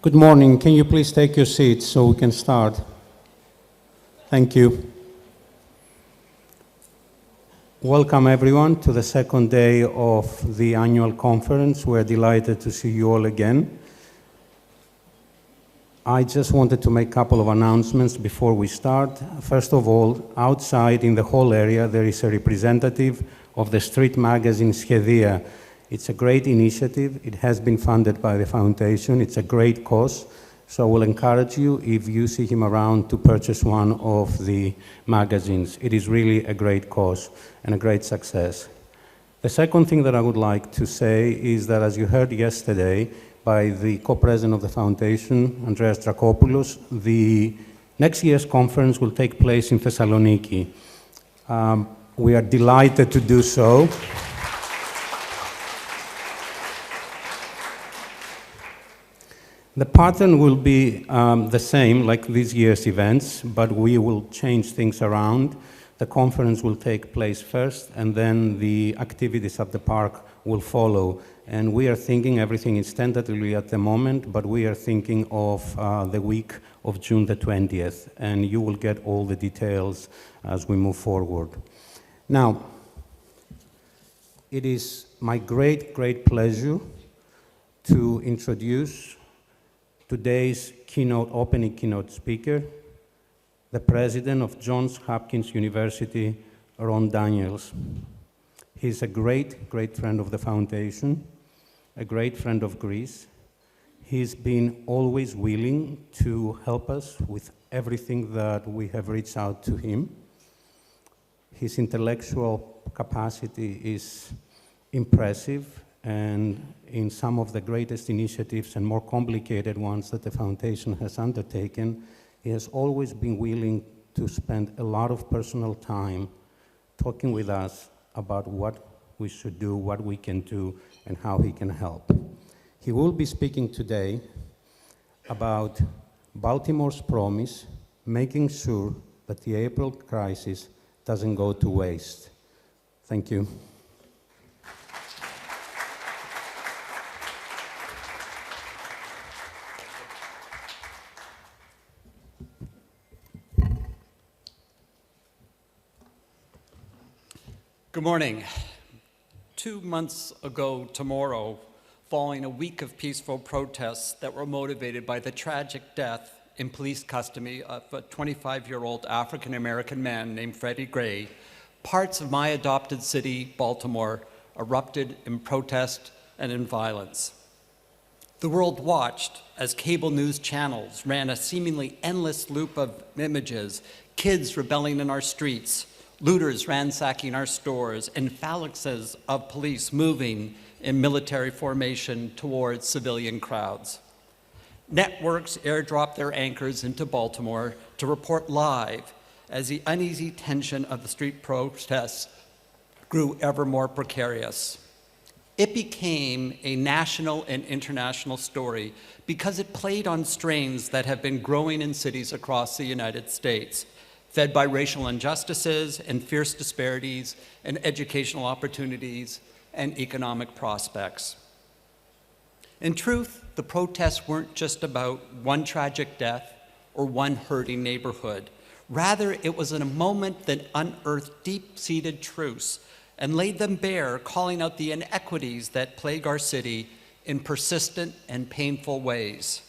Good morning. Can you please take your seats so we can start? Thank you. Welcome everyone to the second day of the annual conference. We're delighted to see you all again. I just wanted to make a couple of announcements before we start. First of all, outside in the whole area, there is a representative of the street magazine Schedia. It's a great initiative. It has been funded by the foundation. It's a great cause. So I will encourage you, if you see him around, to purchase one of the magazines. It is really a great cause and a great success. The second thing that I would like to say is that, as you heard yesterday by the co-president of the foundation, Andreas Drakopoulos, the next year's conference will take place in Thessaloniki. We are delighted to do so. The pattern will be the same like this year's events, but we will change things around. The conference will take place first, and then the activities at the park will follow. And we are thinking, everything is tentatively at the moment, but we are thinking of the week of June the 20th, and you will get all the details as we move forward. Now, it is my great, great pleasure to introduce today's opening keynote speaker, the president of Johns Hopkins University, Ron Daniels. He's a great, great friend of the foundation, a great friend of Greece. He's been always willing to help us with everything that we have reached out to him. His intellectual capacity is impressive, and in some of the greatest initiatives and more complicated ones that the foundation has undertaken, he has always been willing to spend a lot of personal time talking with us about what we should do, what we can do, and how he can help. He will be speaking today about Baltimore's promise, making sure that the April crisis doesn't go to waste. Thank you. Good morning. 2 months ago tomorrow, following a week of peaceful protests that were motivated by the tragic death in police custody of a 25-year-old African-American man named Freddie Gray, parts of my adopted city, Baltimore, erupted in protest and in violence. The world watched as cable news channels ran a seemingly endless loop of images, kids rebelling in our streets, looters ransacking our stores, and phalanxes of police moving in military formation towards civilian crowds. Networks airdropped their anchors into Baltimore to report live as the uneasy tension of the street protests grew ever more precarious. It became a national and international story because it played on strains that have been growing in cities across the United States, fed by racial injustices and fierce disparities in educational opportunities and economic prospects. In truth, the protests weren't just about one tragic death or one hurting neighborhood. Rather, it was in a moment that unearthed deep-seated truths and laid them bare, calling out the inequities that plague our city in persistent and painful ways.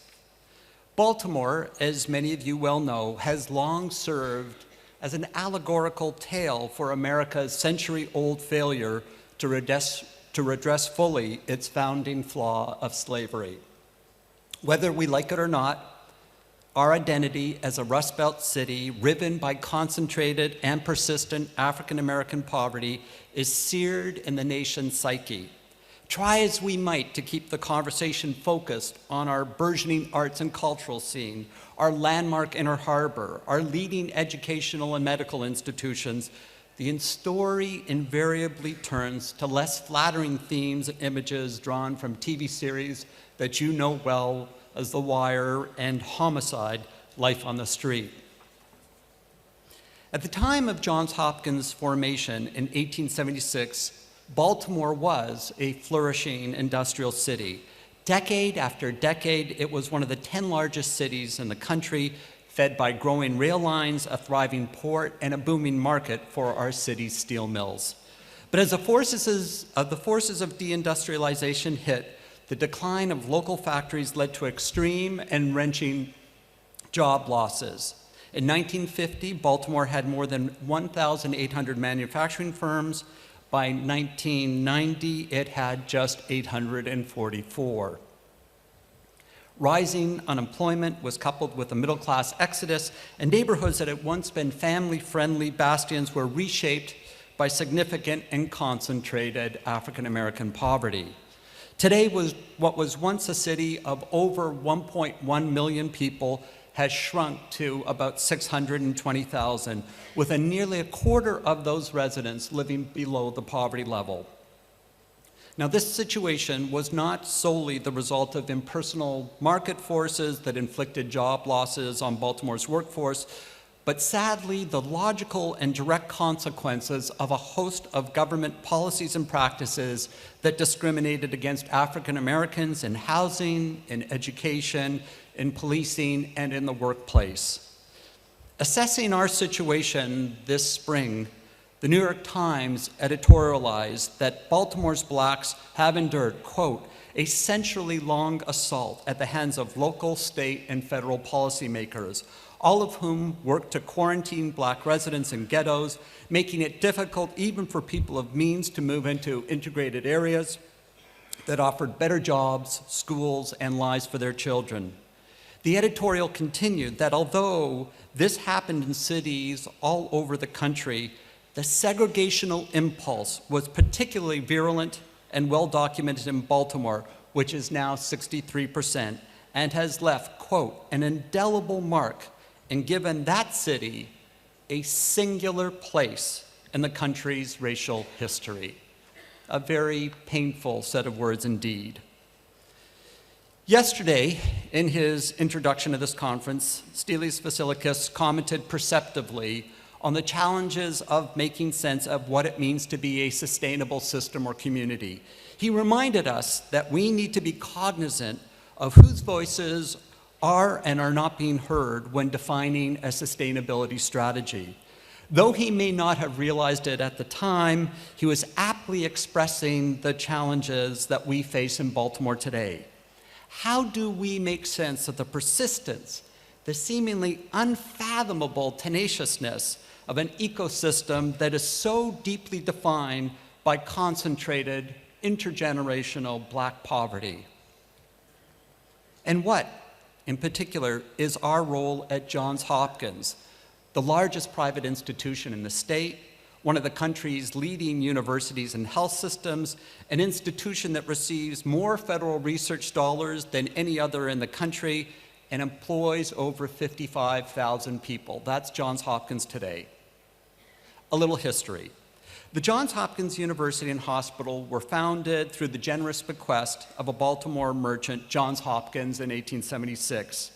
Baltimore, as many of you well know, has long served as an allegorical tale for America's century-old failure to redress fully its founding flaw of slavery. Whether we like it or not, our identity as a Rust Belt city riven by concentrated and persistent African-American poverty is seared in the nation's psyche. Try as we might to keep the conversation focused on our burgeoning arts and cultural scene, our landmark inner harbor, our leading educational and medical institutions, the story invariably turns to less flattering themes and images drawn from TV series that you know well as The Wire and Homicide: Life on the Street. At the time of Johns Hopkins' formation in 1876, Baltimore was a flourishing industrial city, Decade after decade, it was one of the 10 largest cities in the country, fed by growing rail lines, a thriving port, and a booming market for our city's steel mills. But as the forces of deindustrialization hit, the decline of local factories led to extreme and wrenching job losses. In 1950, Baltimore had more than 1,800 manufacturing firms. By 1990, it had just 844. Rising unemployment was coupled with a middle-class exodus, and neighborhoods that had once been family-friendly bastions were reshaped by significant and concentrated African-American poverty. Today, what was once a city of over 1.1 million people has shrunk to about 620,000, with nearly a quarter of those residents living below the poverty level. Now, this situation was not solely the result of impersonal market forces that inflicted job losses on Baltimore's workforce, but sadly, the logical and direct consequences of a host of government policies and practices that discriminated against African Americans in housing, in education, in policing, and in the workplace. Assessing our situation this spring, the New York Times editorialized that Baltimore's blacks have endured, quote, a century-long assault at the hands of local, state, and federal policymakers, all of whom worked to quarantine black residents in ghettos, making it difficult even for people of means to move into integrated areas that offered better jobs, schools, and lives for their children. The editorial continued that although this happened in cities all over the country, the segregational impulse was particularly virulent and well documented in Baltimore, which is now 63%, and has left, quote, an indelible mark and given that city a singular place in the country's racial history. A very painful set of words indeed. Yesterday, in his introduction to this conference, Stelios Vasilikis commented perceptively on the challenges of making sense of what it means to be a sustainable system or community. He reminded us that we need to be cognizant of whose voices are and are not being heard when defining a sustainability strategy. Though he may not have realized it at the time, he was aptly expressing the challenges that we face in Baltimore today. How do we make sense of the persistence, the seemingly unfathomable tenaciousness of an ecosystem that is so deeply defined by concentrated intergenerational black poverty? And what, in particular, is our role at Johns Hopkins, the largest private institution in the state, one of the country's leading universities and health systems, an institution that receives more federal research dollars than any other in the country and employs over 55,000 people. That's Johns Hopkins today. A little history. The Johns Hopkins University and Hospital were founded through the generous bequest of a Baltimore merchant, Johns Hopkins, in 1876.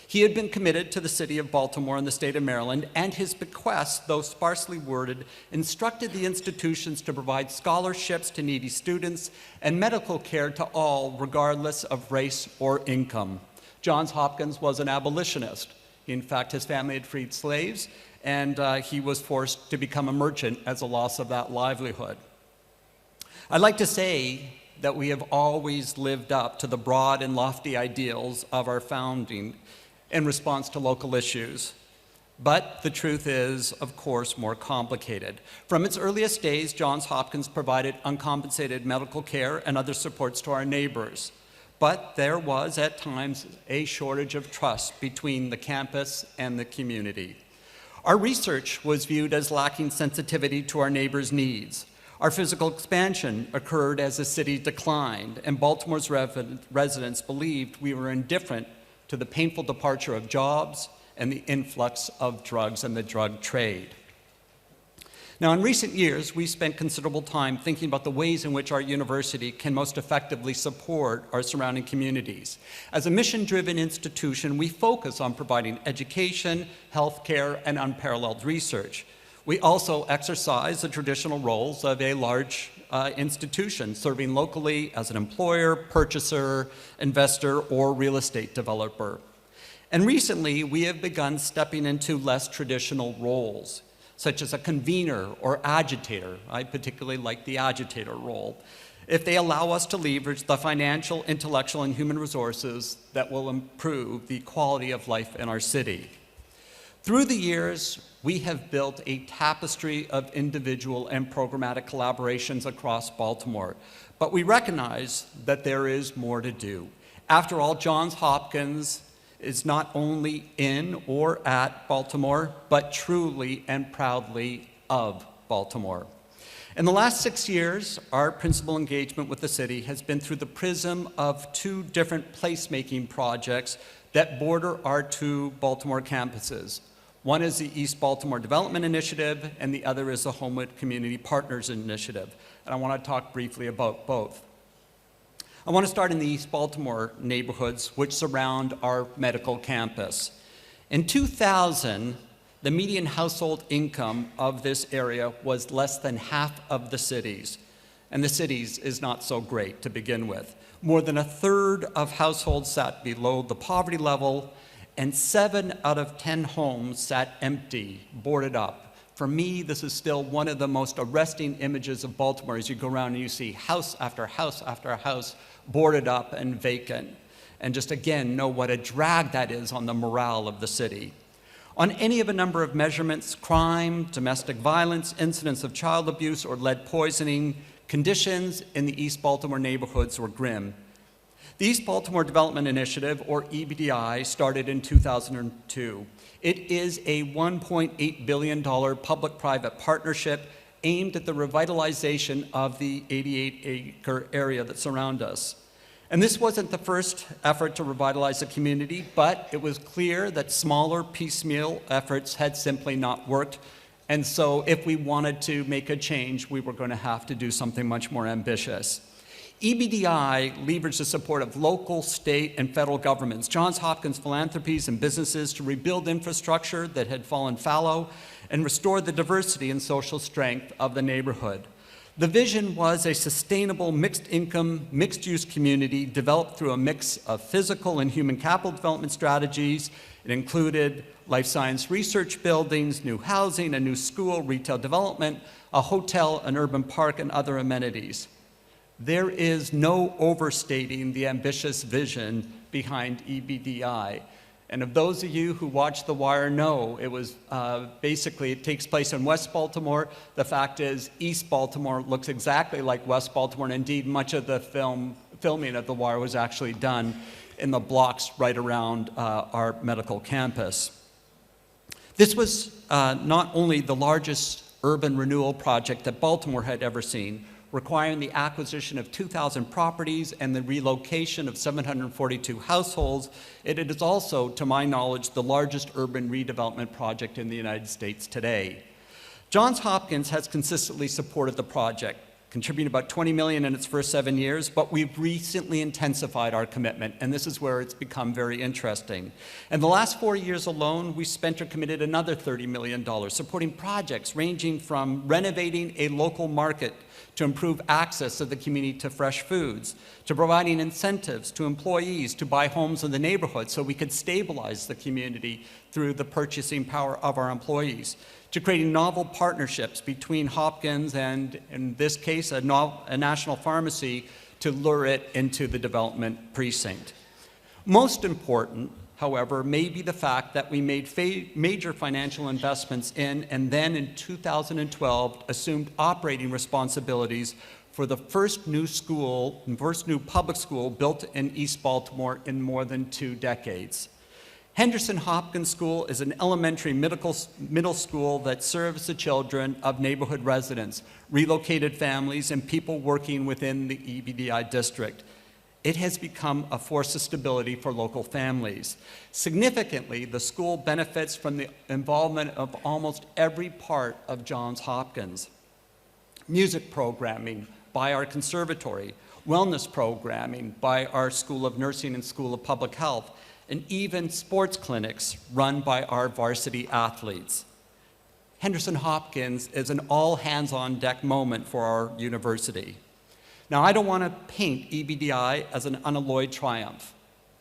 He had been committed to the city of Baltimore and the state of Maryland, and his bequest, though sparsely worded, instructed the institutions to provide scholarships to needy students and medical care to all, regardless of race or income. Johns Hopkins was an abolitionist. In fact, his family had freed slaves, and he was forced to become a merchant as a loss of that livelihood. I'd like to say that we have always lived up to the broad and lofty ideals of our founding in response to local issues. But the truth is, of course, more complicated. From its earliest days, Johns Hopkins provided uncompensated medical care and other supports to our neighbors. But there was, at times, a shortage of trust between the campus and the community. Our research was viewed as lacking sensitivity to our neighbors' needs. Our physical expansion occurred as the city declined, and Baltimore's residents believed we were indifferent to the painful departure of jobs and the influx of drugs and the drug trade. Now, in recent years, we spent considerable time thinking about the ways in which our university can most effectively support our surrounding communities. As a mission-driven institution, we focus on providing education, healthcare, and unparalleled research. We also exercise the traditional roles of a large institution, serving locally as an employer, purchaser, investor, or real estate developer. And recently, we have begun stepping into less traditional roles, such as a convener or agitator. I particularly like the agitator role, if they allow us to leverage the financial, intellectual, and human resources that will improve the quality of life in our city. Through the years, we have built a tapestry of individual and programmatic collaborations across Baltimore, but we recognize that there is more to do. After all, Johns Hopkins is not only in or at Baltimore, but truly and proudly of Baltimore. In the last 6 years, our principal engagement with the city has been through the prism of 2 different placemaking projects that border our 2 Baltimore campuses. One is the East Baltimore Development Initiative, and the other is the Homewood Community Partners Initiative. And I want to talk briefly about both. I want to start in the East Baltimore neighborhoods, which surround our medical campus. In 2000, the median household income of this area was less than half of the city's. And the city's is not so great to begin with. More than 1/3 of households sat below the poverty level, and 7 out of 10 homes sat empty, boarded up. For me, this is still one of the most arresting images of Baltimore as you go around and you see house after house after house boarded up and vacant. And just again, know what a drag that is on the morale of the city. On any of a number of measurements, crime, domestic violence, incidents of child abuse, or lead poisoning, conditions in the East Baltimore neighborhoods were grim. The East Baltimore Development Initiative, or EBDI, started in 2002. It is a $1.8 billion public-private partnership aimed at the revitalization of the 88-acre area that surrounds us. And this wasn't the first effort to revitalize the community, but it was clear that smaller piecemeal efforts had simply not worked. And so if we wanted to make a change, we were going to have to do something much more ambitious. EBDI leveraged the support of local, state, and federal governments, Johns Hopkins philanthropies, and businesses to rebuild infrastructure that had fallen fallow and restore the diversity and social strength of the neighborhood. The vision was a sustainable mixed-income, mixed-use community developed through a mix of physical and human capital development strategies. It included life science research buildings, new housing, a new school, retail development, a hotel, an urban park, and other amenities. There is no overstating the ambitious vision behind EBDI. And of those of you who watch The Wire know, it was basically, it takes place in West Baltimore. The fact is, East Baltimore looks exactly like West Baltimore, and indeed, much of the filming of The Wire was actually done in the blocks right around our medical campus. This was not only the largest urban renewal project that Baltimore had ever seen, requiring the acquisition of 2,000 properties and the relocation of 742 households. It is also, to my knowledge, the largest urban redevelopment project in the United States today. Johns Hopkins has consistently supported the project, contributing about $20 million in its first 7 years, but we've recently intensified our commitment, and this is where it's become very interesting. In the last 4 years alone, we spent or committed another $30 million, supporting projects ranging from renovating a local market to improve access of the community to fresh foods, to providing incentives to employees to buy homes in the neighborhood so we could stabilize the community through the purchasing power of our employees, to creating novel partnerships between Hopkins and, in this case, a national pharmacy to lure it into the development precinct. Most important, however, may be the fact that we made major financial investments in, and then in 2012 assumed operating responsibilities for the first new public school built in East Baltimore in more than 2 decades. Henderson Hopkins School is an elementary middle school that serves the children of neighborhood residents, relocated families, and people working within the EBDI district. It has become a force of stability for local families. Significantly, the school benefits from the involvement of almost every part of Johns Hopkins. Music programming by our conservatory, wellness programming by our School of Nursing and School of Public Health, and even sports clinics run by our varsity athletes. Henderson Hopkins is an all-hands-on-deck moment for our university. Now, I don't want to paint EBDI as an unalloyed triumph.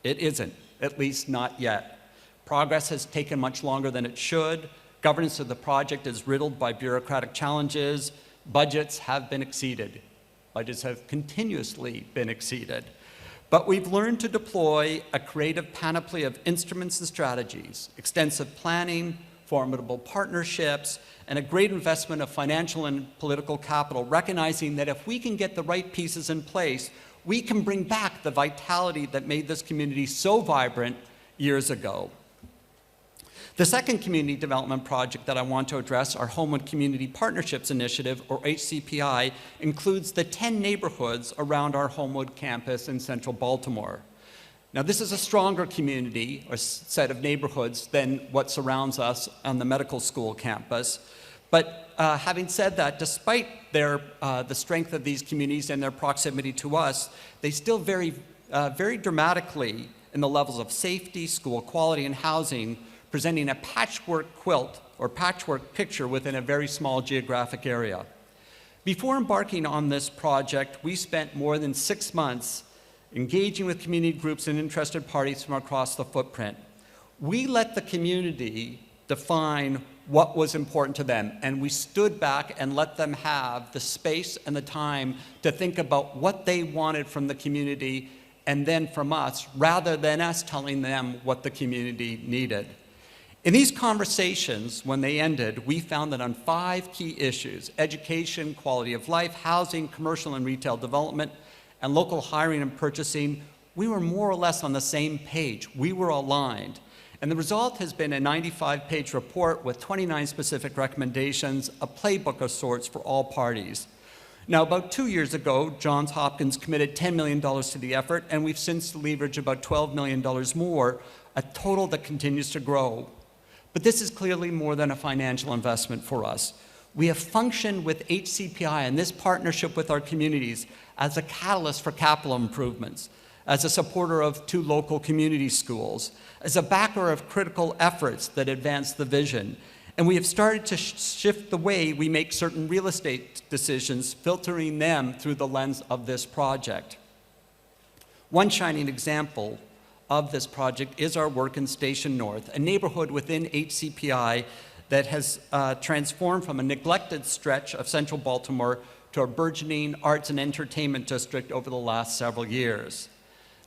It isn't, at least not yet. Progress has taken much longer than it should. Governance of the project is riddled by bureaucratic challenges. Budgets have been exceeded. Budgets have continuously been exceeded. But we've learned to deploy a creative panoply of instruments and strategies, extensive planning, formidable partnerships, and a great investment of financial and political capital, recognizing that if we can get the right pieces in place, we can bring back the vitality that made this community so vibrant years ago. The second community development project that I want to address, our Homewood Community Partnerships Initiative, or HCPI, includes the 10 neighborhoods around our Homewood campus in central Baltimore. Now, this is a stronger community or set of neighborhoods than what surrounds us on the medical school campus. But having said that, despite the strength of these communities and their proximity to us, they still vary very dramatically in the levels of safety, school quality, and housing, presenting a patchwork quilt or patchwork picture within a very small geographic area. Before embarking on this project, we spent more than 6 months engaging with community groups and interested parties from across the footprint. We let the community define what was important to them, and we stood back and let them have the space and the time to think about what they wanted from the community and then from us, rather than us telling them what the community needed. In these conversations, when they ended, we found that on 5 key issues: education, quality of life, housing, commercial and retail development, and local hiring and purchasing, we were more or less on the same page. We were aligned. And the result has been a 95-page report with 29 specific recommendations, a playbook of sorts for all parties. Now, about 2 years ago, Johns Hopkins committed $10 million to the effort, and we've since leveraged about $12 million more, a total that continues to grow. But this is clearly more than a financial investment for us. We have functioned with HCPI and this partnership with our communities as a catalyst for capital improvements, as a supporter of 2 local community schools, as a backer of critical efforts that advance the vision. And we have started to shift the way we make certain real estate decisions, filtering them through the lens of this project. One shining example of this project is our work in Station North, a neighborhood within HCPI that has transformed from a neglected stretch of central Baltimore to a burgeoning arts and entertainment district over the last several years.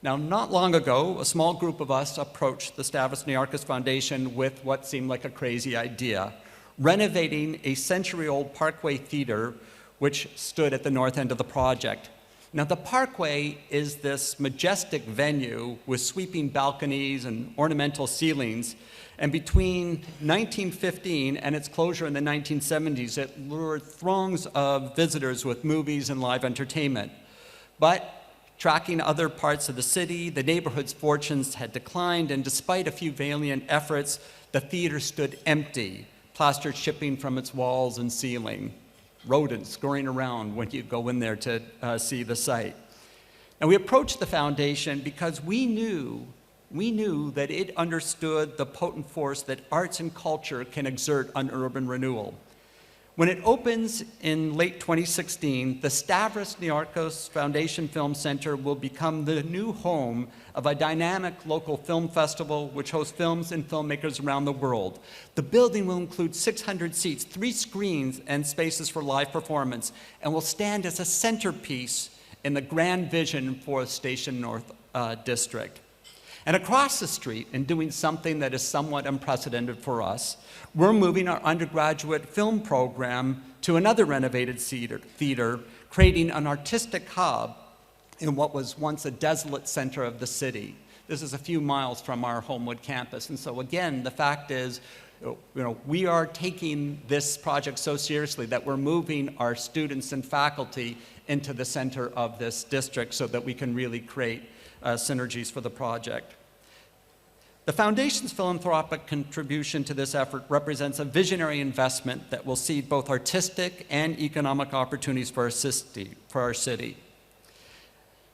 Now, not long ago, a small group of us approached the Stavros Niarchos Foundation with what seemed like a crazy idea: renovating a century-old Parkway Theater, which stood at the north end of the project. Now, the Parkway is this majestic venue with sweeping balconies and ornamental ceilings, and between 1915 and its closure in the 1970s, it lured throngs of visitors with movies and live entertainment. But tracking other parts of the city, the neighborhood's fortunes had declined, and despite a few valiant efforts, the theater stood empty, plaster chipping from its walls and ceiling, rodents scurrying around when you go in there to see the site. And we approached the foundation because we knew that it understood the potent force that arts and culture can exert on urban renewal. When it opens in late 2016, the Stavros Niarchos Foundation Film Center will become the new home of a dynamic local film festival which hosts films and filmmakers around the world. The building will include 600 seats, 3 screens, and spaces for live performance, and will stand as a centerpiece in the grand vision for Station North District. And across the street, and doing something that is somewhat unprecedented for us, we're moving our undergraduate film program to another renovated theater, creating an artistic hub in what was once a desolate center of the city. This is a few miles from our Homewood campus. And so again, the fact is, we are taking this project so seriously that we're moving our students and faculty into the center of this district so that we can really create synergies for the project. The Foundation's philanthropic contribution to this effort represents a visionary investment that will seed both artistic and economic opportunities for our city.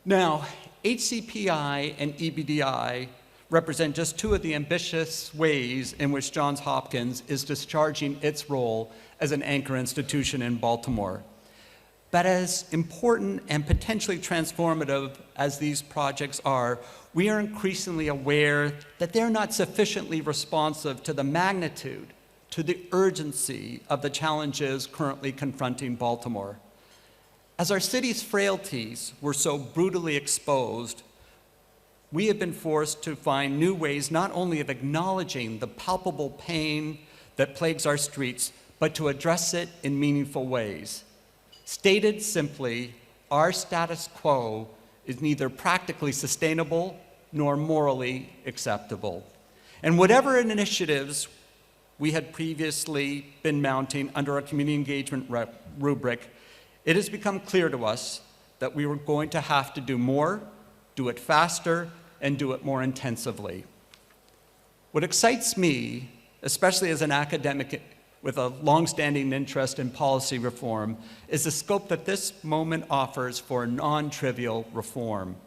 Now, HCPI and EBDI represent just two of the ambitious ways in which Johns Hopkins is discharging its role as an anchor institution in Baltimore. But as important and potentially transformative as these projects are, we are increasingly aware that they're not sufficiently responsive to the magnitude, to the urgency of the challenges currently confronting Baltimore. As our city's frailties were so brutally exposed, we have been forced to find new ways not only of acknowledging the palpable pain that plagues our streets, but to address it in meaningful ways. Stated simply, our status quo is neither practically sustainable nor morally acceptable. And whatever initiatives we had previously been mounting under our community engagement rubric, it has become clear to us that we were going to have to do more, do it faster, and do it more intensively. What excites me, especially as an academic with a long-standing interest in policy reform, is the scope that this moment offers for non-trivial reform.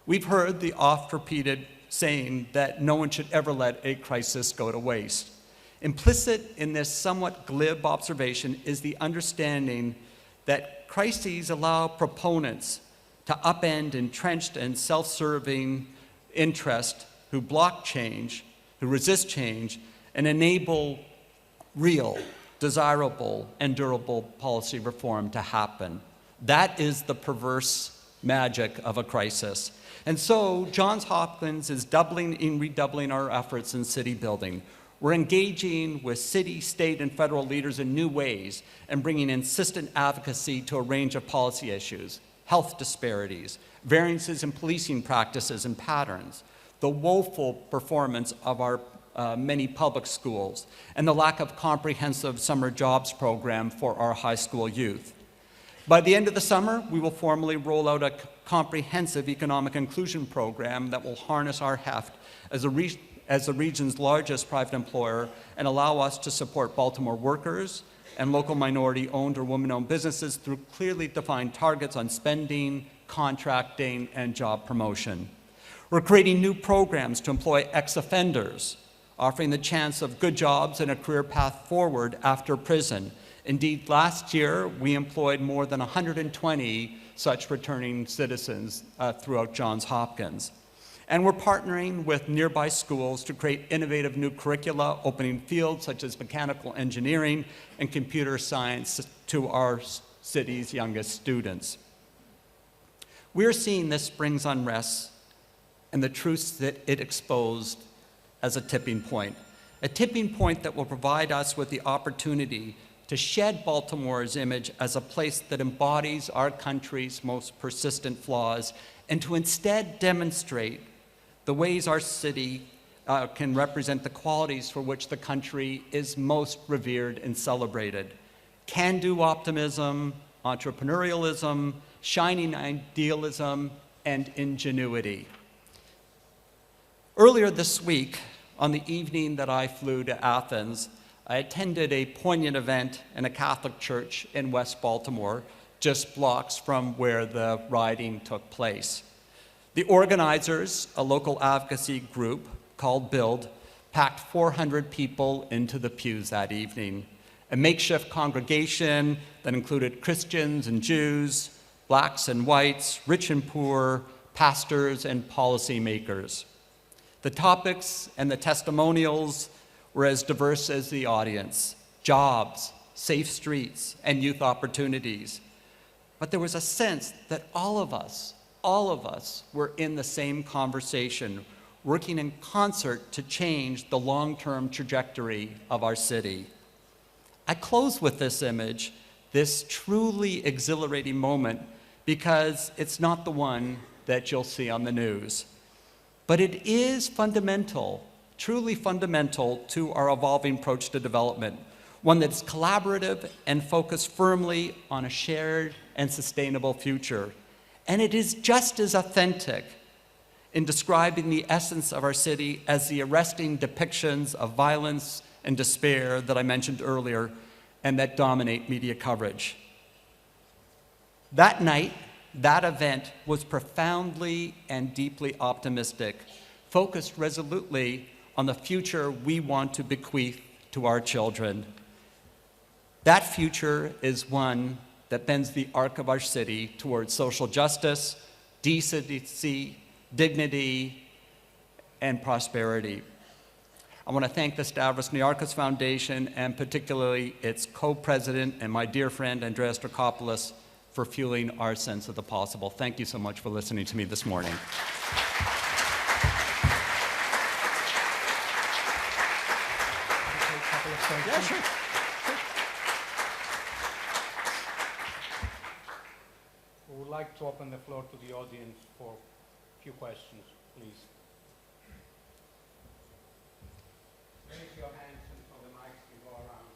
We've heard the oft-repeated saying that no one should ever let a crisis go to waste. Implicit in this somewhat glib observation is the understanding that crises allow proponents to upend entrenched and self-serving interest who block change, who resist change, and enable real, desirable, and durable policy reform to happen. That is the perverse magic of a crisis. And so Johns Hopkins is doubling and redoubling our efforts in city building. We're engaging with city, state, and federal leaders in new ways and bringing insistent advocacy to a range of policy issues: health disparities, variances in policing practices and patterns, the woeful performance of our many public schools, and the lack of comprehensive summer jobs program for our high school youth. By the end of the summer, we will formally roll out a comprehensive economic inclusion program that will harness our heft as the region's largest private employer and allow us to support Baltimore workers and local minority-owned or women-owned businesses through clearly defined targets on spending, contracting, and job promotion. We're creating new programs to employ ex-offenders, offering the chance of good jobs and a career path forward after prison. Indeed, last year, we employed more than 120 such returning citizens throughout Johns Hopkins. And we're partnering with nearby schools to create innovative new curricula, opening fields such as mechanical engineering and computer science to our city's youngest students. We're seeing this spring's unrest and the truths that it exposed as a tipping point that will provide us with the opportunity to shed Baltimore's image as a place that embodies our country's most persistent flaws and to instead demonstrate the ways our city can represent the qualities for which the country is most revered and celebrated: can-do optimism, entrepreneurialism, shining idealism, and ingenuity. Earlier this week, on the evening that I flew to Athens, I attended a poignant event in a Catholic church in West Baltimore, just blocks from where the rioting took place. The organizers, a local advocacy group called BUILD, packed 400 people into the pews that evening, a makeshift congregation that included Christians and Jews, blacks and whites, rich and poor, pastors and policymakers. The topics and the testimonials were as diverse as the audience: jobs, safe streets, and youth opportunities. But there was a sense that all of us were in the same conversation, working in concert to change the long-term trajectory of our city. I close with this image, this truly exhilarating moment, because it's not the one that you'll see on the news. But it is fundamental, truly fundamental to our evolving approach to development, one that's collaborative and focused firmly on a shared and sustainable future. And it is just as authentic in describing the essence of our city as the arresting depictions of violence and despair that I mentioned earlier and that dominate media coverage. That night, that event was profoundly and deeply optimistic focused resolutely on the future we want to bequeath to our children. That future is one that bends the arc of our city towards social justice, decency, dignity, and prosperity. I want to thank the Stavros Niarchos Foundation and particularly its co-president and my dear friend Andreas Dracopoulos for fueling our sense of the possible. Thank you so much for listening to me this morning. Yeah, sure. We would like to open the floor to the audience for a few questions, please. Raise your hands until the mics can go around.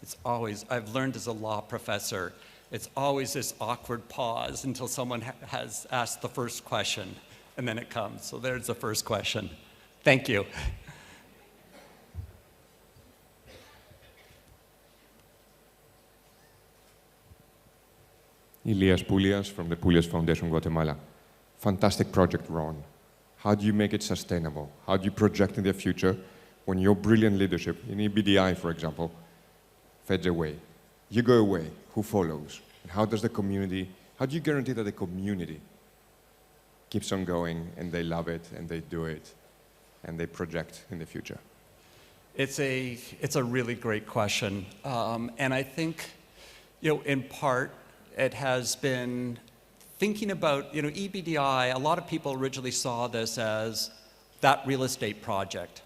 It's always, I've learned as a law professor, it's always this awkward pause until someone has asked the first question, and then it comes. So there's the first question. Thank you. Elias Poulias from the Poulias Foundation, Guatemala. Fantastic project, Ron. How do you make it sustainable? How do you project in the future when your brilliant leadership in EBDI, for example, fades away? You go away, who follows? And how does the community, how do you guarantee that the community keeps on going and they love it and they do it and they project in the future? It's a really great question. And I think, in part, it has been thinking about, EBDI, a lot of people originally saw this as that real estate project.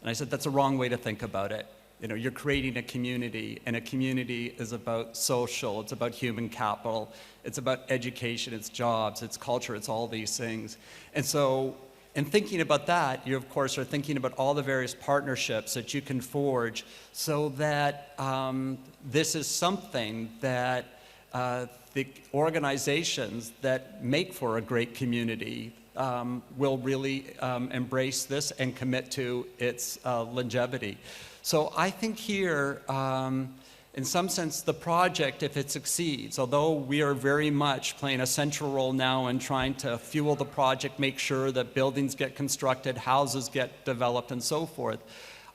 And I said, that's a wrong way to think about it. You're creating a community, and a community is about social, it's about human capital, it's about education, it's jobs, it's culture, it's all these things. And so, in thinking about that, you of course are thinking about all the various partnerships that you can forge so that this is something that the organizations that make for a great community will really embrace this and commit to its longevity. So I think here, in some sense, the project, if it succeeds, although we are very much playing a central role now in trying to fuel the project, make sure that buildings get constructed, houses get developed, and so forth,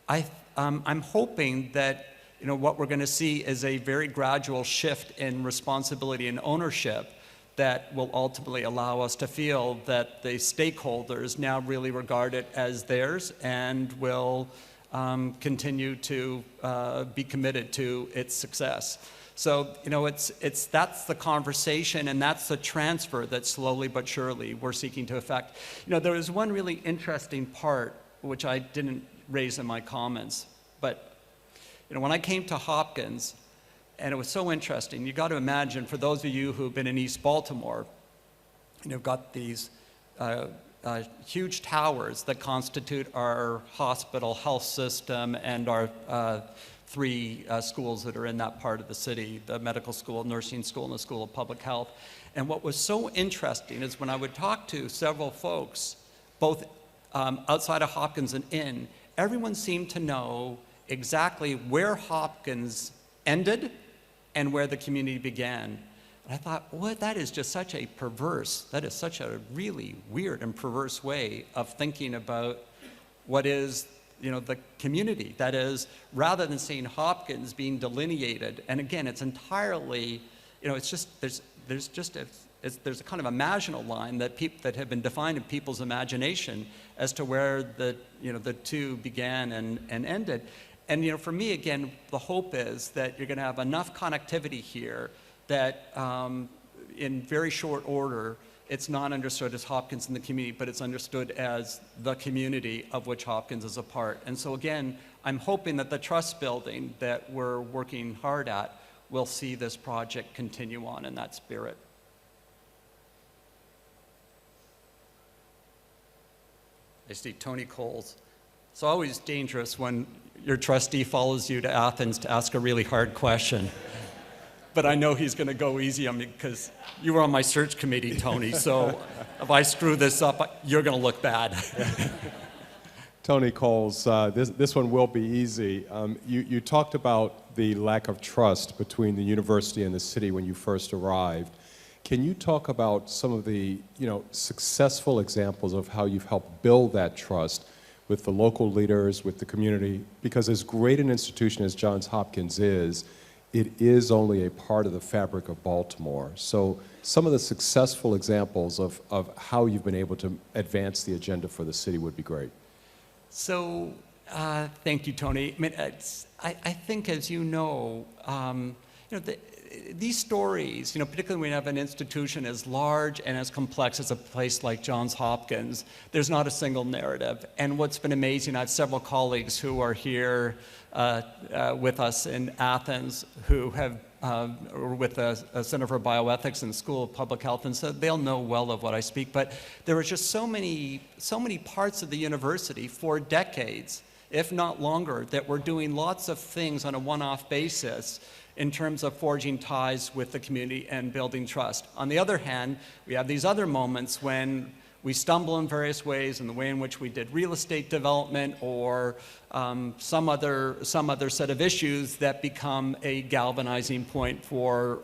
I'm hoping that what we're going to see is a very gradual shift in responsibility and ownership that will ultimately allow us to feel that the stakeholders now really regard it as theirs and will continue to be committed to its success. So, that's the conversation and that's the transfer that slowly but surely we're seeking to effect. There was one really interesting part which I didn't raise in my comments, but when I came to Hopkins, and it was so interesting, you got to imagine, for those of you who've been in East Baltimore, you've got these huge towers that constitute our hospital, health system, and our three schools that are in that part of the city, the medical school, nursing school, and the School of Public Health. And what was so interesting is when I would talk to several folks, both outside of Hopkins and in, everyone seemed to know exactly where Hopkins ended and where the community began. And I thought, what? That is just such a really weird and perverse way of thinking about what is, the community. That is, rather than seeing Hopkins being delineated, and again, it's entirely, it's just, there's a kind of imaginal line that have been defined in people's imagination as to where the two began and ended. And for me, again, the hope is that you're going to have enough connectivity here that in very short order, it's not understood as Hopkins in the community, but it's understood as the community of which Hopkins is a part. And so again, I'm hoping that the trust building that we're working hard at will see this project continue on in that spirit. I see Tony Coles. It's always dangerous when your trustee follows you to Athens to ask a really hard question. But I know he's going to go easy on me because you were on my search committee, Tony, so if I screw this up, you're going to look bad. Tony Coles, this one will be easy. You talked about the lack of trust between the university and the city when you first arrived. Can you talk about some of the successful examples of how you've helped build that trust with the local leaders, with the community? Because as great an institution as Johns Hopkins is, it is only a part of the fabric of Baltimore. So some of the successful examples of how you've been able to advance the agenda for the city would be great. So, thank you, Tony. I mean, I think, as you know, these stories, particularly when you have an institution as large and as complex as a place like Johns Hopkins, there's not a single narrative. And what's been amazing, I have several colleagues who are here with us in Athens who have or with the Center for Bioethics and School of Public Health, and so they'll know well of what I speak. But there were just so many parts of the university for decades, if not longer, that were doing lots of things on a one-off basis in terms of forging ties with the community and building trust. On the other hand, we have these other moments when we stumble in various ways in the way in which we did real estate development or some other set of issues that become a galvanizing point for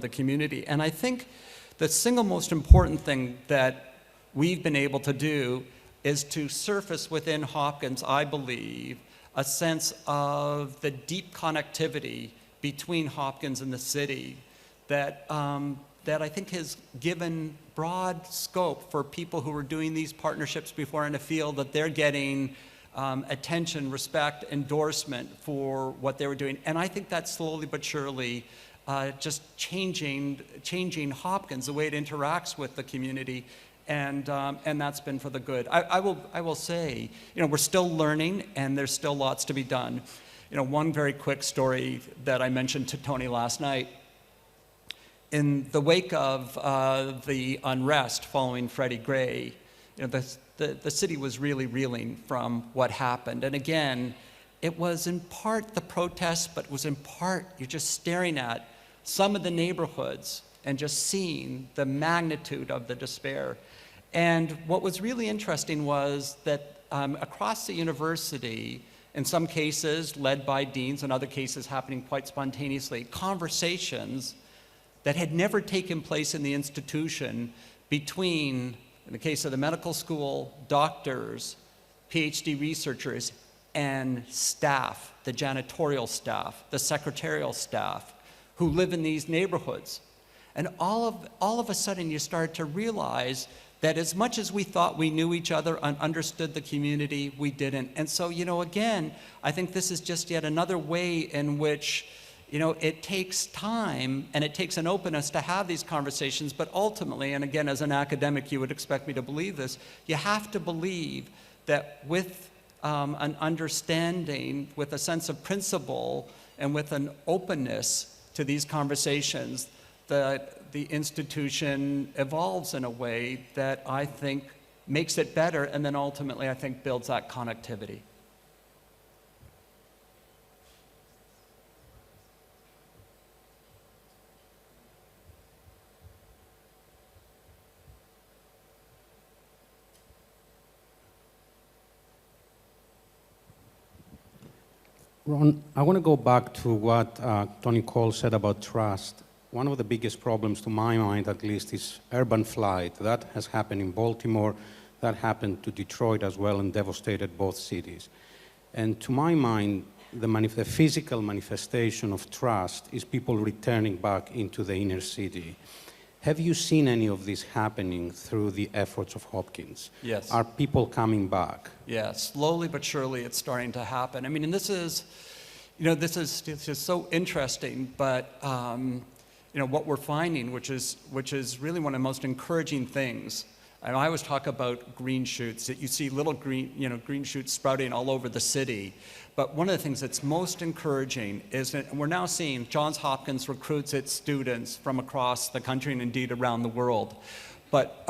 the community. And I think the single most important thing that we've been able to do is to surface within Hopkins, I believe, a sense of the deep connectivity between Hopkins and the city that I think has given broad scope for people who were doing these partnerships before in a field that they're getting attention, respect, endorsement for what they were doing. And I think that's slowly but surely just changing Hopkins, the way it interacts with the community, and that's been for the good. I will say, we're still learning, and there's still lots to be done. One very quick story that I mentioned to Tony last night. In the wake of the unrest following Freddie Gray, the city was really reeling from what happened. And again, it was in part the protests, but it was in part you're just staring at some of the neighborhoods and just seeing the magnitude of the despair. And what was really interesting was that across the university, in some cases led by deans, in other cases happening quite spontaneously, conversations that had never taken place in the institution between, in the case of the medical school, doctors, PhD researchers, and staff, the janitorial staff, the secretarial staff, who live in these neighborhoods. And all of a sudden you start to realize that as much as we thought we knew each other and understood the community, we didn't. And so, again, I think this is just yet another way in which it takes time and it takes an openness to have these conversations, but ultimately, and again, as an academic, you would expect me to believe this, you have to believe that with an understanding, with a sense of principle, and with an openness to these conversations, that the institution evolves in a way that I think makes it better, and then ultimately, I think, builds that connectivity. Ron, I want to go back to what Tony Cole said about trust. One of the biggest problems, to my mind at least, is urban flight. That has happened in Baltimore, that happened to Detroit as well, and devastated both cities. And to my mind, the physical manifestation of trust is people returning back into the inner city. Have you seen any of this happening through the efforts of Hopkins? Yes. Are people coming back? Yeah, slowly but surely it's starting to happen. I mean, and this is so interesting, but what we're finding, which is really one of the most encouraging things. And I always talk about green shoots, that you see little green shoots sprouting all over the city. But one of the things that's most encouraging is that we're now seeing Johns Hopkins recruits its students from across the country and indeed around the world. But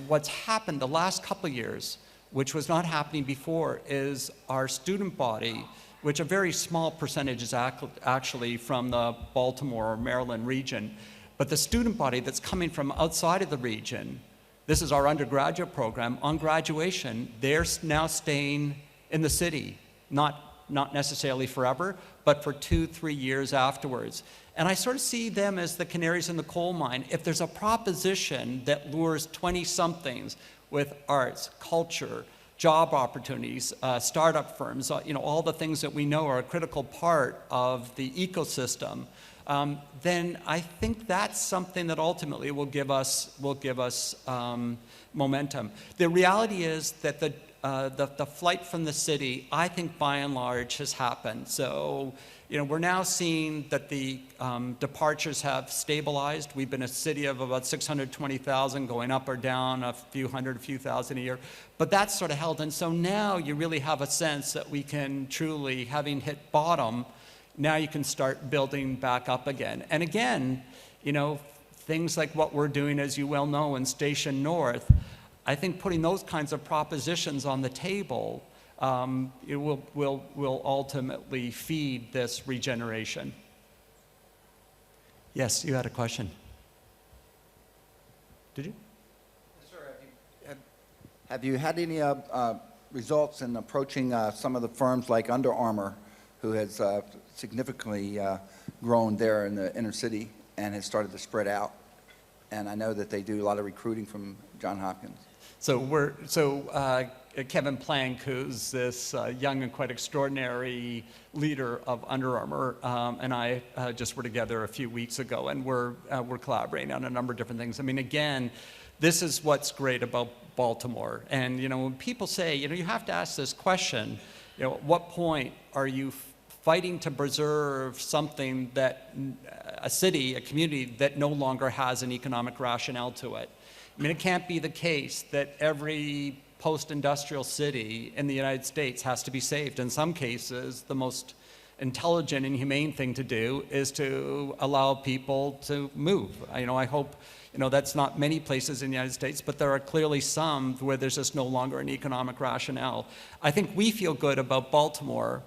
what's happened the last couple of years, which was not happening before, is our student body, which a very small percentage is actually from the Baltimore or Maryland region, but the student body that's coming from outside of the region This is our undergraduate program. On graduation, they're now staying in the city, not necessarily forever, but for 2-3 years afterwards. And I sort of see them as the canaries in the coal mine. If there's a proposition that lures 20-somethings with arts, culture, job opportunities, startup firms, all the things that we know are a critical part of the ecosystem, then I think that's something that ultimately will give us momentum. The reality is that the flight from the city, I think by and large, has happened. So, we're now seeing that the departures have stabilized. We've been a city of about 620,000, going up or down a few hundred, a few thousand a year. But that's sort of held. And so now you really have a sense that we can truly, having hit bottom, now you can start building back up again. And again, things like what we're doing, as you well know, in Station North, I think putting those kinds of propositions on the table it will ultimately feed this regeneration. Yes, you had a question. Did you? Yes, sir. Have you had any results in approaching some of the firms like Under Armour, who has significantly grown there in the inner city and has started to spread out? And I know that they do a lot of recruiting from Johns Hopkins. So Kevin Plank, who's this young and quite extraordinary leader of Under Armour, and I just were together a few weeks ago, and we're collaborating on a number of different things. I mean, again, this is what's great about Baltimore. And when people say, you have to ask this question, at what point are you fighting to preserve something that a city, a community that no longer has an economic rationale to it? I mean, it can't be the case that every post-industrial city in the United States has to be saved. In some cases, the most intelligent and humane thing to do is to allow people to move. I hope, that's not many places in the United States, but there are clearly some where there's just no longer an economic rationale. I think we feel good about Baltimore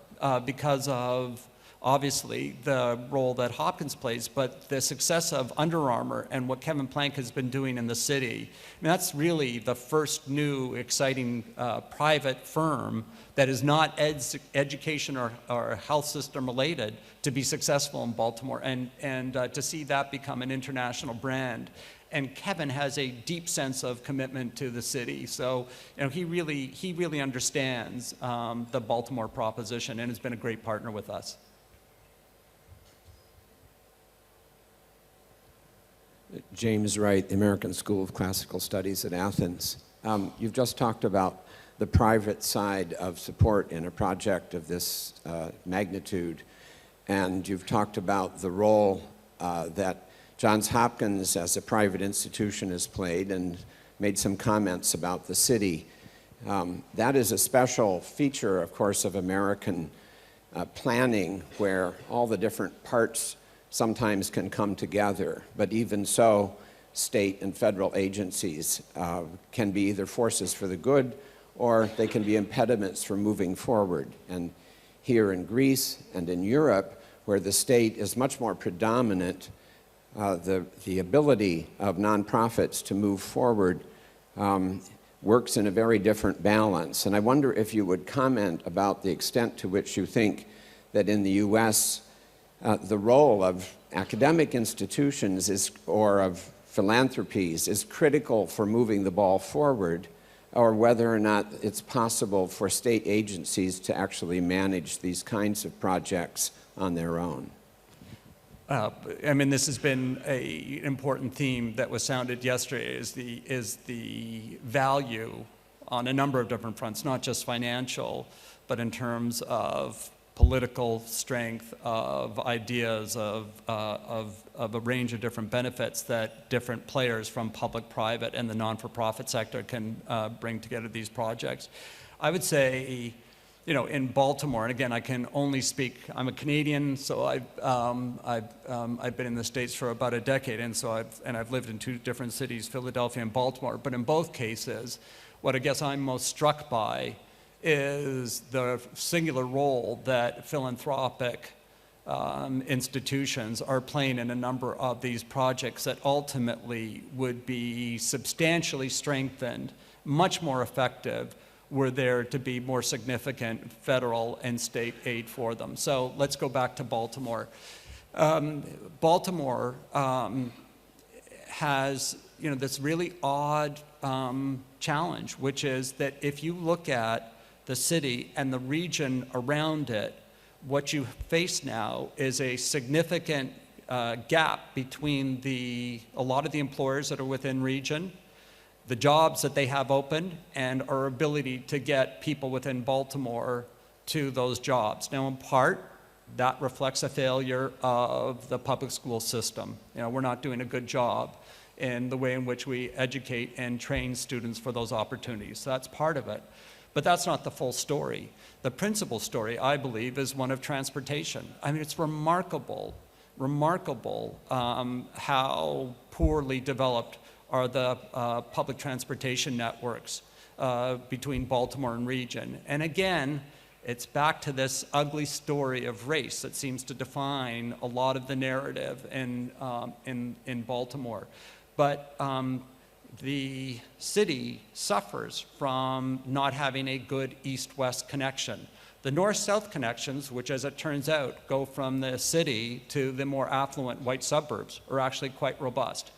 because of, obviously, the role that Hopkins plays, but the success of Under Armour and what Kevin Plank has been doing in the city. I mean, that's really the first new, exciting private firm that is not education or health system related to be successful in Baltimore, and to see that become an international brand. And Kevin has a deep sense of commitment to the city. So, he really understands the Baltimore proposition and has been a great partner with us. James Wright, the American School of Classical Studies at Athens. You've just talked about the private side of support in a project of this magnitude, and you've talked about the role that Johns Hopkins as a private institution has played and made some comments about the city. That is a special feature, of course, of American planning, where all the different parts sometimes can come together, but even so, state and federal agencies can be either forces for the good or they can be impediments for moving forward. And here in Greece and in Europe, where the state is much more predominant, the ability of nonprofits to move forward works in a very different balance. And I wonder if you would comment about the extent to which you think that in the U.S., the role of academic institutions or of philanthropies is critical for moving the ball forward, or whether or not it's possible for state agencies to actually manage these kinds of projects on their own. I mean, this has been an important theme that was sounded yesterday, is the value on a number of different fronts, not just financial, but in terms of political strength, of ideas, of a range of different benefits that different players from public, private, and the non-for-profit sector can bring together these projects. I would say, in Baltimore, and again, I can only speak, I'm a Canadian, so I've been in the States for about a decade, and so I've lived in two different cities, Philadelphia and Baltimore, but in both cases, what I guess I'm most struck by is the singular role that philanthropic institutions are playing in a number of these projects that ultimately would be substantially strengthened, much more effective, were there to be more significant federal and state aid for them. So let's go back to Baltimore. Baltimore has this really odd challenge, which is that if you look at the city and the region around it, what you face now is a significant gap between a lot of the employers that are within region, the jobs that they have open, and our ability to get people within Baltimore to those jobs. Now, in part, that reflects a failure of the public school system. We're not doing a good job in the way in which we educate and train students for those opportunities. So that's part of it. But that's not the full story. The principal story, I believe, is one of transportation. I mean, it's remarkable how poorly developed are the public transportation networks between Baltimore and region. And again, it's back to this ugly story of race that seems to define a lot of the narrative in Baltimore. But the city suffers from not having a good east-west connection. The north-south connections, which as it turns out go from the city to the more affluent white suburbs, are actually quite robust.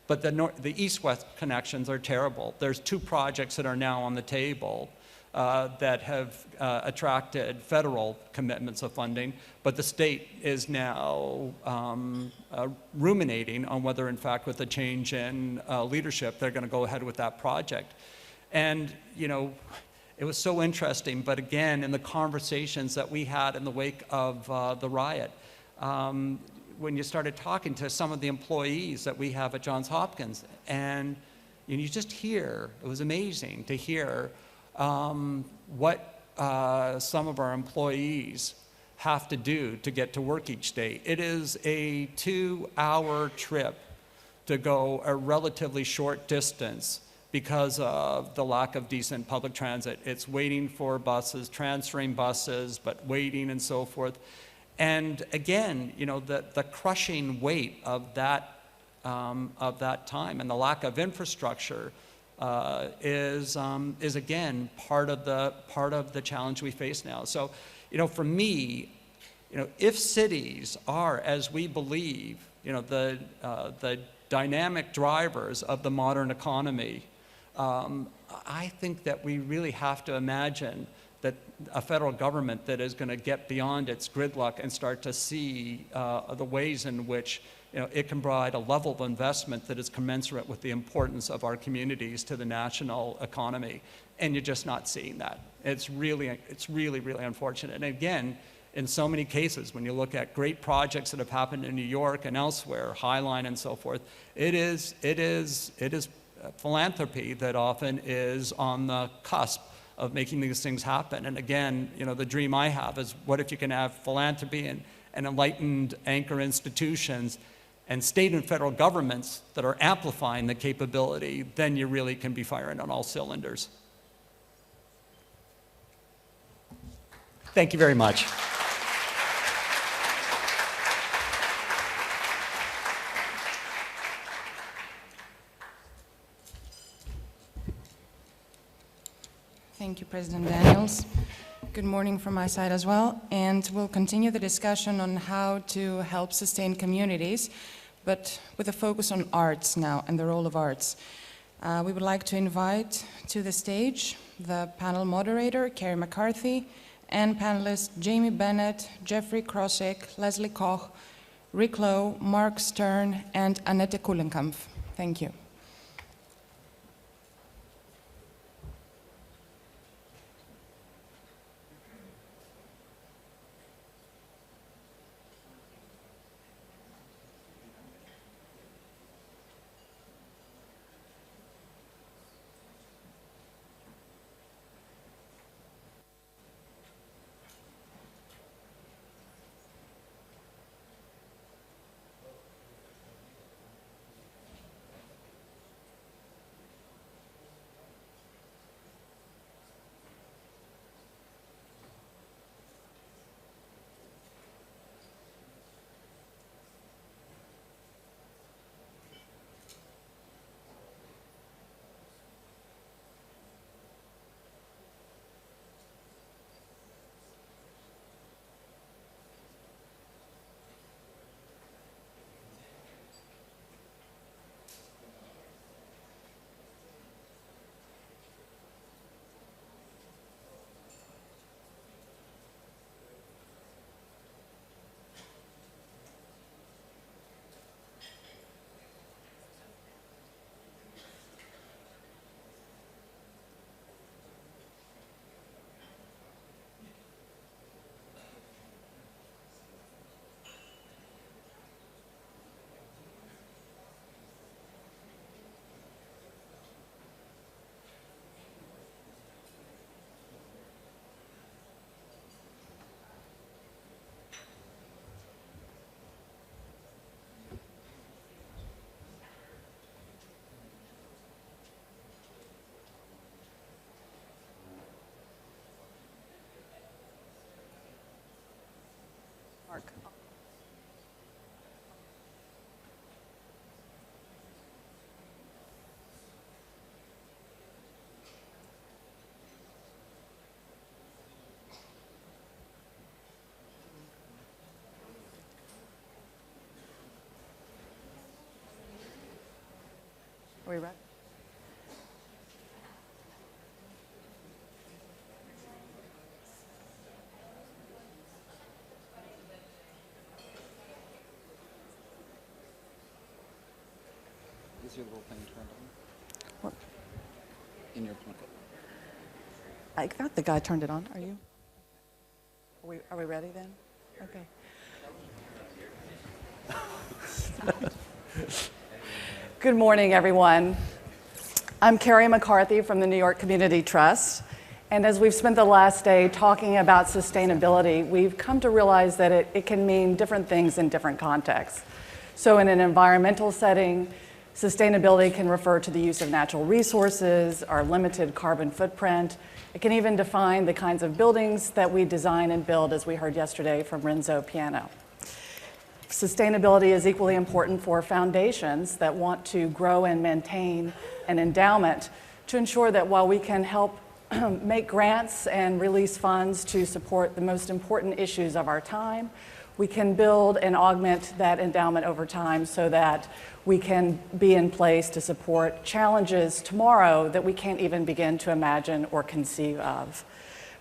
But the east-west connections are terrible. There's 2 projects that are now on the table that have attracted federal commitments of funding, but the state is now ruminating on whether, in fact, with a change in leadership, they're going to go ahead with that project. And, it was so interesting, but again, in the conversations that we had in the wake of the riot, when you started talking to some of the employees that we have at Johns Hopkins, and you just hear, it was amazing to hear what some of our employees have to do to get to work each day. It is a 2-hour trip to go a relatively short distance because of the lack of decent public transit. It's waiting for buses, transferring buses, but waiting and so forth. And again, the crushing weight of that time and the lack of infrastructure is again part of the challenge we face now. So, for me, if cities are, as we believe, the dynamic drivers of the modern economy, I think that we really have to imagine that a federal government that is going to get beyond its gridlock and start to see the ways in which it can provide a level of investment that is commensurate with the importance of our communities to the national economy. And you're just not seeing that. It's really, really unfortunate. And again, in so many cases, when you look at great projects that have happened in New York and elsewhere, Highline and so forth, it is philanthropy that often is on the cusp of making these things happen. And again, the dream I have is, what if you can have philanthropy and enlightened anchor institutions and state and federal governments that are amplifying the capability, then you really can be firing on all cylinders. Thank you very much. Thank you, President Daniels. Good morning from my side as well, and we'll continue the discussion on how to help sustain communities, but with a focus on arts now and the role of arts. We would like to invite to the stage the panel moderator, Carrie McCarthy, and panelists Jamie Bennett, Jeffrey Krosigk, Leslie Koch, Rick Lowe, Mark Stern, and Annette Kulenkampf. Thank you. Mark. Are we ready? Is your little thing turned on? What? In your pocket. I thought the guy turned it on. Are you? Are we ready then? Okay. Good morning, everyone. I'm Carrie McCarthy from the New York Community Trust. And as we've spent the last day talking about sustainability, we've come to realize that it can mean different things in different contexts. So in an environmental setting, sustainability can refer to the use of natural resources, our limited carbon footprint. It can even define the kinds of buildings that we design and build, as we heard yesterday from Renzo Piano. Sustainability is equally important for foundations that want to grow and maintain an endowment to ensure that while we can help make grants and release funds to support the most important issues of our time, we can build and augment that endowment over time so that we can be in place to support challenges tomorrow that we can't even begin to imagine or conceive of.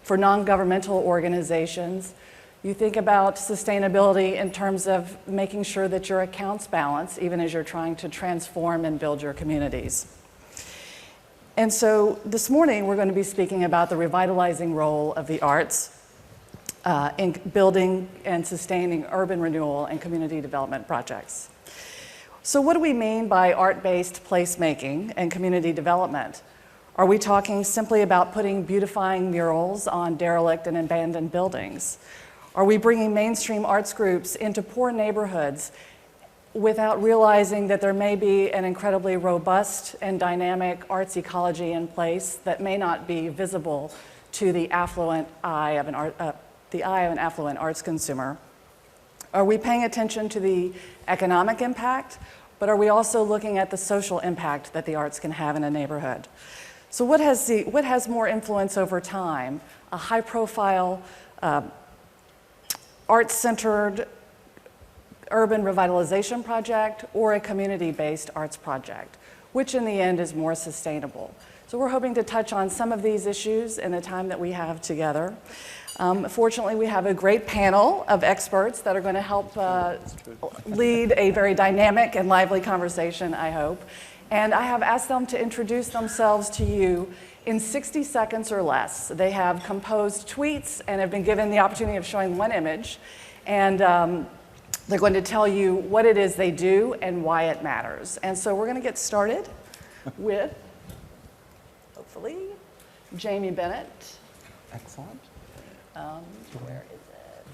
For non-governmental organizations, you think about sustainability in terms of making sure that your accounts balance, even as you're trying to transform and build your communities. And so this morning, we're going to be speaking about the revitalizing role of the arts in building and sustaining urban renewal and community development projects. So what do we mean by art-based placemaking and community development? Are we talking simply about putting beautifying murals on derelict and abandoned buildings? Are we bringing mainstream arts groups into poor neighborhoods without realizing that there may be an incredibly robust and dynamic arts ecology in place that may not be visible to the affluent eye of an affluent arts consumer? Are we paying attention to the economic impact, but are we also looking at the social impact that the arts can have in a neighborhood? So what has more influence over time? A high-profile, arts-centered urban revitalization project or a community-based arts project? Which in the end is more sustainable? So we're hoping to touch on some of these issues in the time that we have together. Fortunately, we have a great panel of experts that are going to help lead a very dynamic and lively conversation, I hope. And I have asked them to introduce themselves to you in 60 seconds or less. They have composed tweets and have been given the opportunity of showing one image. And they're going to tell you what it is they do and why it matters. And so we're going to get started with, hopefully, Jamie Bennett. Excellent. Where is it?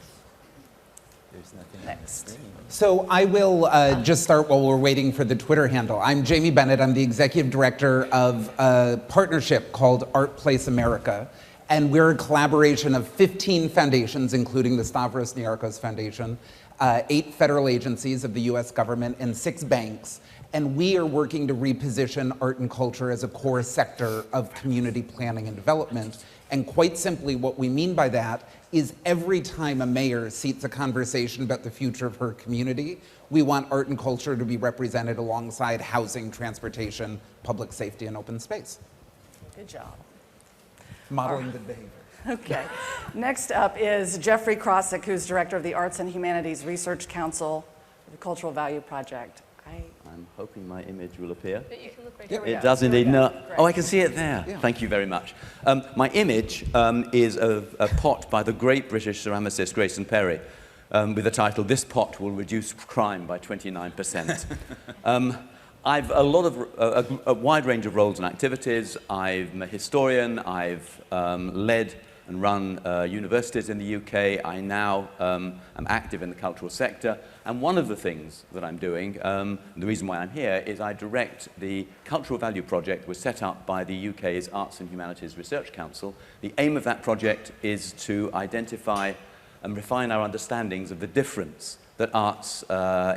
There's nothing Next. on the screen. So I will just start while we're waiting for the Twitter handle. I'm Jamie Bennett. I'm the executive director of a partnership called Art Place America. And we're a collaboration of 15 foundations, including the Stavros Niarchos Foundation, 8 federal agencies of the US government, and 6 banks. And we are working to reposition art and culture as a core sector of community planning and development. And quite simply, what we mean by that is every time a mayor seats a conversation about the future of her community, we want art and culture to be represented alongside housing, transportation, public safety, and open space. Good job. Modeling good behavior. Okay. Next up is Jeffrey Krosick, who's director of the Arts and Humanities Research Council, the Cultural Value Project. I'm hoping my image will appear. But you can look right It does indeed. No. Oh, I can see it there. Yeah. Thank you very much. My image is of a pot by the great British ceramicist Grayson Perry with the title, "This Pot Will Reduce Crime by 29%. I've a wide range of roles and activities. I'm a historian. I've led and run universities in the UK. I now am active in the cultural sector. And one of the things that I'm doing, the reason why I'm here, is I direct the Cultural Value Project was set up by the UK's Arts and Humanities Research Council. The aim of that project is to identify and refine our understandings of the difference that arts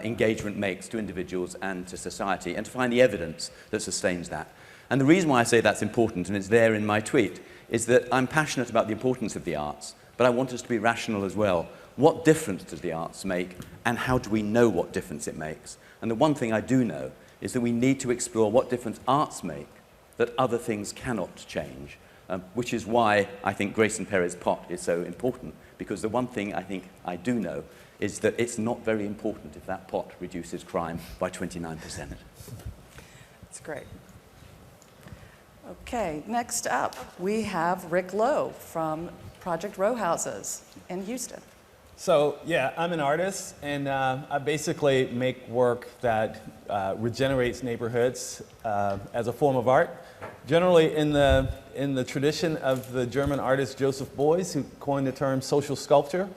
engagement makes to individuals and to society, and to find the evidence that sustains that. And the reason why I say that's important, and it's there in my tweet, is that I'm passionate about the importance of the arts, but I want us to be rational as well. What difference does the arts make, and how do we know what difference it makes? And the one thing I do know is that we need to explore what difference arts make that other things cannot change, which is why I think Grayson Perry's pot is so important, because the one thing I think I do know is that it's not very important if that pot reduces crime by 29%. That's great. Okay, next up, we have Rick Lowe from Project Row Houses in Houston. So, yeah, I'm an artist, and I basically make work that regenerates neighborhoods as a form of art. Generally in the tradition of the German artist Joseph Beuys, who coined the term social sculpture.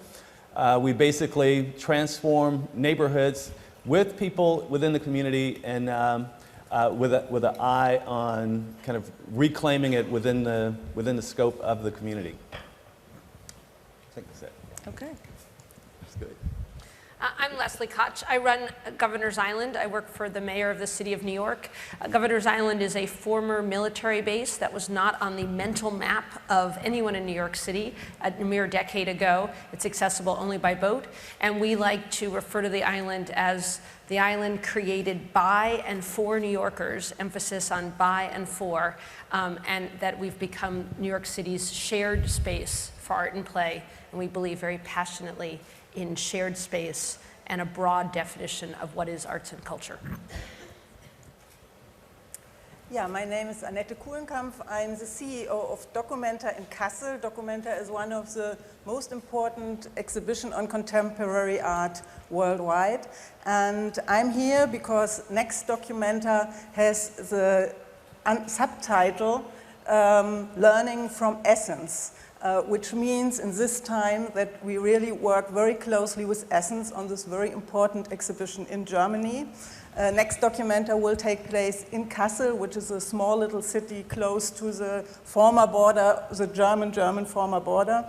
We basically transform neighborhoods with people within the community, and with an eye on kind of reclaiming it within the scope of the community. I think that's it. Okay. That's good. I'm Leslie Koch. I run Governor's Island. I work for the mayor of the city of New York. Governor's Island is a former military base that was not on the mental map of anyone in New York City a mere decade ago. It's accessible only by boat. And we like to refer to the island as the island created by and for New Yorkers, emphasis on by and for, and that we've become New York City's shared space for art and play. And we believe very passionately in shared space and a broad definition of what is arts and culture. Yeah, my name is Annette Kuhlenkampf. I'm the CEO of Documenta in Kassel. Documenta is one of the most important exhibitions on contemporary art worldwide. And I'm here because Next Documenta has the subtitle Learning from Essence. Which means in this time that we really work very closely with Essence on this very important exhibition in Germany. Next Documenta will take place in Kassel, which is a small little city close to the former border, the German former border.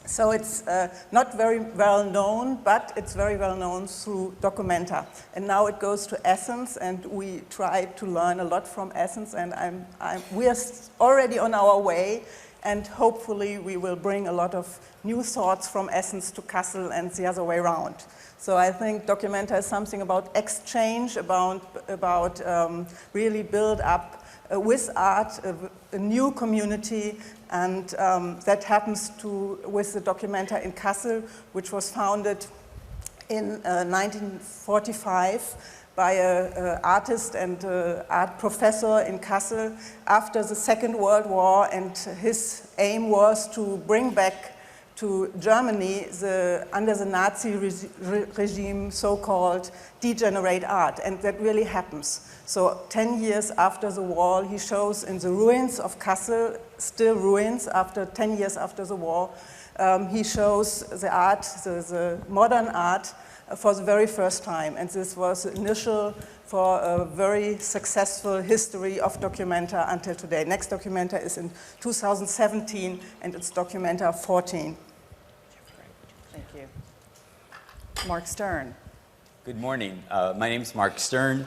So it's not very well known, but it's very well known through Documenta. And now it goes to Essence, and we try to learn a lot from Essence, and we are already on our way. And hopefully we will bring a lot of new thoughts from Essence to Kassel and the other way around. So I think Documenta is something about exchange, about really build up with art a new community, and that happens with the Documenta in Kassel, which was founded in 1945. By an artist and art professor in Kassel after the Second World War, and his aim was to bring back to Germany under the Nazi regime so-called degenerate art, and that really happens. So 10 years after the war, he shows in the ruins of Kassel, still ruins after 10 years after the war, he shows the art, the modern art, for the very first time, and this was initial for a very successful history of Documenta until today. Next Documenta is in 2017, and it's Documenta 14. Thank you. Mark Stern. Good morning. My name is Mark Stern.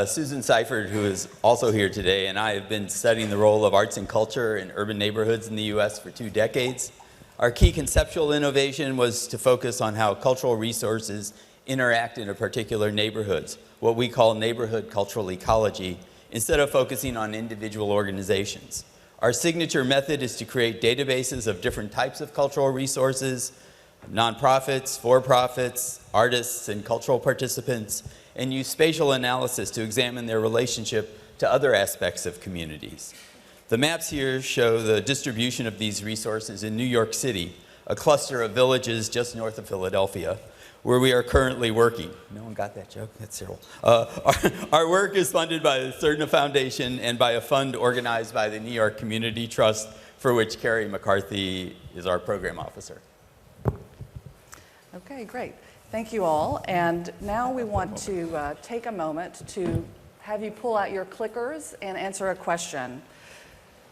Susan Seifert, who is also here today, and I have been studying the role of arts and culture in urban neighborhoods in the U.S. for 2 decades. Our key conceptual innovation was to focus on how cultural resources interact in a particular neighborhoods, what we call neighborhood cultural ecology, instead of focusing on individual organizations. Our signature method is to create databases of different types of cultural resources, nonprofits, for-profits, artists, and cultural participants, and use spatial analysis to examine their relationship to other aspects of communities. The maps here show the distribution of these resources in New York City, a cluster of villages just north of Philadelphia, where we are currently working. No one got that joke? That's Cyril. Our work is funded by the Cerna Foundation and by a fund organized by the New York Community Trust, for which Carrie McCarthy is our program officer. Okay, great. Thank you all. And now we want to take a moment to have you pull out your clickers and answer a question.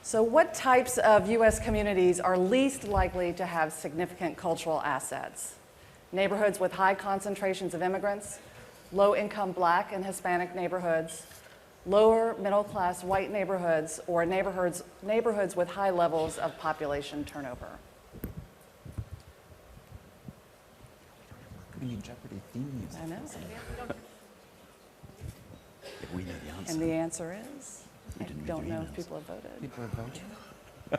So what types of U.S. communities are least likely to have significant cultural assets? Neighborhoods with high concentrations of immigrants, low-income Black and Hispanic neighborhoods, lower middle-class white neighborhoods, or neighborhoods with high levels of population turnover. We need Jeopardy theme music. I know. If we know the answer. And the answer is, I didn't read don't your know if emails. people have voted. People are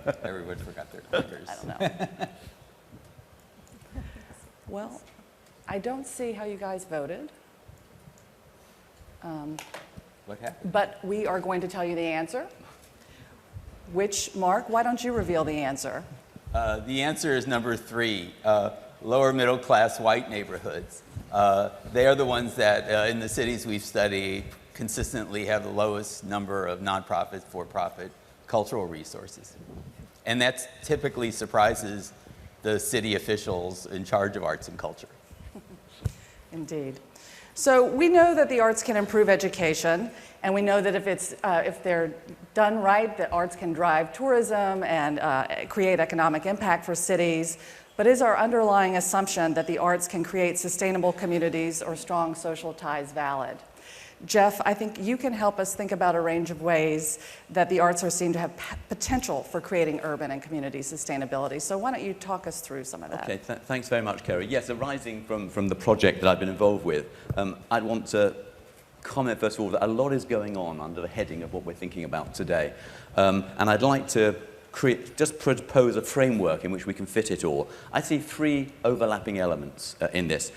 voting. Everyone forgot their clickers. I don't know. Well, I don't see how you guys voted. What happened? But we are going to tell you the answer. Mark, why don't you reveal the answer? The answer is number 3, lower middle class white neighborhoods. They are the ones that in the cities we've studied consistently have the lowest number of nonprofit, for-profit cultural resources. And that typically surprises the city officials in charge of arts and culture. Indeed. So we know that the arts can improve education, and we know that if they're done right, the arts can drive tourism and create economic impact for cities. But is our underlying assumption that the arts can create sustainable communities or strong social ties valid? Jeff, I think you can help us think about a range of ways that the arts are seen to have potential for creating urban and community sustainability. So why don't you talk us through some of that? Okay, thanks very much, Kerry. Yes, arising from the project that I've been involved with, I'd want to comment, first of all, that a lot is going on under the heading of what we're thinking about today. And I'd like to just propose a framework in which we can fit it all. I see 3 overlapping elements in this.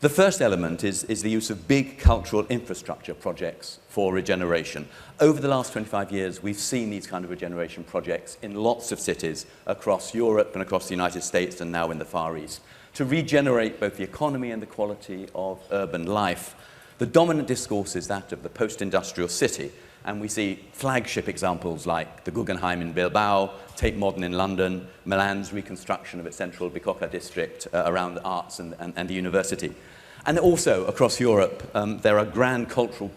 The first element is the use of big cultural infrastructure projects for regeneration. Over the last 25 years, we've seen these kind of regeneration projects in lots of cities across Europe and across the United States and now in the Far East to regenerate both the economy and the quality of urban life. The dominant discourse is that of the post-industrial city, and we see flagship examples like the Guggenheim in Bilbao, Tate Modern in London, Milan's reconstruction of its central Bicocca district around the arts and the university. And also across Europe, there are grand cultural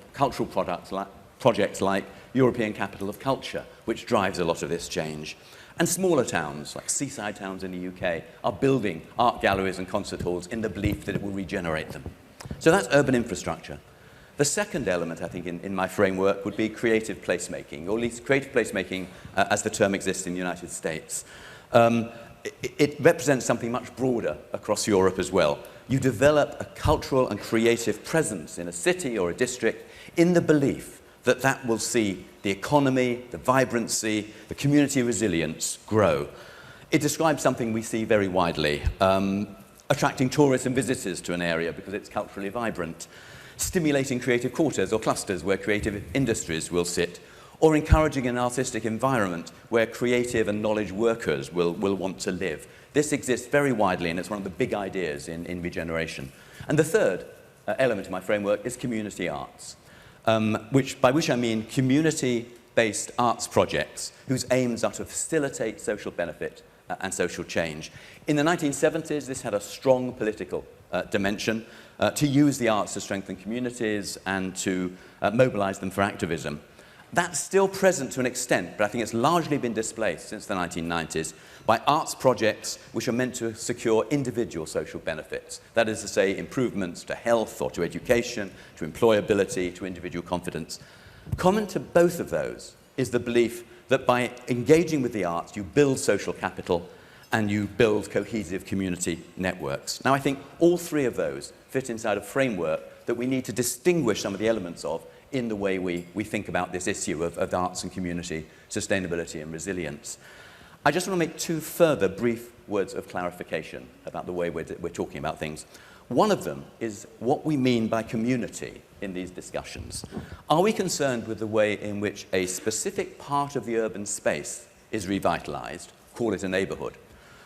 projects like European Capital of Culture, which drives a lot of this change. And smaller towns, like seaside towns in the UK, are building art galleries and concert halls in the belief that it will regenerate them. So that's urban infrastructure. The second element, I think, in my framework would be creative placemaking, or at least creative placemaking as the term exists in the United States. It represents something much broader across Europe as well. You develop a cultural and creative presence in a city or a district in the belief that that will see the economy, the vibrancy, the community resilience grow. It describes something we see very widely, attracting tourists and visitors to an area because it's culturally vibrant, stimulating creative quarters or clusters where creative industries will sit, or encouraging an artistic environment where creative and knowledge workers will want to live. This exists very widely, and it's one of the big ideas in regeneration. And the third element of my framework is community arts, by which I mean community-based arts projects whose aims are to facilitate social benefit and social change. In the 1970s, this had a strong political dimension, to use the arts to strengthen communities and to mobilize them for activism. That's still present to an extent, but I think it's largely been displaced since the 1990s by arts projects which are meant to secure individual social benefits. That is to say, improvements to health or to education, to employability, to individual confidence. Common to both of those is the belief that by engaging with the arts, you build social capital and you build cohesive community networks. Now, I think all 3 of those fit inside a framework that we need to distinguish some of the elements of in the way we think about this issue of arts and community, sustainability and resilience. I just want to make 2 further brief words of clarification about the way we're talking about things. One of them is what we mean by community in these discussions. Are we concerned with the way in which a specific part of the urban space is revitalized, call it a neighborhood?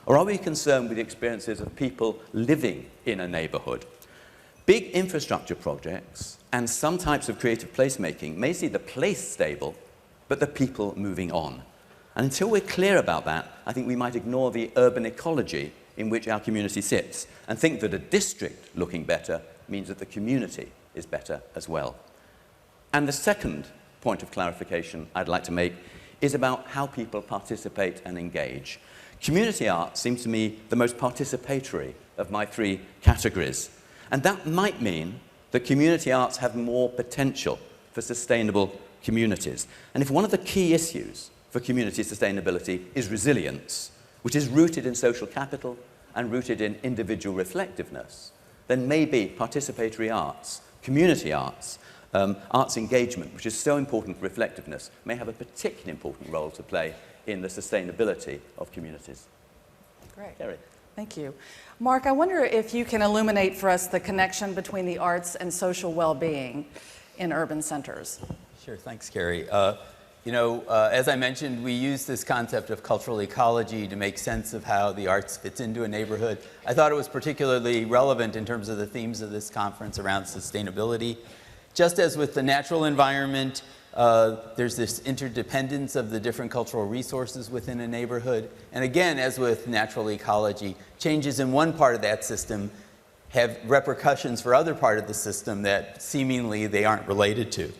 Or are we concerned with the experiences of people living in a neighborhood? Big infrastructure projects and some types of creative placemaking may see the place stable, but the people moving on. And until we're clear about that, I think we might ignore the urban ecology in which our community sits and think that a district looking better means that the community is better as well. And the second point of clarification I'd like to make is about how people participate and engage. Community art seems to me the most participatory of my three categories. And that might mean that community arts have more potential for sustainable communities. And if one of the key issues for community sustainability is resilience, which is rooted in social capital and rooted in individual reflectiveness, then maybe participatory arts, community arts, arts engagement, which is so important for reflectiveness, may have a particularly important role to play in the sustainability of communities. Great. Kerry. Thank you. Mark, I wonder if you can illuminate for us the connection between the arts and social well-being in urban centers. Sure, thanks, Carrie. As I mentioned, we use this concept of cultural ecology to make sense of how the arts fits into a neighborhood. I thought it was particularly relevant in terms of the themes of this conference around sustainability. Just as with the natural environment, there's this interdependence of the different cultural resources within a neighborhood. And again, as with natural ecology, changes in one part of that system have repercussions for other part of the system that seemingly they aren't related to.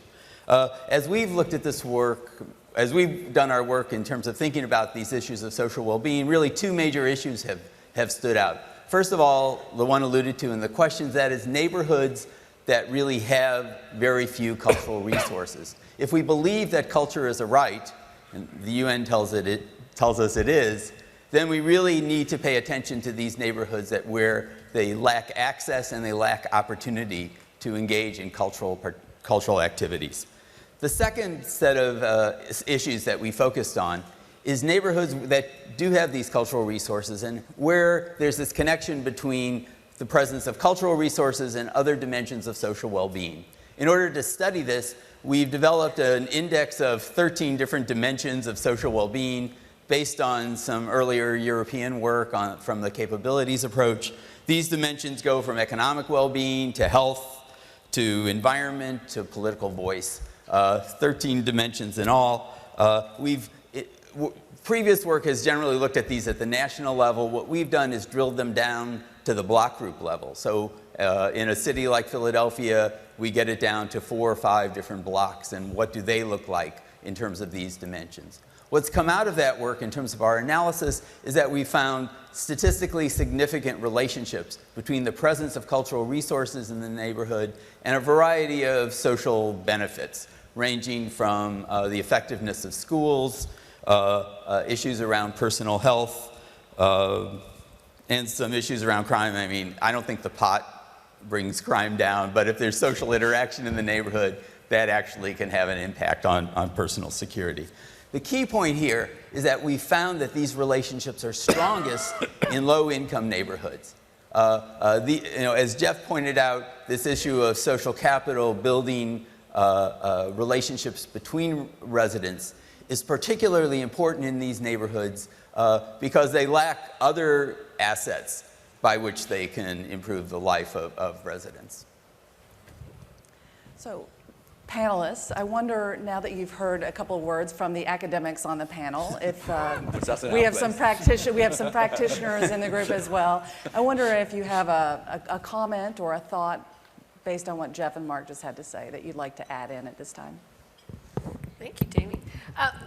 As we've looked at this work, as we've done our work in terms of thinking about these issues of social well-being, really two major issues have stood out. First of all, the one alluded to in the questions, that is neighborhoods that really have very few cultural resources. If we believe that culture is a right, and the UN tells us it is, then we really need to pay attention to these neighborhoods where they lack access and they lack opportunity to engage in cultural activities. The second set of issues that we focused on is neighborhoods that do have these cultural resources and where there's this connection between the presence of cultural resources and other dimensions of social well-being. In order to study this, we've developed an index of 13 different dimensions of social well-being based on some earlier European work from the capabilities approach. These dimensions go from economic well-being to health, to environment, to political voice. 13 dimensions in all. Previous work has generally looked at these at the national level. What we've done is drilled them down to the block group level. So in a city like Philadelphia, we get it down to 4 or 5 different blocks, and what do they look like in terms of these dimensions. What's come out of that work in terms of our analysis is that we found statistically significant relationships between the presence of cultural resources in the neighborhood and a variety of social benefits, ranging from the effectiveness of schools, issues around personal health, and some issues around crime. I mean, I don't think the pot brings crime down, but if there's social interaction in the neighborhood, that actually can have an impact on personal security. The key point here is that we found that these relationships are strongest in low-income neighborhoods. As Jeff pointed out, this issue of social capital, building relationships between residents, is particularly important in these neighborhoods because they lack other assets by which they can improve the life of residents. So, panelists, I wonder, now that you've heard a couple of words from the academics on the panel, if we have some practitioners in the group as well. I wonder if you have a comment or a thought based on what Jeff and Mark just had to say that you'd like to add in at this time. Thank you, Jamie.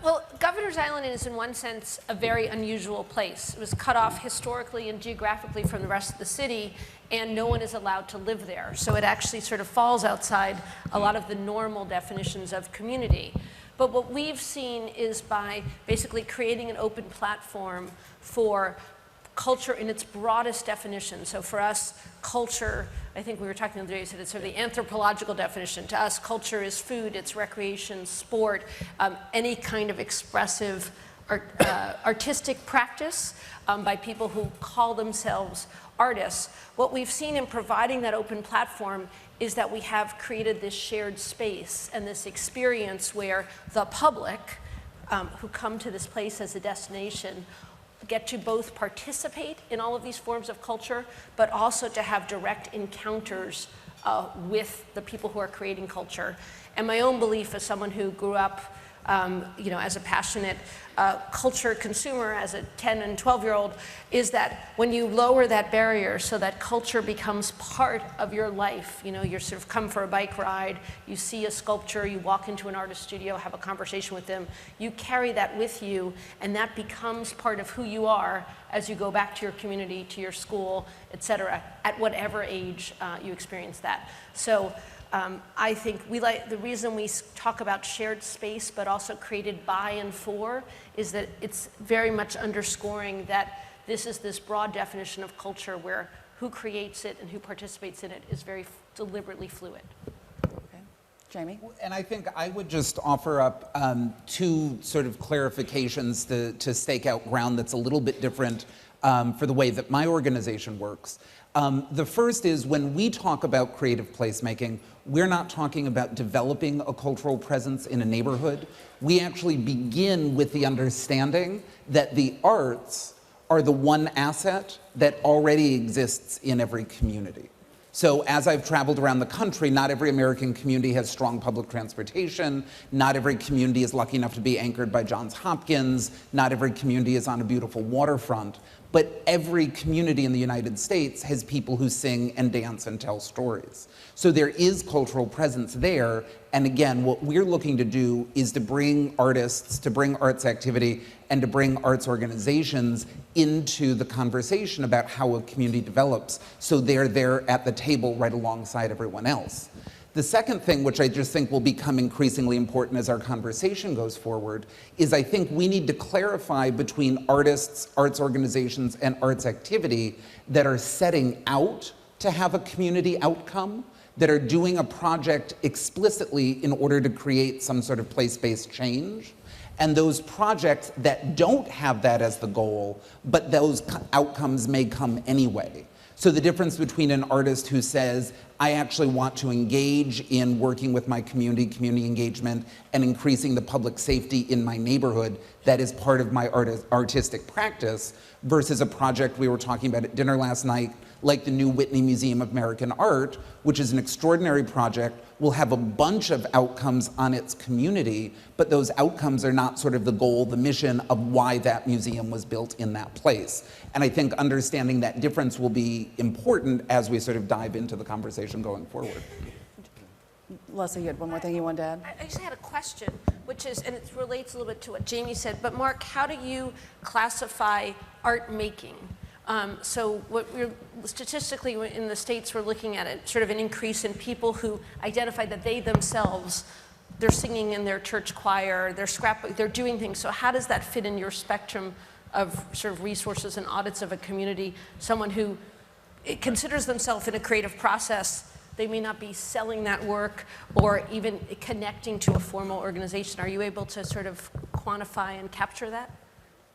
Well, Governor's Island is in one sense a very unusual place. It was cut off historically and geographically from the rest of the city, and no one is allowed to live there. So it actually sort of falls outside a lot of the normal definitions of community. But what we've seen is by basically creating an open platform for culture in its broadest definition. So for us, culture, I think we were talking the other day, you said it's sort of the anthropological definition. To us, culture is food, it's recreation, sport, any kind of expressive artistic practice by people who call themselves artists. What we've seen in providing that open platform is that we have created this shared space and this experience where the public who come to this place as a destination get to both participate in all of these forms of culture, but also to have direct encounters with the people who are creating culture. And my own belief as someone who grew up you know, as a passionate culture consumer, as a 10 and 12-year-old, is that when you lower that barrier so that culture becomes part of your life, you know, you're sort of come for a bike ride, you see a sculpture, you walk into an artist studio, have a conversation with them, you carry that with you, and that becomes part of who you are as you go back to your community, to your school, et cetera, at whatever age you experience that. So I think the reason we talk about shared space, but also created by and for, is that it's very much underscoring that this is this broad definition of culture where who creates it and who participates in it is very deliberately fluid. Okay. Jamie? And I think I would just offer up two sort of clarifications to stake out ground that's a little bit different for the way that my organization works. The first is when we talk about creative placemaking, we're not talking about developing a cultural presence in a neighborhood. We actually begin with the understanding that the arts are the one asset that already exists in every community. So as I've traveled around the country, not every American community has strong public transportation. Not every community is lucky enough to be anchored by Johns Hopkins. Not every community is on a beautiful waterfront. But every community in the United States has people who sing and dance and tell stories. So there is cultural presence there. And again, what we're looking to do is to bring artists, to bring arts activity, and to bring arts organizations into the conversation about how a community develops, so they're there at the table right alongside everyone else. The second thing, which I just think will become increasingly important as our conversation goes forward, is I think we need to clarify between artists, arts organizations, and arts activity that are setting out to have a community outcome, that are doing a project explicitly in order to create some sort of place-based change, and those projects that don't have that as the goal, but those outcomes may come anyway. So the difference between an artist who says, I actually want to engage in working with my community engagement, and increasing the public safety in my neighborhood, that is part of my artistic practice, versus a project we were talking about at dinner last night, like the new Whitney Museum of American Art, which is an extraordinary project, will have a bunch of outcomes on its community, but those outcomes are not sort of the goal, the mission of why that museum was built in that place. And I think understanding that difference will be important as we sort of dive into the conversation going forward. Leslie, you had one more thing you wanted to add? I just had a question, which is, and it relates a little bit to what Jamie said, but Mark, how do you classify art making? So what we're statistically in the States, we're looking at it, sort of an increase in people who identify that they themselves, they're singing in their church choir, they're scrapbook, they're doing things. So how does that fit in your spectrum of sort of resources and audits of a community? Someone who considers themselves in a creative process, they may not be selling that work or even connecting to a formal organization. Are you able to sort of quantify and capture that?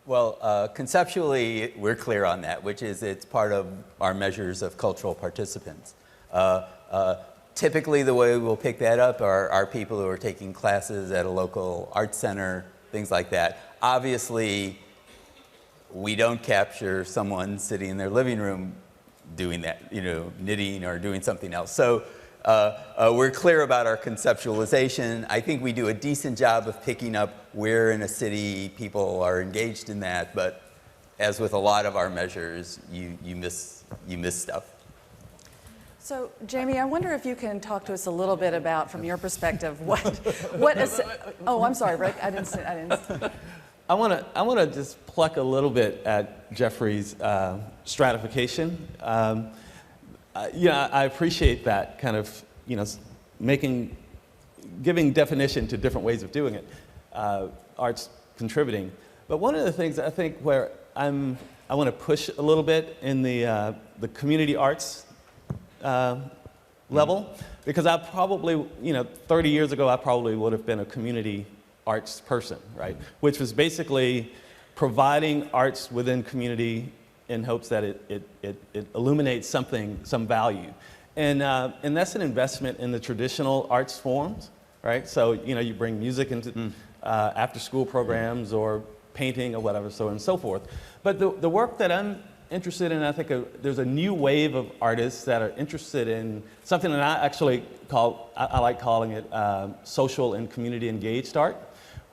Well, conceptually, we're clear on that, which is it's part of our measures of cultural participants. Typically, the way we'll pick that up are people who are taking classes at a local art center, things like that. Obviously, we don't capture someone sitting in their living room doing that, you know, knitting or doing something else. So we're clear about our conceptualization. I think we do a decent job of picking up where in a city people are engaged in that, but as with a lot of our measures, you miss stuff. So, Jamie, I wonder if you can talk to us a little bit about, from your perspective, oh, I'm sorry, Rick, I didn't. I want to just pluck a little bit at Jeffrey's stratification. Yeah, I appreciate that kind of, you know, giving definition to different ways of doing it, arts contributing. But one of the things I think where I want to push a little bit in the community arts level, because I probably, you know, 30 years ago, I probably would have been a community arts person, right? Which was basically providing arts within community in hopes that it illuminates something, some value. And that's an investment in the traditional arts forms, right? So, you know, you bring music into after-school programs or painting or whatever, so on and so forth. But the work that I'm interested in, I think there's a new wave of artists that are interested in something that I actually I like calling it social and community engaged art,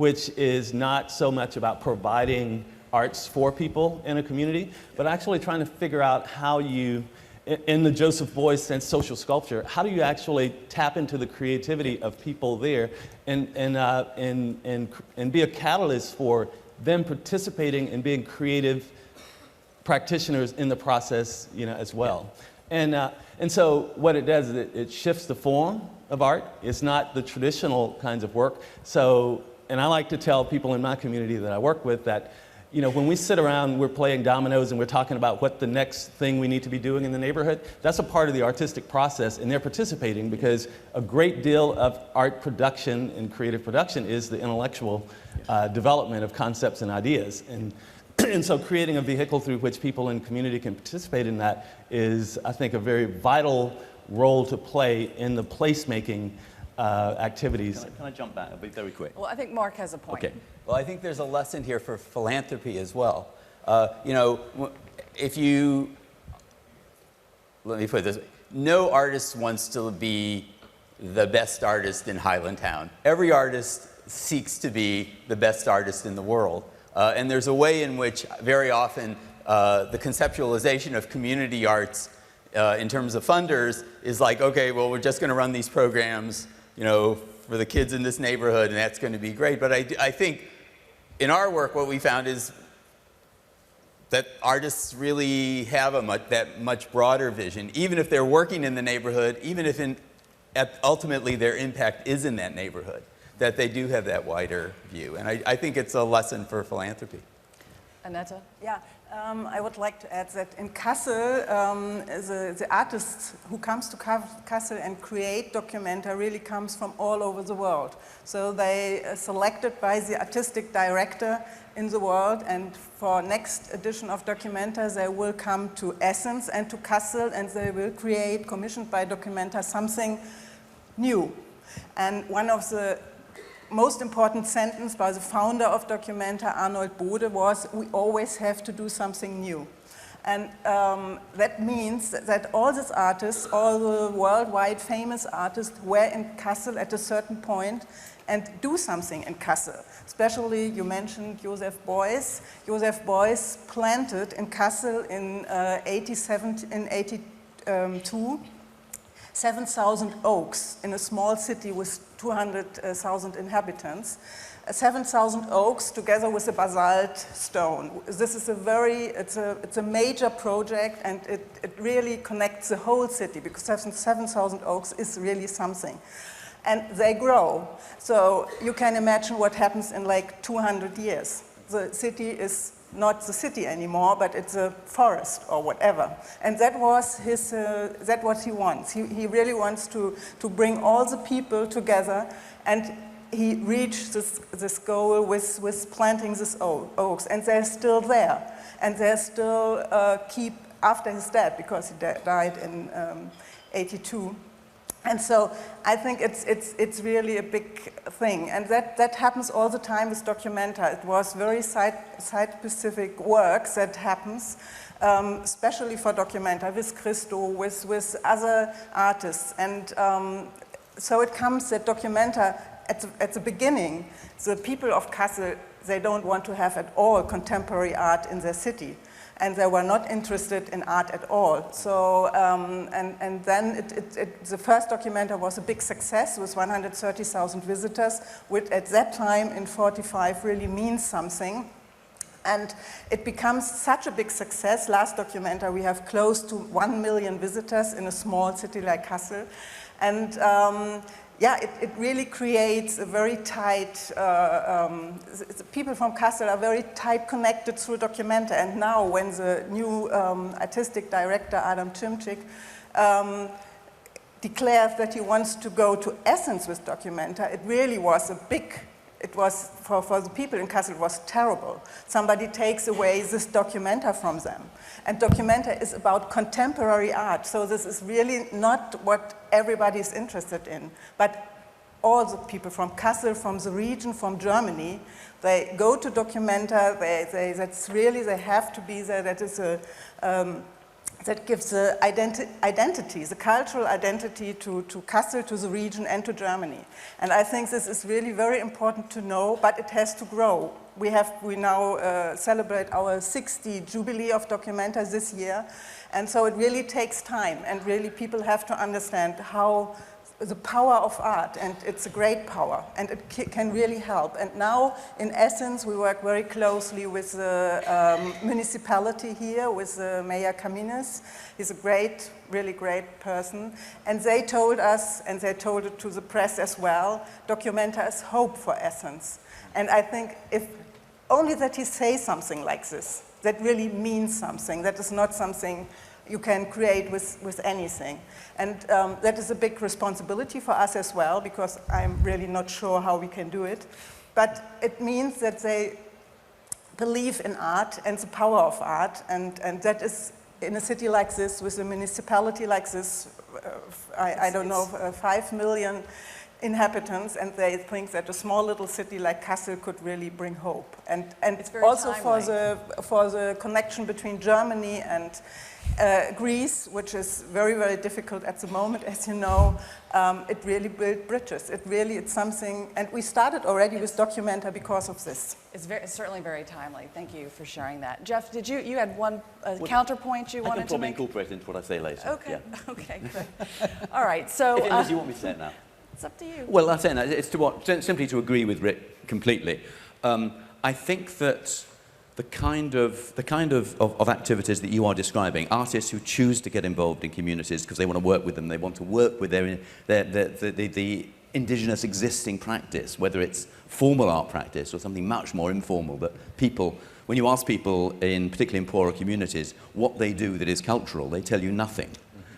which is not so much about providing arts for people in a community, but actually trying to figure out how you, in the Joseph Beuys sense, social sculpture, how do you actually tap into the creativity of people there and be a catalyst for them participating and being creative practitioners in the process, as well. And so what it does is it shifts the form of art. It's not the traditional kinds of work. So, and I like to tell people in my community that I work with that, when we sit around, we're playing dominoes and we're talking about what the next thing we need to be doing in the neighborhood, that's a part of the artistic process, and they're participating because a great deal of art production and creative production is the intellectual development of concepts and ideas. And so creating a vehicle through which people in the community can participate in that is, I think, a very vital role to play in the placemaking activities. Can I jump back? I'll be very quick. Well, I think Mark has a point. Okay. Well, I think there's a lesson here for philanthropy as well. If you, let me put it this way, no artist wants to be the best artist in Highlandtown. Every artist seeks to be the best artist in the world. And there's a way in which very often the conceptualization of community arts in terms of funders is like, okay, well, we're just going to run these programs, for the kids in this neighborhood, and that's going to be great. But I think in our work, what we found is that artists really have that much broader vision, even if they're working in the neighborhood, even if ultimately their impact is in that neighborhood, that they do have that wider view. And I think it's a lesson for philanthropy. Annette? Yeah, I would like to add that in Kassel, the artist who comes to Kassel and create Documenta really comes from all over the world. So they are selected by the artistic director in the world, and for next edition of Documenta, they will come to Essence and to Kassel, and they will create, commissioned by Documenta, something new. And one of the most important sentence by the founder of Documenta, Arnold Bode, was, we always have to do something new. And that means that all these artists, all the worldwide famous artists, were in Kassel at a certain point and do something in Kassel. Especially, you mentioned Joseph Beuys. Joseph Beuys planted in Kassel in 82 7,000 oaks in a small city with 200,000 inhabitants. 7,000 oaks together with a basalt stone. This is it's a major project, and it really connects the whole city, because 7,000 oaks is really something. And they grow. So you can imagine what happens in like 200 years. The city is not the city anymore, but it's a forest or whatever. And that was that's what he wants. He really wants to bring all the people together, and he reached this goal with planting these oaks, and they're still there. And they're still keep after his death, because he died in 82. And so I think it's really a big thing, and that happens all the time with Documenta. It was very site-specific work that happens, especially for Documenta, with Christo, with other artists. And so it comes that Documenta, at the beginning, the people of Kassel, they don't want to have at all contemporary art in their city. And they were not interested in art at all. So, and then the first Documenta was a big success with 130,000 visitors, which at that time in 45 really means something. And it becomes such a big success. Last Documenta, we have close to 1 million visitors in a small city like Kassel. And yeah, it really creates a very tight, people from Kassel are very tight connected through Documenta. And now when the new artistic director, Adam Chimchik, declares that he wants to go to Essence with Documenta, it really was it was, for the people in Kassel, it was terrible. Somebody takes away this Documenta from them. And Documenta is about contemporary art, so this is really not what everybody is interested in. But all the people from Kassel, from the region, from Germany, they go to Documenta, they have to be there. That is that gives the identity, the cultural identity to Kassel, to the region, and to Germany. And I think this is really very important to know, but it has to grow. We now celebrate our 60th Jubilee of Documenta this year, and so it really takes time, and really people have to understand how the power of art, and it's a great power, and it can really help. And now, in essence, we work very closely with the municipality here, with Mayor Camines. He's a great, really great person. And they told us, and they told it to the press as well, Documenta is hope for Essence. And I think if only that he says something like this, that really means something, that is not something you can create with anything. And that is a big responsibility for us as well, because I'm really not sure how we can do it. But it means that they believe in art and the power of art, and that is, in a city like this, with a municipality like this, I don't know, 5 million inhabitants, and they think that a small little city like Kassel could really bring hope. And also for the connection between Germany and Greece, which is very, very difficult at the moment, as you know, it really built bridges. It's something, and we started already with Documenta because of this. It's certainly very timely. Thank you for sharing that. Jeff, you had one counterpoint you wanted to make? I can probably incorporate it into what I say later. Okay, yeah. okay, good. All right, so... Unless you want me to say it now. It's up to you. Well, I'm saying that it's simply to agree with Rick completely. I think that the kind of activities that you are describing, artists who choose to get involved in communities because they want to work with them, they want to work with the indigenous existing practice, whether it's formal art practice or something much more informal, that people, when you ask people, particularly in poorer communities, what they do that is cultural, they tell you nothing.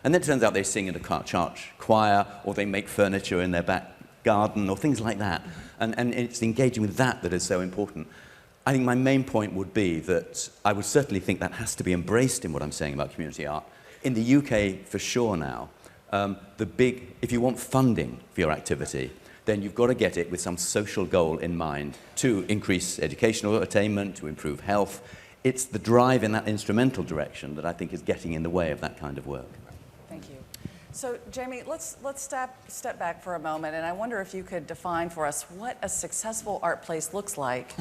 And then it turns out they sing in a church choir, or they make furniture in their back garden, or things like that. And it's engaging with that that is so important. I think my main point would be that I would certainly think that has to be embraced in what I'm saying about community art. In the UK, for sure now, if you want funding for your activity, then you've got to get it with some social goal in mind to increase educational attainment, to improve health. It's the drive in that instrumental direction that I think is getting in the way of that kind of work. Thank you. So, Jamie, let's step back for a moment, and I wonder if you could define for us what a successful art place looks like,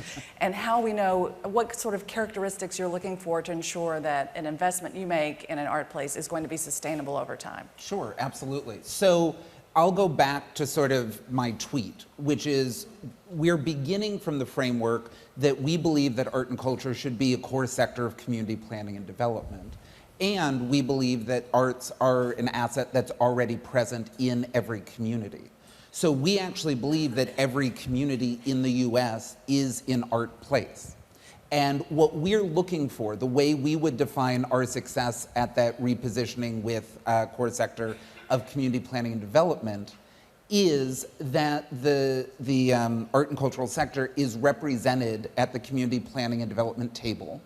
and how we know what sort of characteristics you're looking for to ensure that an investment you make in an art place is going to be sustainable over time. Sure, absolutely. So I'll go back to sort of my tweet, which is we're beginning from the framework that we believe that art and culture should be a core sector of community planning and development. And we believe that arts are an asset that's already present in every community. So we actually believe that every community in the US is an art place. And what we're looking for, the way we would define our success at that repositioning with core sector of community planning and development, is that the art and cultural sector is represented at the community planning and development table.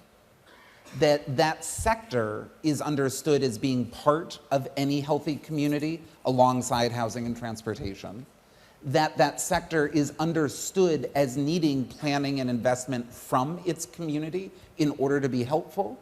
That sector is understood as being part of any healthy community alongside housing and transportation. That sector is understood as needing planning and investment from its community in order to be helpful.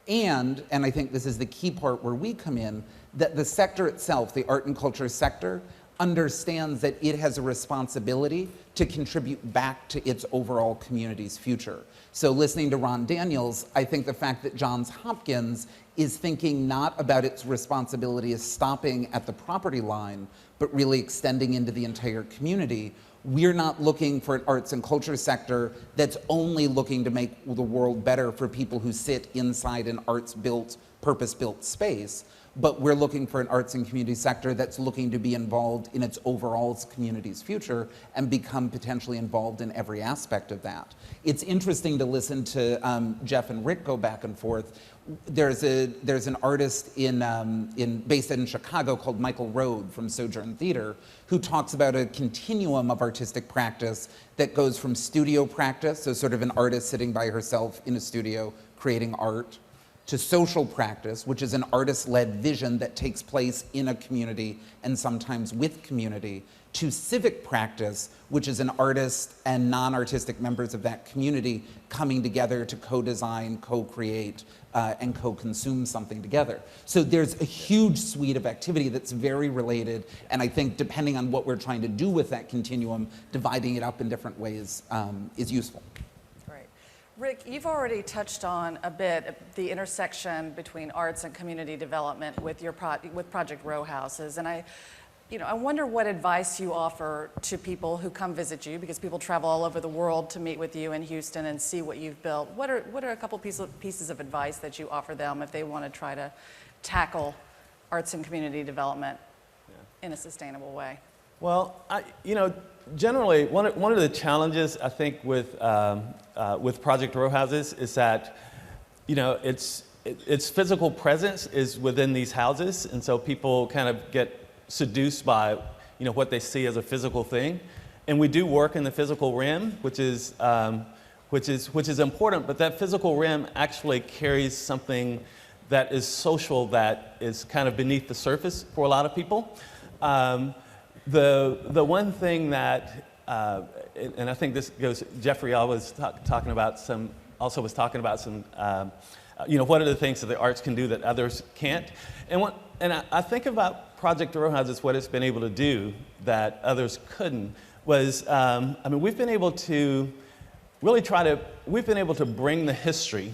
And I think this is the key part where we come in, that the sector itself, the art and culture sector, understands that it has a responsibility to contribute back to its overall community's future. So listening to Ron Daniels, I think the fact that Johns Hopkins is thinking not about its responsibility as stopping at the property line, but really extending into the entire community. We're not looking for an arts and culture sector that's only looking to make the world better for people who sit inside an arts-built, purpose-built space, but we're looking for an arts and community sector that's looking to be involved in its overall community's future and become potentially involved in every aspect of that. It's interesting to listen to Jeff and Rick go back and forth. There's an artist based in Chicago called Michael Rode from Sojourn Theater, who talks about a continuum of artistic practice that goes from studio practice, so sort of an artist sitting by herself in a studio creating art, to social practice, which is an artist-led vision that takes place in a community and sometimes with community, to civic practice, which is an artist and non-artistic members of that community coming together to co-design, co-create, and co-consume something together. So there's a huge suite of activity that's very related, and I think depending on what we're trying to do with that continuum, dividing it up in different ways is useful. Great. Rick, you've already touched on a bit the intersection between arts and community development with your with Project Row Houses, and I wonder what advice you offer to people who come visit you, because people travel all over the world to meet with you in Houston and see what you've built. What are a couple pieces of advice that you offer them if they want to try to tackle arts and community development in a sustainable way? Well, generally, one of the challenges I think with Project Row Houses is that, its physical presence is within these houses, and so people kind of get seduced by what they see as a physical thing, and we do work in the physical realm, which is important. But that physical realm actually carries something that is social, that is kind of beneath the surface for a lot of people. The one thing that, and I think this goes, Jeffrey was talking about some. What are the things that the arts can do that others can't? And I think about Project Row Houses, what it's been able to do that others couldn't was, we've been able to bring the history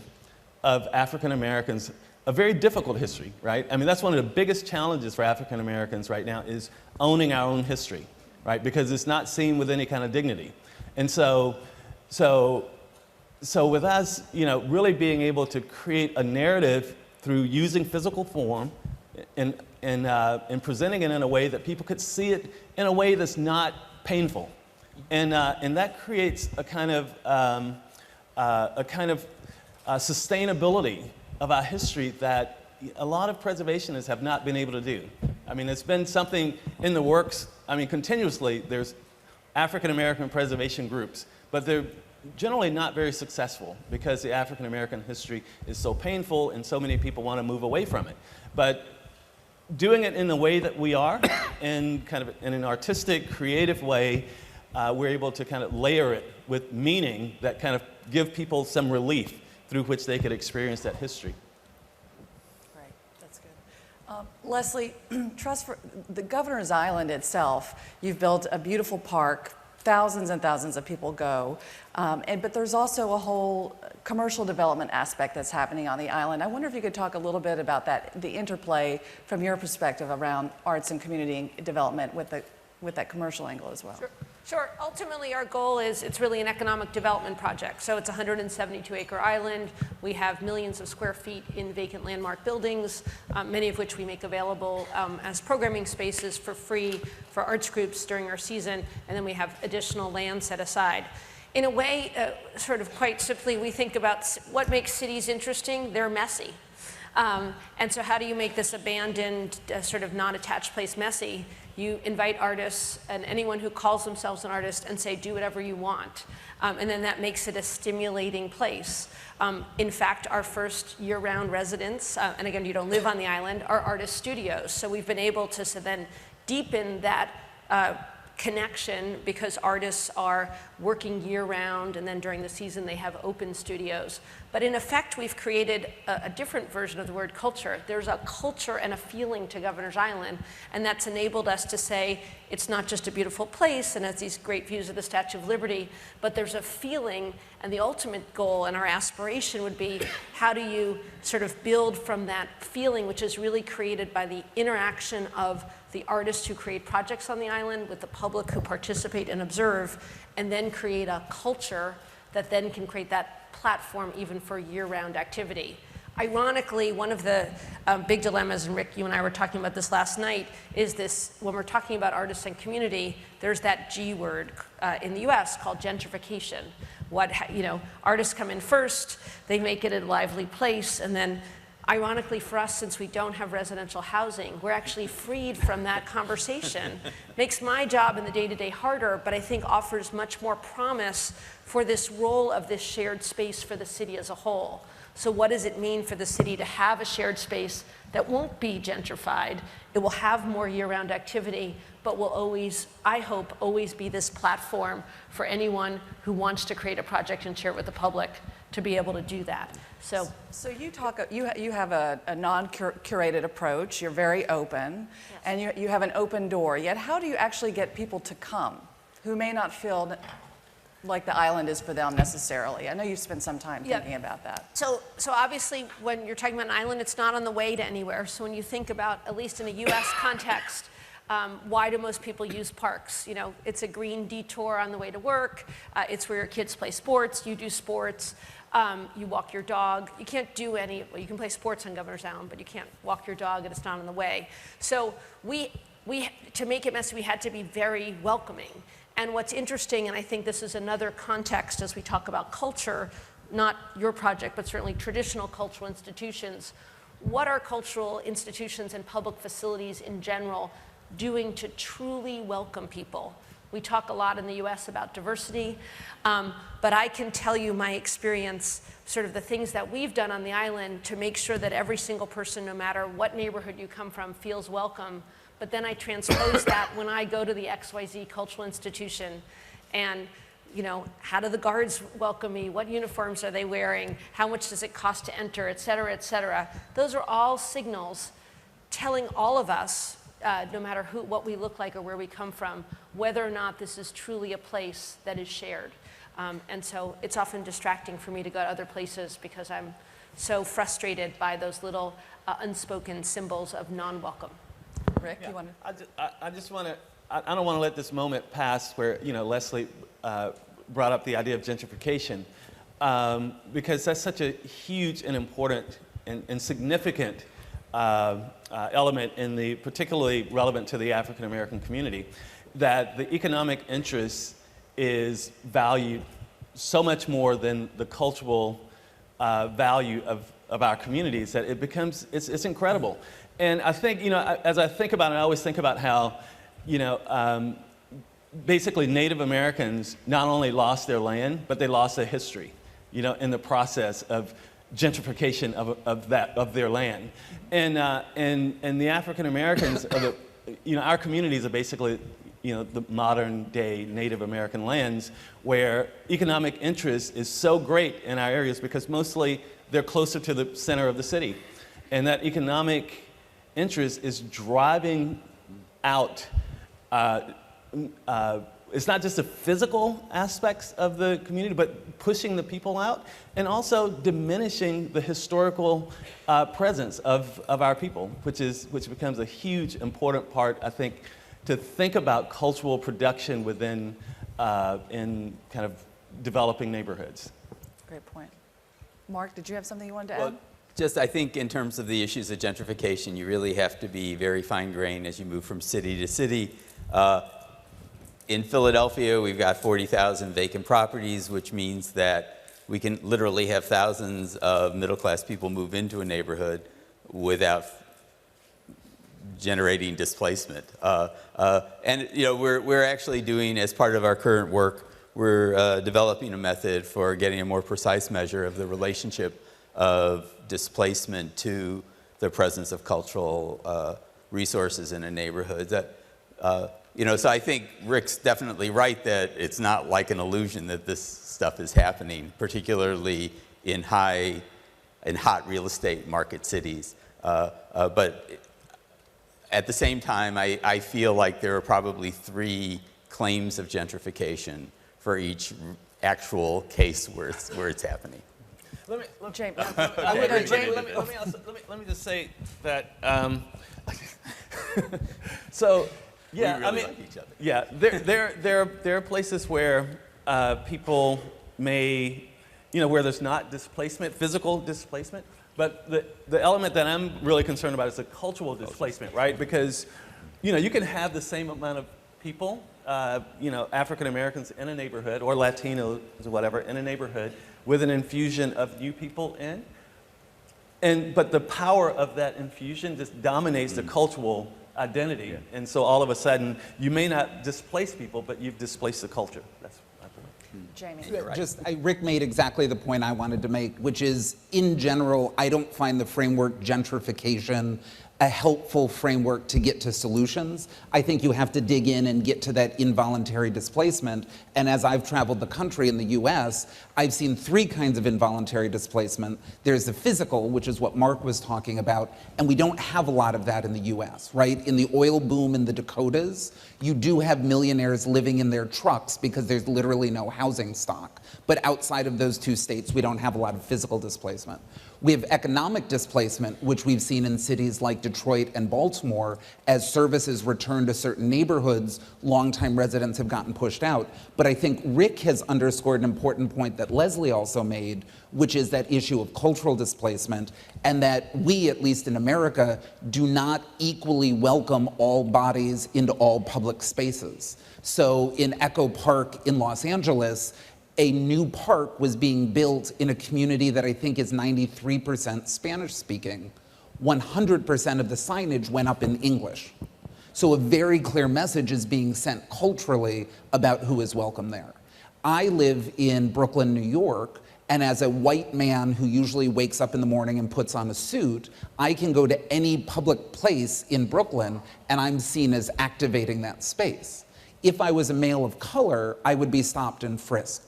of African Americans, a very difficult history, right? That's one of the biggest challenges for African Americans right now, is owning our own history, right? Because it's not seen with any kind of dignity. And so with us, really being able to create a narrative through using physical form and presenting it in a way that people could see it in a way that's not painful, and that creates a kind of sustainability of our history that a lot of preservationists have not been able to do. It's been something in the works. Continuously there's African American preservation groups, but they're generally not very successful because the African American history is so painful and so many people want to move away from it. But doing it in the way that we are, in an artistic, creative way, we're able to kind of layer it with meaning that kind of give people some relief through which they could experience that history. Right, that's good. Leslie, Trust for the Governor's Island itself, you've built a beautiful park. Thousands and thousands of people go, but there's also a whole commercial development aspect that's happening on the island. I wonder if you could talk a little bit about that, the interplay from your perspective around arts and community development with that commercial angle as well. Sure. Ultimately, our goal is it's really an economic development project. So it's a 172-acre island. We have millions of square feet in vacant landmark buildings, many of which we make available as programming spaces for free for arts groups during our season, and then we have additional land set aside. In a way, sort of quite simply, we think about what makes cities interesting. They're messy. And so how do you make this abandoned, sort of non-attached place messy? You invite artists and anyone who calls themselves an artist and say, do whatever you want. And then that makes it a stimulating place. In fact, our first year-round residents, and again, you don't live on the island, are artist studios. So we've been able to then deepen that connection because artists are working year-round, and then during the season they have open studios. But in effect, we've created a different version of the word culture. There's a culture and a feeling to Governor's Island, and that's enabled us to say it's not just a beautiful place and has these great views of the Statue of Liberty, but there's a feeling, and the ultimate goal and our aspiration would be how do you sort of build from that feeling, which is really created by the interaction of the artists who create projects on the island with the public who participate and observe, and then create a culture that then can create that platform even for year-round activity. Ironically, one of the big dilemmas, and Rick, you and I were talking about this last night, is this, when we're talking about artists and community, there's that G word in the US called gentrification. Artists come in first, they make it a lively place, and then ironically for us, since we don't have residential housing, we're actually freed from that conversation. Makes my job in the day-to-day harder, but I think offers much more promise for this role of this shared space for the city as a whole. So what does it mean for the city to have a shared space that won't be gentrified? It will have more year-round activity, but will always, I hope, always be this platform for anyone who wants to create a project and share it with the public to be able to do that. So you have a non-curated approach, you're very open, yes. And you have an open door, yet how do you actually get people to come who may not feel like the island is for them necessarily? I know you've spent some time thinking about that. So obviously when you're talking about an island, it's not on the way to anywhere. So when you think about, at least in a US context, why do most people use parks? You know, it's a green detour on the way to work. It's where your kids play sports, you do sports, you walk your dog. You can't do any, well, you can play sports on Governor's Island, but you can't walk your dog and it's not on the way. So to make it messy, we had to be very welcoming. And what's interesting, and I think this is another context as we talk about culture, not your project, but certainly traditional cultural institutions, what are cultural institutions and public facilities in general doing to truly welcome people? We talk a lot in the US about diversity, but I can tell you my experience, sort of the things that we've done on the island to make sure that every single person, no matter what neighborhood you come from, feels welcome. But then I transpose that when I go to the XYZ cultural institution and, you know, how do the guards welcome me? What uniforms are they wearing? How much does it cost to enter, et cetera, et cetera. Those are all signals telling all of us, no matter what we look like or where we come from, whether or not this is truly a place that is shared. And so it's often distracting for me to go to other places because I'm so frustrated by those little unspoken symbols of non-welcome. Rick, you want to? I just want to, I don't want to let this moment pass where, you know, Leslie brought up the idea of gentrification because that's such a huge and important and significant element in the, particularly relevant to the African American community, that the economic interest is valued so much more than the cultural value of our communities that it becomes, it's incredible. And I think, you know, as I think about it, I always think about how, you know, basically Native Americans not only lost their land, but they lost their history, you know, in the process of gentrification of their land. And the African Americans, you know, our communities are basically, you know, the modern day Native American lands where economic interest is so great in our areas because mostly they're closer to the center of the city. And that economic interest is driving out, it's not just the physical aspects of the community, but pushing the people out and also diminishing the historical presence of our people, which becomes a huge important part, I think, to think about cultural production within in kind of developing neighborhoods. Great point. Mark, did you have something you wanted to add? Just, I think in terms of the issues of gentrification, you really have to be very fine-grained as you move from city to city. In Philadelphia, we've got 40,000 vacant properties, which means that we can literally have thousands of middle-class people move into a neighborhood without generating displacement. And you know, we're actually doing, as part of our current work, we're developing a method for getting a more precise measure of the relationship of displacement to the presence of cultural resources in a neighborhood. That, you know, so I think Rick's definitely right that it's not like an illusion that this stuff is happening, particularly in hot real estate market cities. But at the same time, I feel like there are probably 3 claims of gentrification for each actual case where it's happening. Let me just say that. So, yeah, we really I mean, like each other. Yeah, there are places where people may, you know, where there's not displacement, physical displacement, but the element that I'm really concerned about is the cultural displacement, right? Because, you know, you can have the same amount of people, you know, African Americans in a neighborhood or Latinos or whatever in a neighborhood with an infusion of new people in. But the power of that infusion just dominates the cultural identity. Yeah. And so all of a sudden, you may not displace people, but you've displaced the culture. That's my point. Jamie. Rick made exactly the point I wanted to make, which is, in general, I don't find the framework gentrification a helpful framework to get to solutions. I think you have to dig in and get to that involuntary displacement. And as I've traveled the country in the US, I've seen three kinds of involuntary displacement. There's the physical, which is what Mark was talking about, and we don't have a lot of that in the US, right? In the oil boom in the Dakotas, you do have millionaires living in their trucks because there's literally no housing stock. But outside of those two states, we don't have a lot of physical displacement. We have economic displacement, which we've seen in cities like Detroit and Baltimore. As services return to certain neighborhoods, longtime residents have gotten pushed out. But I think Rick has underscored an important point that Leslie also made, which is that issue of cultural displacement, and that we, at least in America, do not equally welcome all bodies into all public spaces. So in Echo Park in Los Angeles, a new park was being built in a community that I think is 93% Spanish speaking. 100% of the signage went up in English. So a very clear message is being sent culturally about who is welcome there. I live in Brooklyn, New York, and as a white man who usually wakes up in the morning and puts on a suit, I can go to any public place in Brooklyn and I'm seen as activating that space. If I was a male of color, I would be stopped and frisked.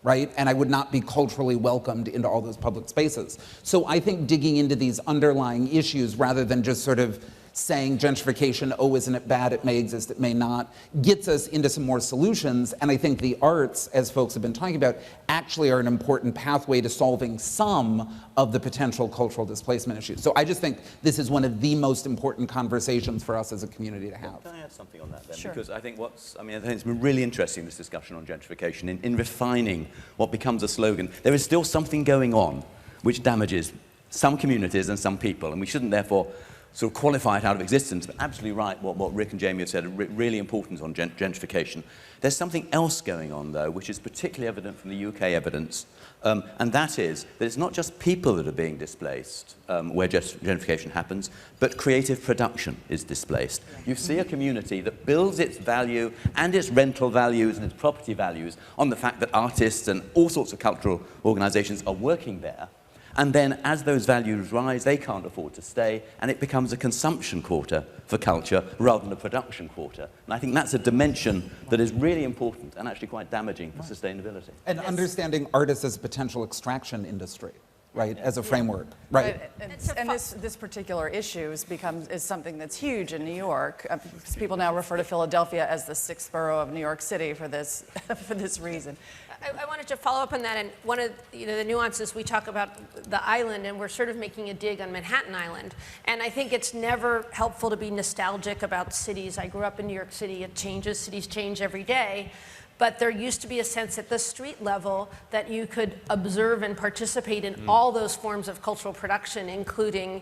Right? And I would not be culturally welcomed into all those public spaces. So I think digging into these underlying issues rather than just sort of saying gentrification, oh, isn't it bad, it may exist, it may not, gets us into some more solutions. And I think the arts, as folks have been talking about, actually are an important pathway to solving some of the potential cultural displacement issues. So I just think this is one of the most important conversations for us as a community to have. Can I add something on that then? Sure. Because I think I think it's been really interesting, this discussion on gentrification, in refining what becomes a slogan. There is still something going on which damages some communities and some people, and we shouldn't therefore sort of qualify it out of existence. But absolutely right, what Rick and Jamie have said, really important on gentrification. There's something else going on, though, which is particularly evident from the UK evidence, and that is that it's not just people that are being displaced where gentrification happens, but creative production is displaced. You see a community that builds its value and its rental values and its property values on the fact that artists and all sorts of cultural organizations are working there. And then as those values rise, they can't afford to stay, and it becomes a consumption quarter for culture rather than a production quarter. And I think that's a dimension that is really important and actually quite damaging for sustainability. And understanding artists as a potential extraction industry, right, as a framework, right? And this particular issue is something that's huge in New York. People now refer to Philadelphia as the sixth borough of New York City for this, for this reason. I wanted to follow up on that, and one of the nuances we talk about the island, and we're sort of making a dig on Manhattan Island. And I think it's never helpful to be nostalgic about cities. I grew up in New York City. It changes. Cities change every day. But there used to be a sense at the street level that you could observe and participate in all those forms of cultural production, including,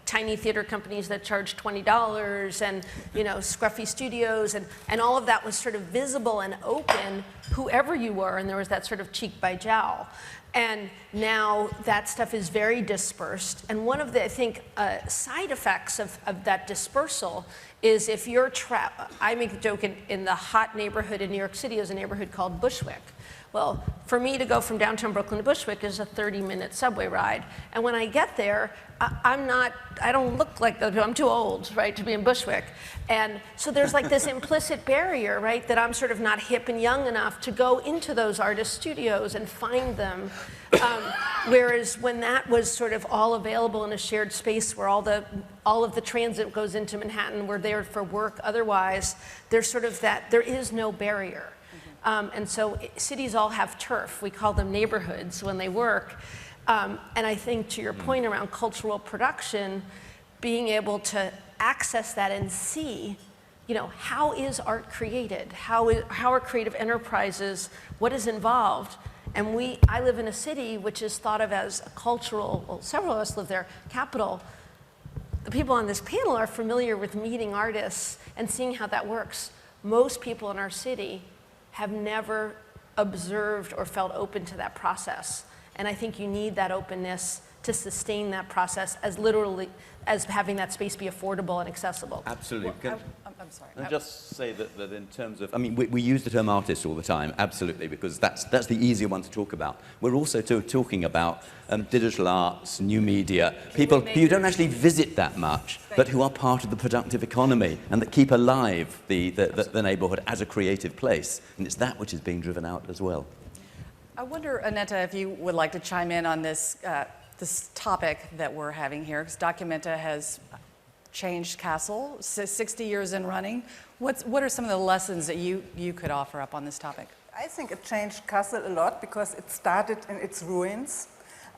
tiny theater companies that charge $20 and, scruffy studios, and all of that was sort of visible and open, whoever you were, and there was that sort of cheek by jowl. And now that stuff is very dispersed. And one of the, I think, side effects of that dispersal is if you're trapped, I make the joke in the hot neighborhood in New York City is a neighborhood called Bushwick. Well, for me to go from downtown Brooklyn to Bushwick is a 30-minute subway ride. And when I get there, I don't look like those people. I'm too old, right, to be in Bushwick. And so there's like this implicit barrier, right, that I'm sort of not hip and young enough to go into those artist studios and find them. Whereas when that was sort of all available in a shared space where all of the transit goes into Manhattan, we're there for work otherwise, there's sort of that, there is no barrier. And so cities all have turf. We call them neighborhoods when they work. And I think to your point around cultural production, being able to access that and see, how is art created? How are creative enterprises, what is involved? And I live in a city which is thought of as a cultural, well, several of us live there, capital. The people on this panel are familiar with meeting artists and seeing how that works. Most people in our city have never observed or felt open to that process. And I think you need that openness to sustain that process as literally as having that space be affordable and accessible. Absolutely. Well, I'm sorry. I'll just say that in terms of, I mean, we use the term artist all the time, absolutely, because that's the easier one to talk about. We're also talking about digital arts, new media, people who you don't actually visit that much, but who are part of the productive economy and that keep alive the neighborhood as a creative place. And it's that which is being driven out as well. I wonder, Annette, if you would like to chime in on this, this topic that we're having here, because Documenta has changed Kassel, 60 years in running. What are some of the lessons that you could offer up on this topic? I think it changed Kassel a lot because it started in its ruins.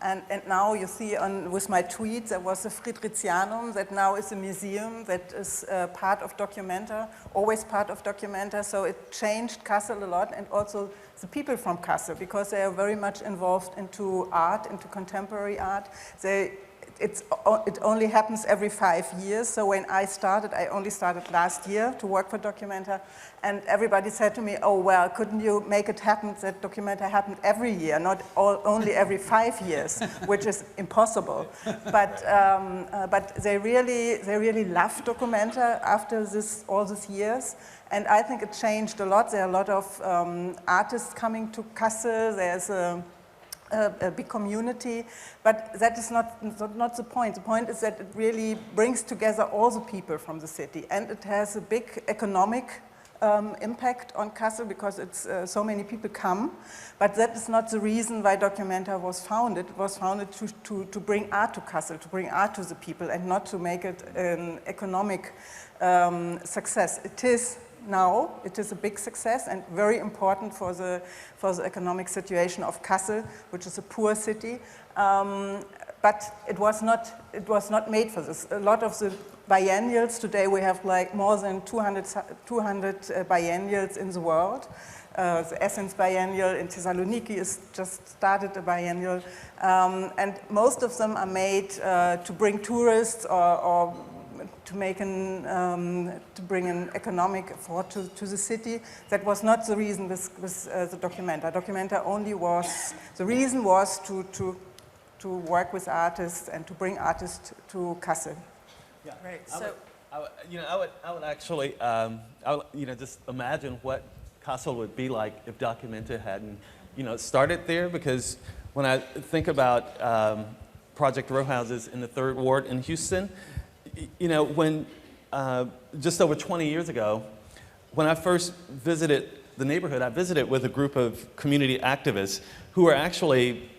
And now you see with my tweets, there was a Friedrichianum that now is a museum that is part of Documenta, always part of Documenta. So it changed Kassel a lot, and also the people from Kassel, because they are very much involved into art, into contemporary art. It only happens every 5 years. So when I only started last year to work for Documenta, and everybody said to me, oh, well, couldn't you make it happen that Documenta happened every year, not only every 5 years, which is impossible. But they really love Documenta after all these years. And I think it changed a lot. There are a lot of artists coming to Kassel. There's a big community, but that is not the point. The point is that it really brings together all the people from the city, and it has a big economic impact on Kassel because it's so many people come. But that is not the reason why Documenta was founded. It was founded to bring art to Kassel, to bring art to the people, and not to make it an economic success. It is now, it is a big success and very important for the economic situation of Kassel, which is a poor city. But it was not made for this. A lot of the biennials today, we have like more than 200 biennials in the world. The Athens biennial in Thessaloniki is just started a biennial, and most of them are made to bring tourists or to bring an economic effort to the city. That was not the reason with the Documenta. Documenta only was, the reason was to work with artists and to bring artists to Kassel. Yeah. Right. I would actually, just imagine what Kassel would be like if Documenta hadn't, started there. Because when I think about Project Row Houses in the 3rd Ward in Houston, when just over 20 years ago, when I first visited the neighborhood, I visited with a group of community activists who were actually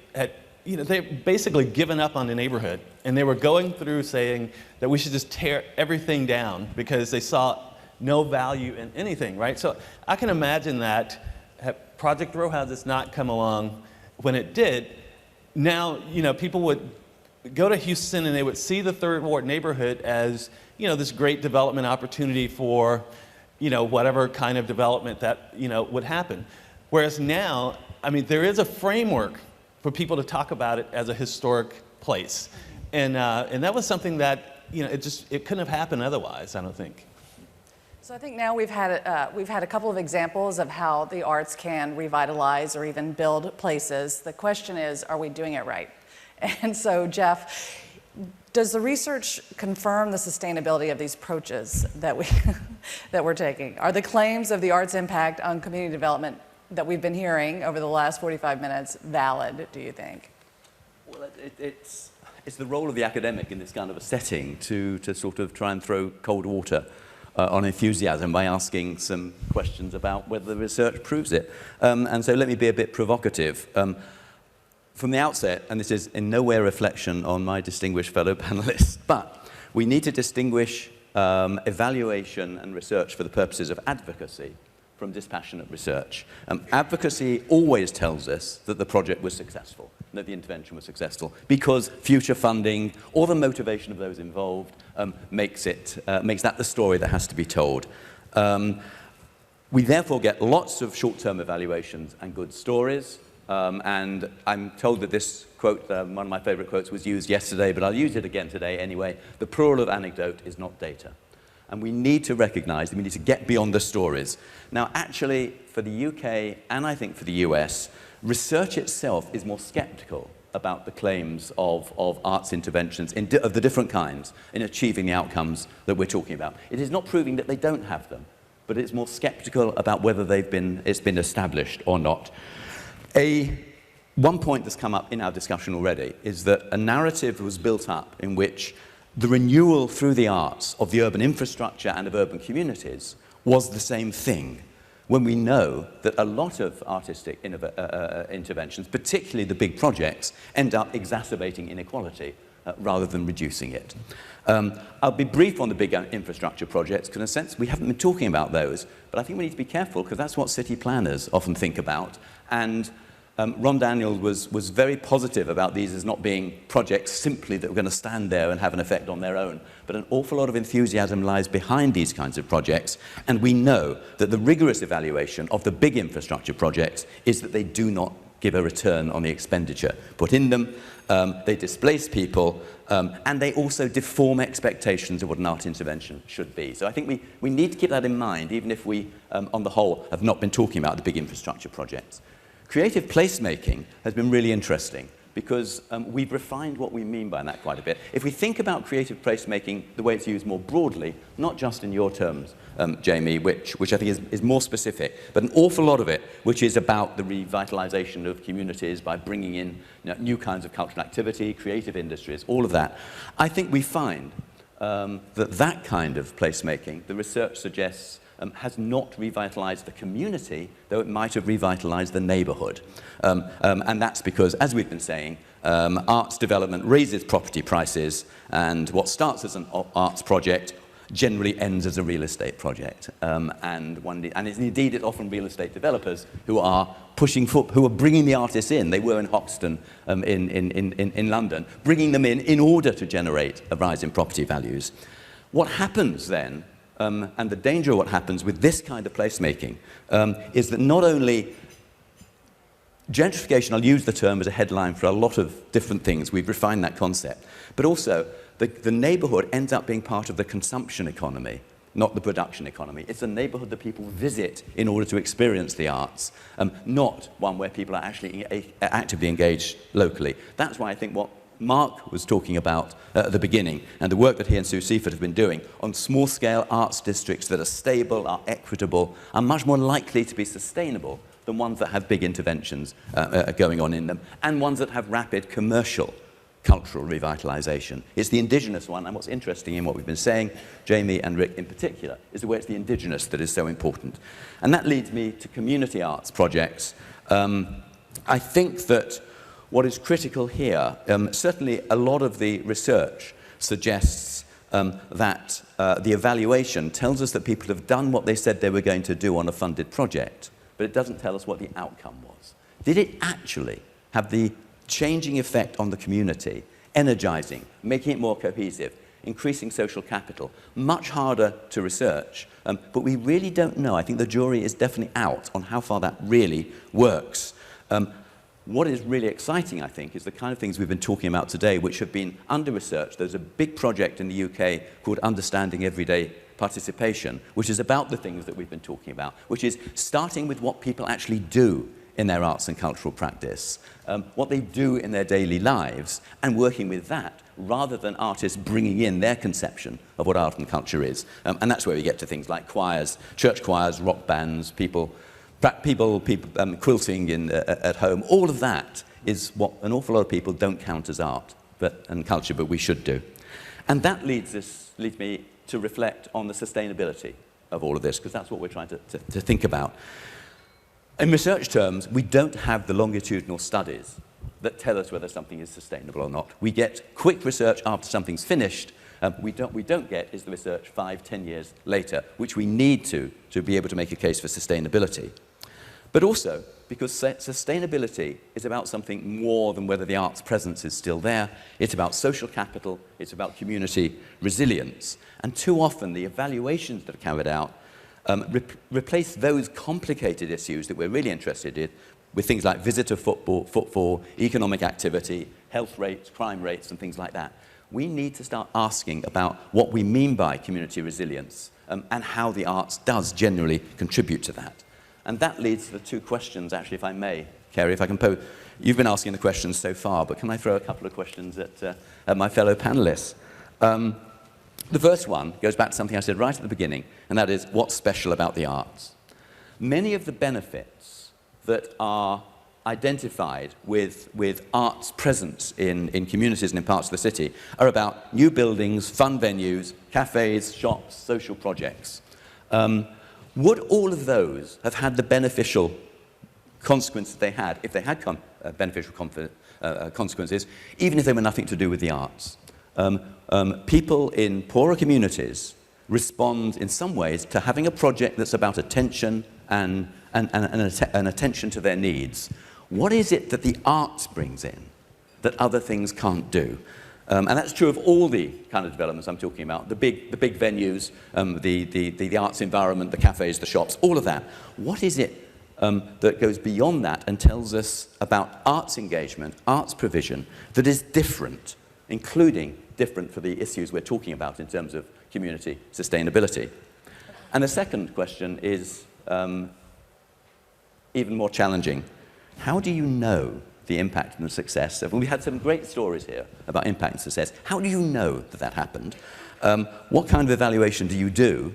they basically given up on the neighborhood, and they were going through saying that we should just tear everything down because they saw no value in anything, right? So I can imagine that had Project Row Houses not come along when it did, now, people would go to Houston and they would see the 3rd Ward neighborhood as, this great development opportunity for, whatever kind of development that, would happen. Whereas now, I mean, there is a framework for people to talk about it as a historic place. And that was something that, it couldn't have happened otherwise, I don't think. So I think now we've had a couple of examples of how the arts can revitalize or even build places. The question is, are we doing it right? And so, Jeff, does the research confirm the sustainability of these approaches that we're taking? Are the claims of the arts impact on community development that we've been hearing over the last 45 minutes valid, do you think? Well, it's the role of the academic in this kind of a setting to sort of try and throw cold water on enthusiasm by asking some questions about whether the research proves it. And so let me be a bit provocative. From the outset, and this is in no way a reflection on my distinguished fellow panelists, but we need to distinguish evaluation and research for the purposes of advocacy from dispassionate research. Advocacy always tells us that the project was successful, that the intervention was successful, because future funding or the motivation of those involved makes that the story that has to be told. We therefore get lots of short-term evaluations and good stories. And I'm told that this quote, one of my favorite quotes, was used yesterday, but I'll use it again today anyway. The plural of anecdote is not data. And we need to recognize that we need to get beyond the stories. Now, actually, for the UK, and I think for the US, research itself is more skeptical about the claims of arts interventions of the different kinds in achieving the outcomes that we're talking about. It is not proving that they don't have them, but it's more skeptical about whether it's been established or not. One point that's come up in our discussion already is that a narrative was built up in which the renewal through the arts of the urban infrastructure and of urban communities was the same thing, when we know that a lot of artistic interventions, particularly the big projects, end up exacerbating inequality rather than reducing it. I'll be brief on the big infrastructure projects, because in a sense we haven't been talking about those, but I think we need to be careful, because that's what city planners often think about. And Ron Daniels was very positive about these as not being projects simply that were going to stand there and have an effect on their own, but an awful lot of enthusiasm lies behind these kinds of projects, and we know that the rigorous evaluation of the big infrastructure projects is that they do not give a return on the expenditure put in them. They displace people, and they also deform expectations of what an art intervention should be. So I think we need to keep that in mind, even if we, on the whole, have not been talking about the big infrastructure projects. Creative placemaking has been really interesting, because we've refined what we mean by that quite a bit. If we think about creative placemaking, the way it's used more broadly, not just in your terms, Jamie, which I think is more specific, but an awful lot of it, which is about the revitalization of communities by bringing in new kinds of cultural activity, creative industries, all of that. I think we find that kind of placemaking, the research suggests, has not revitalized the community, though it might have revitalized the neighborhood. And that's because, as we've been saying, arts development raises property prices, and what starts as an arts project generally ends as a real estate project. And indeed, it's often real estate developers who are who are bringing the artists in. They were in Hoxton in London, bringing them in order to generate a rise in property values. What happens then, and the danger of what happens with this kind of placemaking, is that not only gentrification, I'll use the term as a headline for a lot of different things, we've refined that concept, but also the neighborhood ends up being part of the consumption economy, not the production economy. It's a neighborhood that people visit in order to experience the arts, not one where people are actually actively engaged locally. That's why I think what Mark was talking about at the beginning, and the work that he and Sue Seaford have been doing on small-scale arts districts that are stable, are equitable, are much more likely to be sustainable than ones that have big interventions going on in them, and ones that have rapid commercial cultural revitalization. It's the indigenous one, and what's interesting in what we've been saying, Jamie and Rick in particular, is the way it's the indigenous that is so important. And that leads me to community arts projects. I think that what is critical here, certainly a lot of the research suggests that the evaluation tells us that people have done what they said they were going to do on a funded project, but it doesn't tell us what the outcome was. Did it actually have the changing effect on the community, energizing, making it more cohesive, increasing social capital? Much harder to research, but we really don't know. I think the jury is definitely out on how far that really works. What is really exciting, I think, is the kind of things we've been talking about today, which have been under-researched. There's a big project in the UK called Understanding Everyday Participation, which is about the things that we've been talking about, which is starting with what people actually do in their arts and cultural practice, what they do in their daily lives, and working with that, rather than artists bringing in their conception of what art and culture is. And that's where we get to things like choirs, church choirs, rock bands, people quilting at home. All of that is what an awful lot of people don't count as art and culture, but we should do. And that leads me to reflect on the sustainability of all of this, because that's what we're trying to think about. In research terms, we don't have the longitudinal studies that tell us whether something is sustainable or not. We get quick research after something's finished. We don't get is the research 5, 10 years later, which we need to be able to make a case for sustainability. But also, because sustainability is about something more than whether the arts presence is still there. It's about social capital, it's about community resilience. And too often, the evaluations that are carried out replace those complicated issues that we're really interested in with things like visitor footfall, economic activity, health rates, crime rates, and things like that. We need to start asking about what we mean by community resilience and how the arts does generally contribute to that. And that leads to the two questions, actually, if I may, Kerry, if I can pose. You've been asking the questions so far, but can I throw a couple of questions at my fellow panelists? The first one goes back to something I said right at the beginning, and that is, what's special about the arts? Many of the benefits that are identified with arts presence in communities and in parts of the city are about new buildings, fun venues, cafes, shops, social projects. Would all of those have had the beneficial consequences they had if they had beneficial consequences, even if they were nothing to do with the arts? People in poorer communities respond in some ways to having a project that's about attention and attention to their needs. What is it that the arts brings in that other things can't do? And that's true of all the kind of developments I'm talking about, the big venues, the arts environment, the cafes, the shops, all of that. What is it that goes beyond that and tells us about arts engagement, arts provision, that is different, including different for the issues we're talking about in terms of community sustainability? And the second question is even more challenging. How do you know the impact and the success of, and we had some great stories here about impact and success, how do you know that that happened? What kind of evaluation do you do?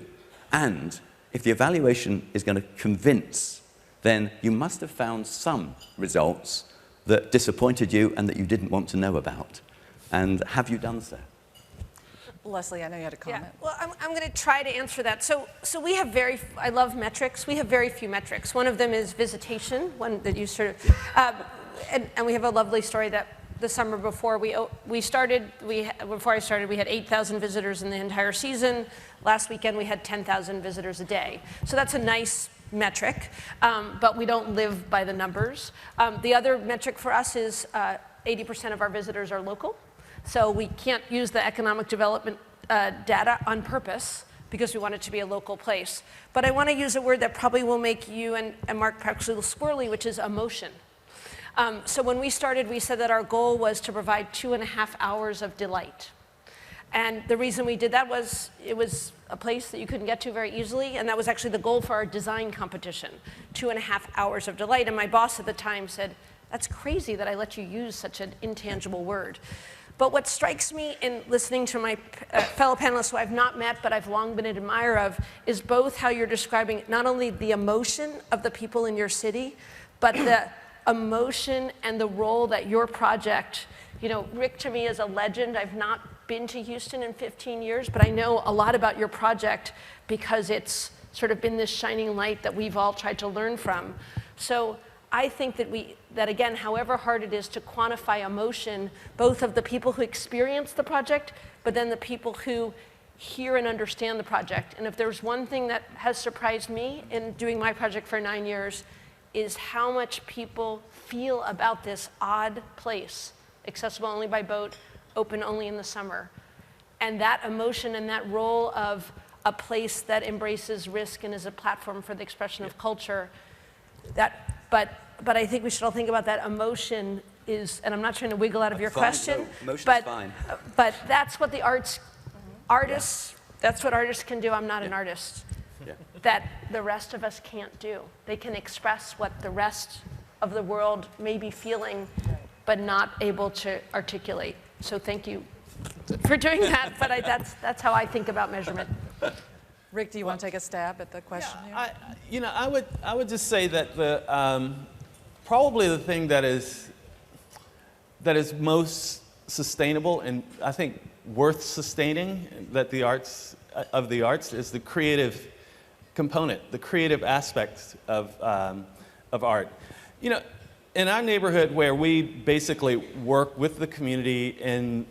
And if the evaluation is going to convince, then you must have found some results that disappointed you and that you didn't want to know about. And have you done so? Leslie, I know you had a comment. Yeah. Well, I'm going to try to answer that. So we have I love metrics. We have very few metrics. One of them is visitation, one that you sort of, and we have a lovely story that the summer before before I started, we had 8,000 visitors in the entire season. Last weekend, we had 10,000 visitors a day. So that's a nice metric, but we don't live by the numbers. The other metric for us is 80% of our visitors are local. So we can't use the economic development data on purpose because we want it to be a local place. But I want to use a word that probably will make you and Mark perhaps a little squirrely, which is emotion. So when we started, we said that our goal was to provide 2.5 hours of delight. And the reason we did that was it was a place that you couldn't get to very easily, and that was actually the goal for our design competition, 2.5 hours of delight. And my boss at the time said, that's crazy that I let you use such an intangible word. But what strikes me in listening to my fellow panelists who I've not met, but I've long been an admirer of, is both how you're describing not only the emotion of the people in your city, but the emotion and the role that your project, you know, Rick to me is a legend. I've not been to Houston in 15 years, but I know a lot about your project because it's sort of been this shining light that we've all tried to learn from. So I think that again, however hard it is to quantify emotion, both of the people who experience the project, but then the people who hear and understand the project. And if there's one thing that has surprised me in doing my project for 9 years, is how much people feel about this odd place, accessible only by boat, open only in the summer. And that emotion and that role of a place that embraces risk and is a platform for the expression of culture, but I think we should all think about that emotion is, and I'm not trying to wiggle out of your question, but that's what the artists, that's what artists can do. I'm not an artist. That the rest of us can't do. They can express what the rest of the world may be feeling, but not able to articulate. So thank you for doing that, but that's how I think about measurement. Rick, do you want to take a stab at the question here? I would just say that probably the thing that is most sustainable and I think worth sustaining that the arts is the creative component, the creative aspect of art. You know, in our neighborhood where we basically work with the community in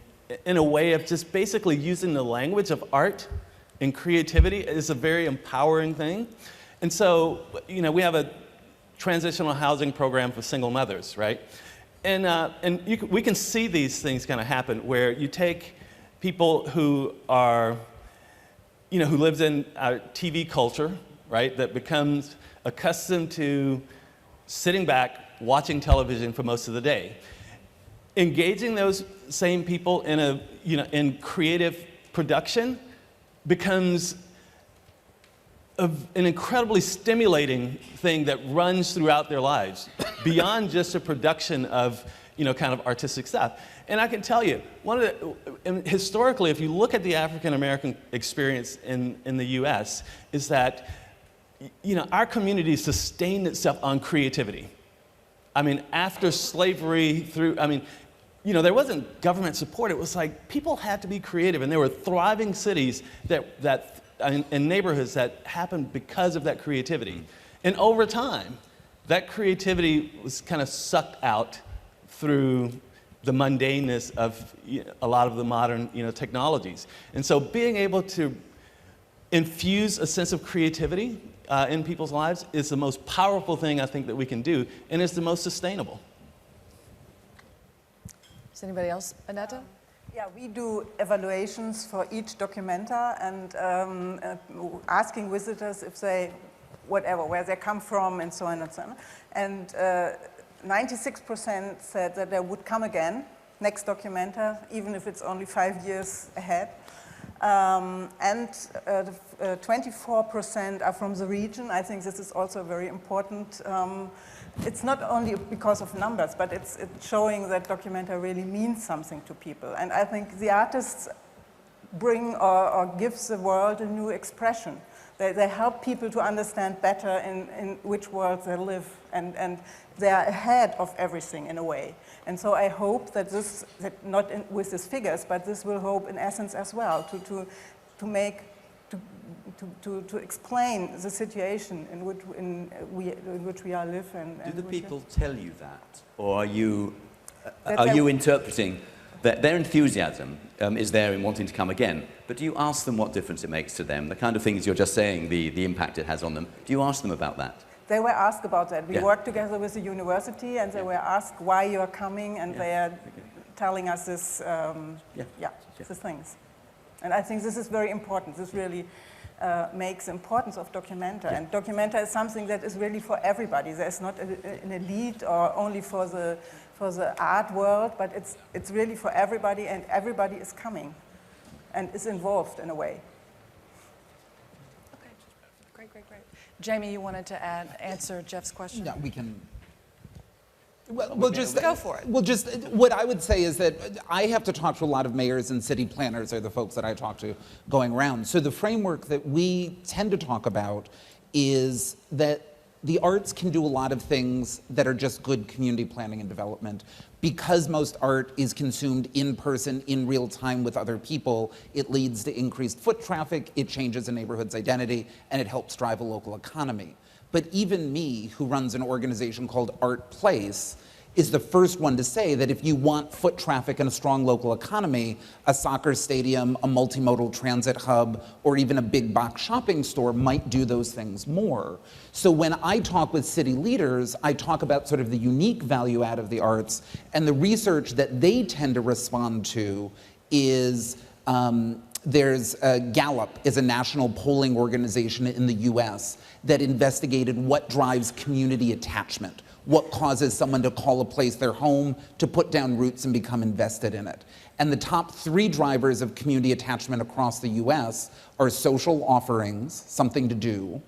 a way of just basically using the language of art and creativity is a very empowering thing. And so, you know, we have a transitional housing program for single mothers, right? And we can see these things kind of happen where you take people who are, you know, who lives in our TV culture, right, that becomes accustomed to sitting back, watching television for most of the day. Engaging those same people in creative production becomes an incredibly stimulating thing that runs throughout their lives, beyond just the production of, kind of artistic stuff. And I can tell you, historically, if you look at the African American experience in the US, is that, our community sustained itself on creativity. I mean, after slavery, there wasn't government support. It was like people had to be creative, and there were thriving cities and neighborhoods that happened because of that creativity. And over time, that creativity was kind of sucked out through the mundaneness of a lot of the modern technologies. And so being able to infuse a sense of creativity in people's lives is the most powerful thing I think that we can do, and it's the most sustainable. Is anybody else? Annette? Yeah, we do evaluations for each documenta and asking visitors if they, where they come from and so on and so on. And 96% said that they would come again, next documenta, even if it's only 5 years ahead. 24% are from the region. I think this is also very important. It's not only because of numbers, but it's showing that documenta really means something to people. And I think the artists bring or give the world a new expression. They help people to understand better in which world they live, and they are ahead of everything in a way. And so I hope that not with these figures, but this will hope in essence as well, to explain the situation in which we are live. Do the people tell you that, or are you interpreting that their enthusiasm is there in wanting to come again? But do you ask them what difference it makes to them? The kind of things you're just saying, the impact it has on them. Do you ask them about that? They were asked about that. We worked together with the university, and they were asked why you are coming, and they are telling us these things. And I think this is very important. This really makes the importance of documenta. And documenta is something that is really for everybody. There's not an elite or only for the art world, but it's really for everybody, and everybody is coming and is involved in a way. Okay, great. Jamie, you wanted to answer Jeff's question? Yeah, we can. Well, just go for it. Well, just what I would say is that I have to talk to a lot of mayors and city planners, are the folks that I talk to going around. So the framework that we tend to talk about is that the arts can do a lot of things that are just good community planning and development. Because most art is consumed in person, in real time with other people, it leads to increased foot traffic, it changes a neighborhood's identity, and it helps drive a local economy. But even me, who runs an organization called Art Place, is the first one to say that if you want foot traffic and a strong local economy, a soccer stadium, a multimodal transit hub, or even a big box shopping store might do those things more. So when I talk with city leaders, I talk about sort of the unique value add of the arts, and the research that they tend to respond to is there's Gallup is a national polling organization in the US that investigated what drives community attachment, what causes someone to call a place their home, to put down roots and become invested in it. And the top 3 drivers of community attachment across the US are social offerings, something to do,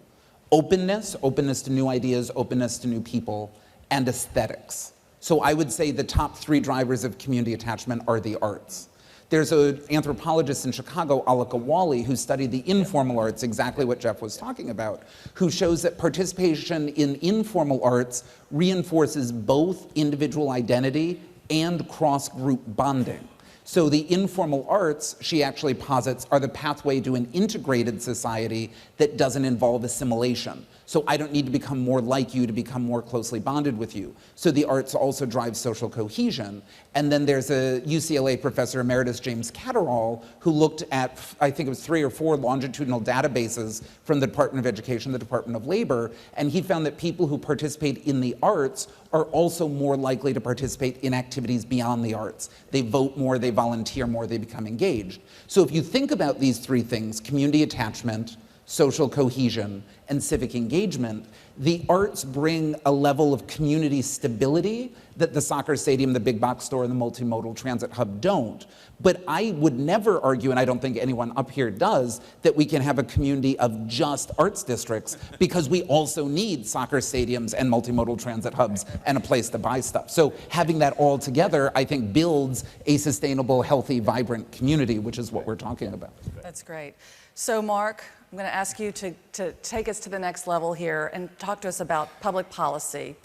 openness to new ideas, openness to new people, and aesthetics. So I would say the top 3 drivers of community attachment are the arts. There's an anthropologist in Chicago, Alika Wally, who studied the informal arts, exactly what Jeff was talking about, who shows that participation in informal arts reinforces both individual identity and cross-group bonding. So the informal arts, she actually posits, are the pathway to an integrated society that doesn't involve assimilation. So I don't need to become more like you to become more closely bonded with you. So the arts also drive social cohesion. And then there's a UCLA professor emeritus, James Catterall, who looked at, I think it was 3 or 4 longitudinal databases from the Department of Education, the Department of Labor, and he found that people who participate in the arts are also more likely to participate in activities beyond the arts. They vote more, they volunteer more, they become engaged. So if you think about these 3 things, community attachment, social cohesion, and civic engagement, the arts bring a level of community stability that the soccer stadium, the big box store, and the multimodal transit hub don't. But I would never argue, and I don't think anyone up here does, that we can have a community of just arts districts, because we also need soccer stadiums and multimodal transit hubs and a place to buy stuff. So having that all together, I think, builds a sustainable, healthy, vibrant community, which is what we're talking about. That's great. So Mark, I'm going to ask you to take us to the next level here and talk to us about public policy.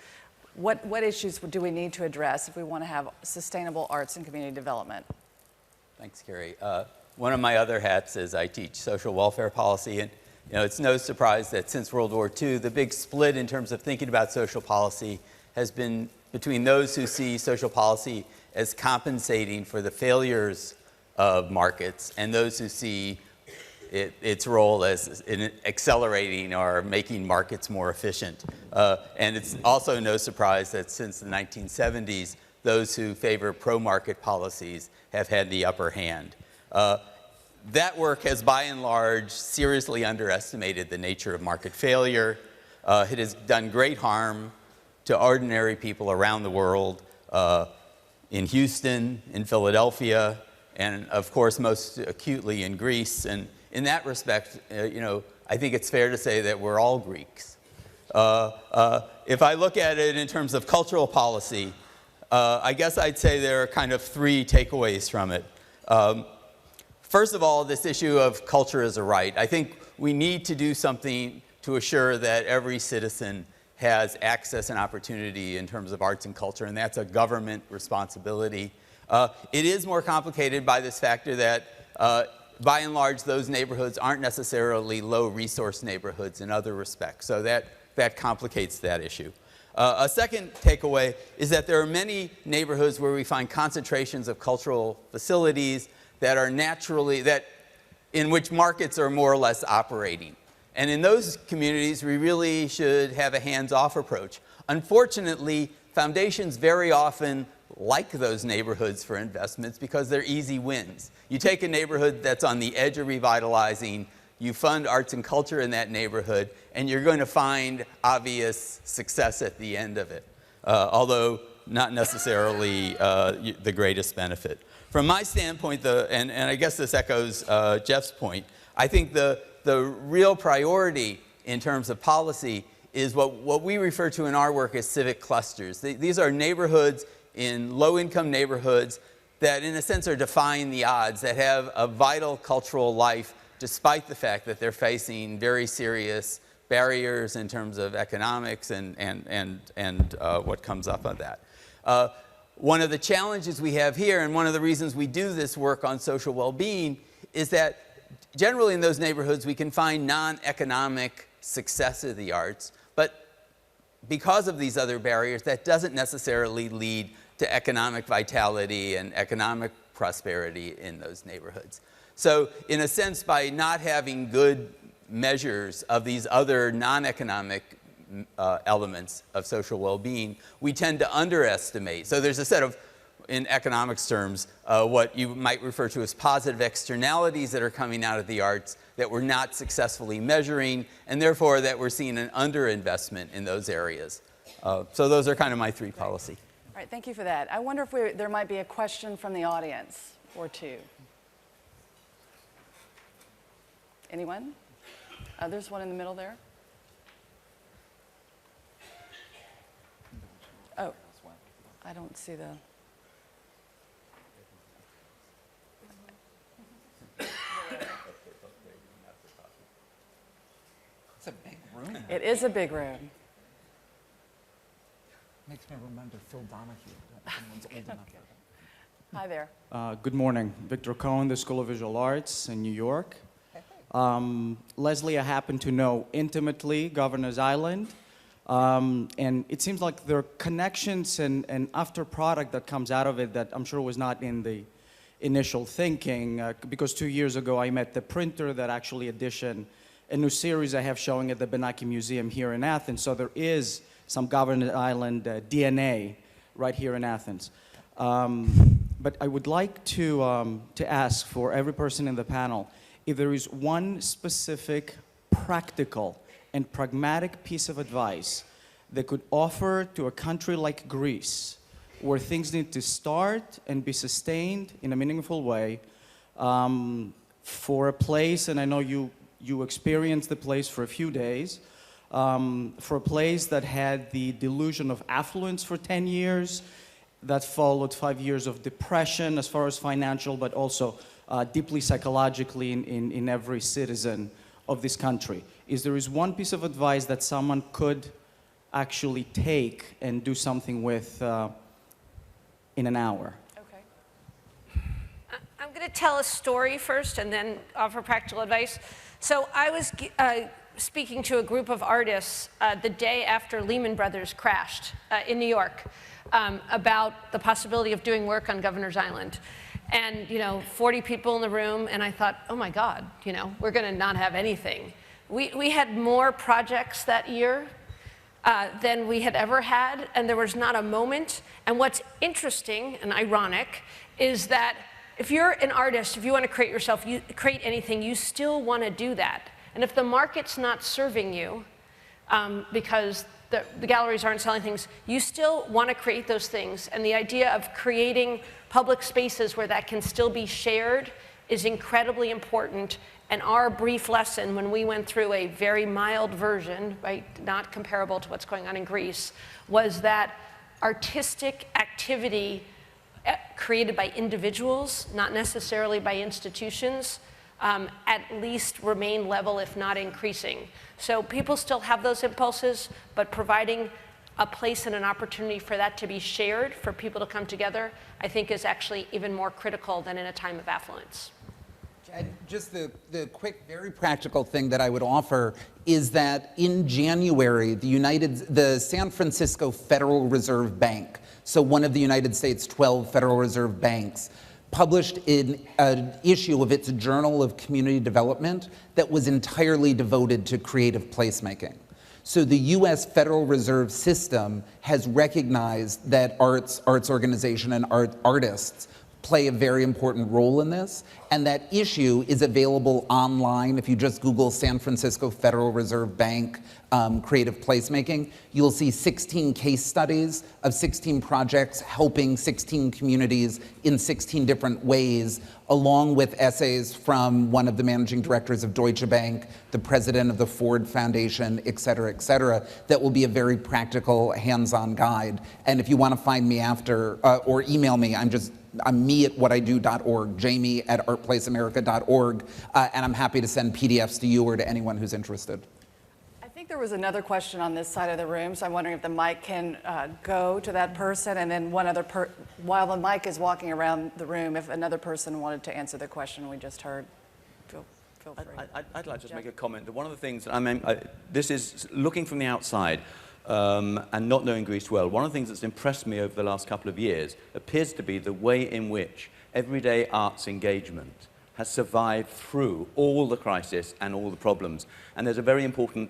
What issues do we need to address if we want to have sustainable arts and community development? Thanks, Carrie. One of my other hats is I teach social welfare policy, and it's no surprise that since World War II, the big split in terms of thinking about social policy has been between those who see social policy as compensating for the failures of markets and those who see its role as in accelerating or making markets more efficient. And it's also no surprise that since the 1970s, those who favor pro-market policies have had the upper hand. That work has, by and large, seriously underestimated the nature of market failure. It has done great harm to ordinary people around the world, in Houston, in Philadelphia, and of course, most acutely in Greece. And in that respect, I think it's fair to say that we're all Greeks. If I look at it in terms of cultural policy, I guess I'd say there are kind of three takeaways from it. First of all, this issue of culture as a right. I think we need to do something to assure that every citizen has access and opportunity in terms of arts and culture, and that's a government responsibility. It is more complicated by this factor that by and large, those neighborhoods aren't necessarily low-resource neighborhoods in other respects, so that complicates that issue. A second takeaway is that there are many neighborhoods where we find concentrations of cultural facilities that are in which markets are more or less operating. And in those communities, we really should have a hands-off approach. Unfortunately, foundations very often like those neighborhoods for investments because they're easy wins. You take a neighborhood that's on the edge of revitalizing, you fund arts and culture in that neighborhood, and you're going to find obvious success at the end of it, although not necessarily the greatest benefit. From my standpoint, and I guess this echoes Jeff's point, I think the real priority in terms of policy is what we refer to in our work as civic clusters. These are neighborhoods in low-income neighborhoods that, in a sense, are defying the odds, that have a vital cultural life despite the fact that they're facing very serious barriers in terms of economics and what comes up on that. One of the challenges we have here, and one of the reasons we do this work on social well-being, is that generally in those neighborhoods we can find non-economic success of the arts, but because of these other barriers, that doesn't necessarily lead to economic vitality and economic prosperity in those neighborhoods. So in a sense, by not having good measures of these other non-economic elements of social well-being, we tend to underestimate. So there's a set of, in economics terms, what you might refer to as positive externalities that are coming out of the arts that we're not successfully measuring, and therefore that we're seeing an underinvestment in those areas. So those are kind of my three policy. All right, thank you for that. I wonder if there might be a question from the audience or two. Anyone? There's one in the middle there. Oh, I don't see the... It's a big room. It is a big room. Makes me remember Phil Donahue. If anyone's old enough. Hi there. Good morning. Victor Cohen, the School of Visual Arts in New York. Leslie, I happen to know intimately Governor's Island. And it seems like there are connections and after product that comes out of it that I'm sure was not in the initial thinking. Because 2 years ago, I met the printer that actually editioned a new series I have showing at the Benaki Museum here in Athens. So there is some Governor's Island DNA right here in Athens. But I would like to ask for every person in the panel if there is one specific practical and pragmatic piece of advice that could offer to a country like Greece, where things need to start and be sustained in a meaningful way, for a place, and I know you experienced the place for a few days, for a place that had the delusion of affluence for 10 years, that followed 5 years of depression as far as financial, but also deeply psychologically in every citizen of this country. There is one piece of advice that someone could actually take and do something with in an hour. I'm going to tell a story first and then offer practical advice. So I was speaking to a group of artists the day after Lehman Brothers crashed in New York about the possibility of doing work on Governor's Island. And, 40 people in the room, and I thought, oh my God, we're going to not have anything. We had more projects that year than we had ever had, and there was not a moment. And what's interesting and ironic is that if you're an artist, if you want to create anything, you still want to do that. And if the market's not serving you, because the galleries aren't selling things, you still want to create those things. And the idea of creating public spaces where that can still be shared is incredibly important. And our brief lesson when we went through a very mild version, right, not comparable to what's going on in Greece, was that artistic activity created by individuals, not necessarily by institutions, at least remain level, if not increasing. So people still have those impulses, but providing a place and an opportunity for that to be shared, for people to come together, I think is actually even more critical than in a time of affluence. Just the quick, very practical thing that I would offer is that in January, the San Francisco Federal Reserve Bank, so one of the United States' 12 Federal Reserve banks, published an issue of its Journal of Community Development that was entirely devoted to creative placemaking. So the US Federal Reserve System has recognized that arts organization and artists play a very important role in this, and that issue is available online. If you just Google San Francisco Federal Reserve Bank creative placemaking, you'll see 16 case studies of 16 projects helping 16 communities in 16 different ways, along with essays from one of the managing directors of Deutsche Bank, the president of the Ford Foundation, et cetera, that will be a very practical, hands-on guide. And if you want to find me after, or email me, I'm me@whatido.org, jamie@artplaceamerica.org, and I'm happy to send PDFs to you or to anyone who's interested. I think there was another question on this side of the room, so I'm wondering if the mic can go to that person, and then while the mic is walking around the room, if another person wanted to answer the question we just heard, feel free. I'd like to just make a comment that one of the things that this is looking from the outside and not knowing Greece well. One of the things that's impressed me over the last couple of years appears to be the way in which everyday arts engagement has survived through all the crisis and all the problems. And there's a very important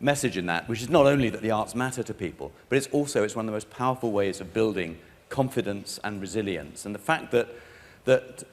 message in that, which is not only that the arts matter to people, but it's one of the most powerful ways of building confidence and resilience. And the fact that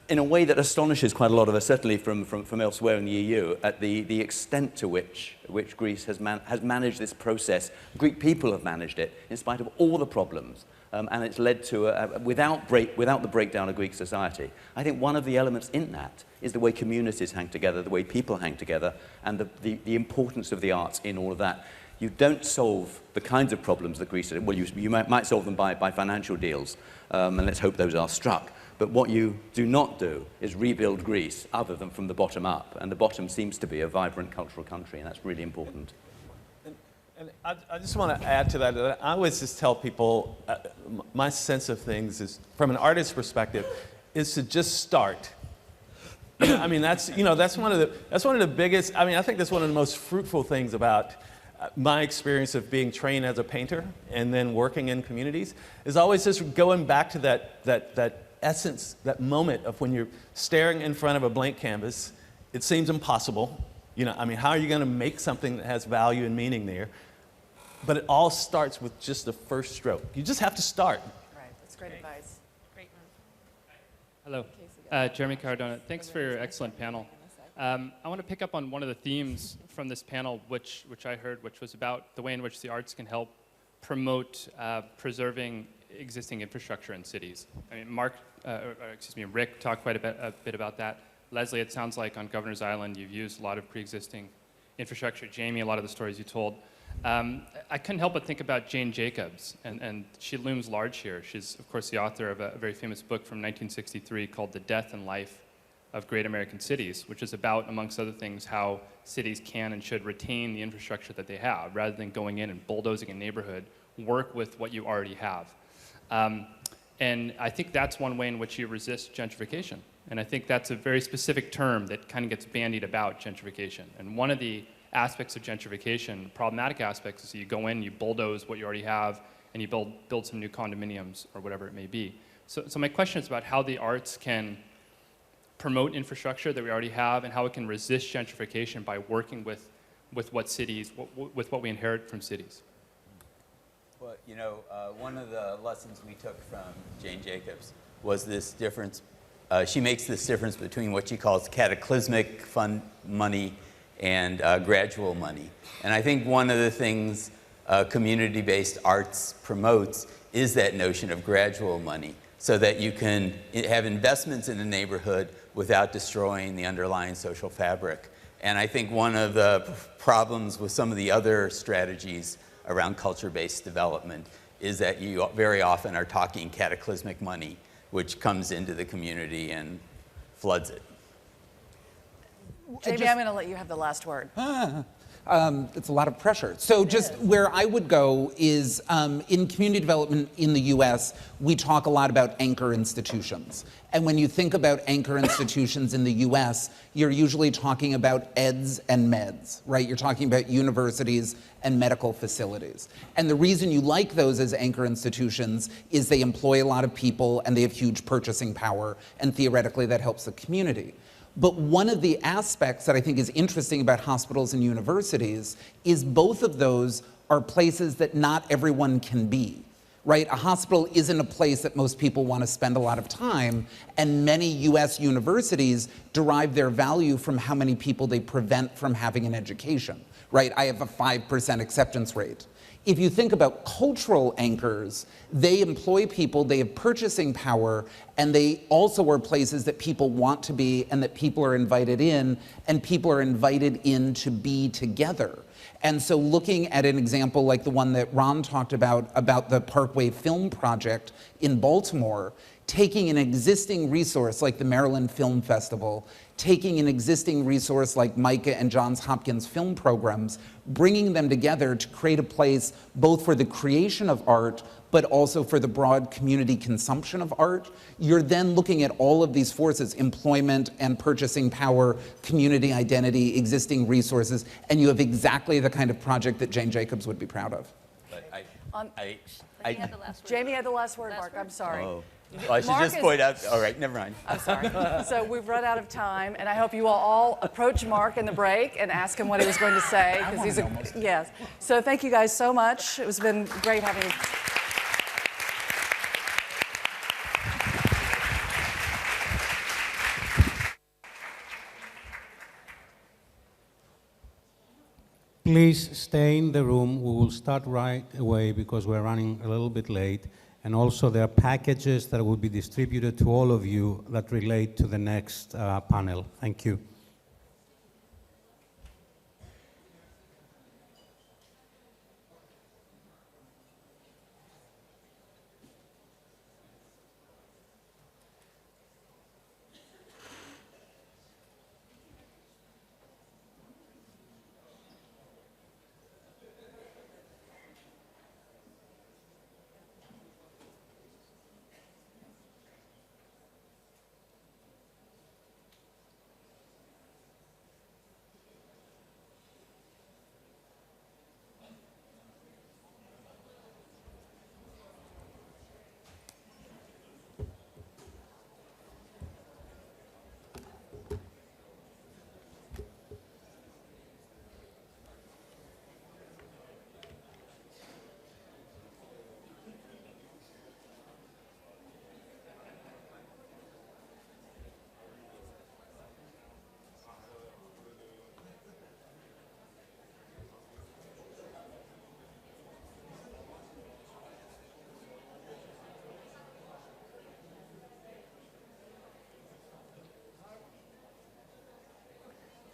in a way that astonishes quite a lot of us, certainly from elsewhere in the EU, at the extent to which Greece has managed this process. Greek people have managed it in spite of all the problems, and it's led to, without the breakdown of Greek society. I think one of the elements in that is the way communities hang together, the way people hang together, and the importance of the arts in all of that. You don't solve the kinds of problems that Greece did. Well, you might solve them by financial deals, and let's hope those are struck. But what you do not do is rebuild Greece other than from the bottom up. And the bottom seems to be a vibrant cultural country, and that's really important. And I just want to add to that. I always just tell people, my sense of things is, from an artist's perspective, is to just start. I mean, that's one of the biggest. I mean, I think that's one of the most fruitful things about my experience of being trained as a painter and then working in communities, is always just going back to that essence, that moment of when you're staring in front of a blank canvas. It seems impossible. I mean, how are you going to make something that has value and meaning there? But it all starts with just the first stroke. You just have to start. Right, that's great advice. Great. Hello, Jeremy Cardona. Thanks for your excellent panel. I want to pick up on one of the themes from this panel, which I heard, which was about the way in which the arts can help promote preserving existing infrastructure in cities. I mean, Rick talked quite a bit about that. Leslie, it sounds like on Governor's Island you've used a lot of pre-existing infrastructure. Jamie, a lot of the stories you told. I couldn't help but think about Jane Jacobs, and she looms large here. She's, of course, the author of a very famous book from 1963 called The Death and Life of Great American Cities, which is about, amongst other things, how cities can and should retain the infrastructure that they have, rather than going in and bulldozing a neighborhood, work with what you already have. And I think that's one way in which you resist gentrification. And I think that's a very specific term that kind of gets bandied about, gentrification. And one of the aspects of gentrification, problematic aspects, is you go in, you bulldoze what you already have, and you build some new condominiums or whatever it may be. So my question is about how the arts can promote infrastructure that we already have and how it can resist gentrification by working with what cities, with what we inherit from cities. Well, you know, one of the lessons we took from Jane Jacobs was this difference. She makes this difference between what she calls cataclysmic fund money and gradual money. And I think one of the things community-based arts promotes is that notion of gradual money, so that you can have investments in a neighborhood without destroying the underlying social fabric. And I think one of the problems with some of the other strategies around culture-based development is that you very often are talking cataclysmic money, which comes into the community and floods it. Jamie, I'm going to let you have the last word. It's a lot of pressure. So just where I would go is in community development in the US, we talk a lot about anchor institutions. And when you think about anchor institutions in the US, you're usually talking about eds and meds, right? You're talking about universities and medical facilities. And the reason you like those as anchor institutions is they employ a lot of people and they have huge purchasing power, and theoretically that helps the community. But one of the aspects that I think is interesting about hospitals and universities is both of those are places that not everyone can be, right? A hospital isn't a place that most people want to spend a lot of time, and many US universities derive their value from how many people they prevent from having an education, right? I have a 5% acceptance rate. If you think about cultural anchors, they employ people, they have purchasing power, and they also are places that people want to be and that people are invited in, and people are invited in to be together. And so looking at an example like the one that Ron talked about the Parkway Film Project in Baltimore, taking an existing resource like the Maryland Film Festival, taking an existing resource like Micah and Johns Hopkins film programs, bringing them together to create a place both for the creation of art, but also for the broad community consumption of art. You're then looking at all of these forces, employment and purchasing power, community identity, existing resources, and you have exactly the kind of project that Jane Jacobs would be proud of. But Jamie had the last word, Mark. I'm sorry. Oh. Well, I should just point out, all right, never mind. I'm sorry. So we've run out of time, and I hope you will all approach Mark in the break and ask him what he was going to say. Yes. So thank you guys so much. It's been great having you. Please stay in the room. We will start right away because we're running a little bit late. And also there are packages that will be distributed to all of you that relate to the next panel. Thank you.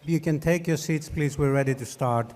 You can take your seats, please. We're ready to start.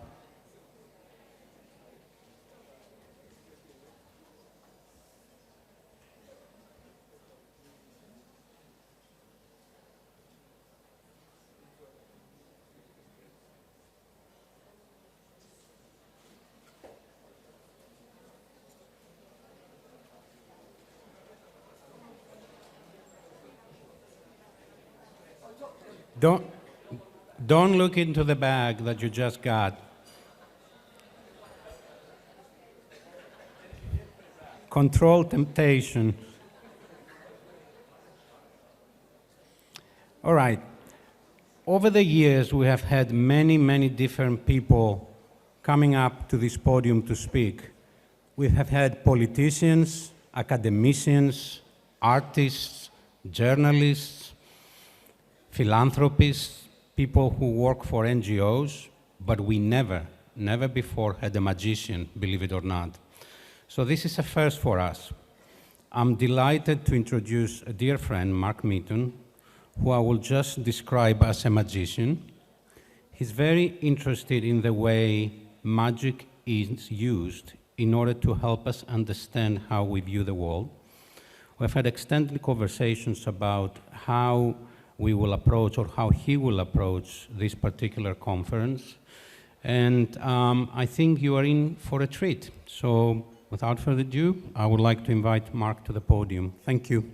Don't look into the bag that you just got. Control temptation. All right. Over the years, we have had many, many different people coming up to this podium to speak. We have had politicians, academicians, artists, journalists, philanthropists, people who work for NGOs, but we never before had a magician, believe it or not. So this is a first for us. I'm delighted to introduce a dear friend, Mark Meaton, who I will just describe as a magician. He's very interested in the way magic is used in order to help us understand how we view the world. We've had extended conversations about how we will approach, or how he will approach, this particular conference. And I think you are in for a treat. So without further ado, I would like to invite Mark to the podium. Thank you.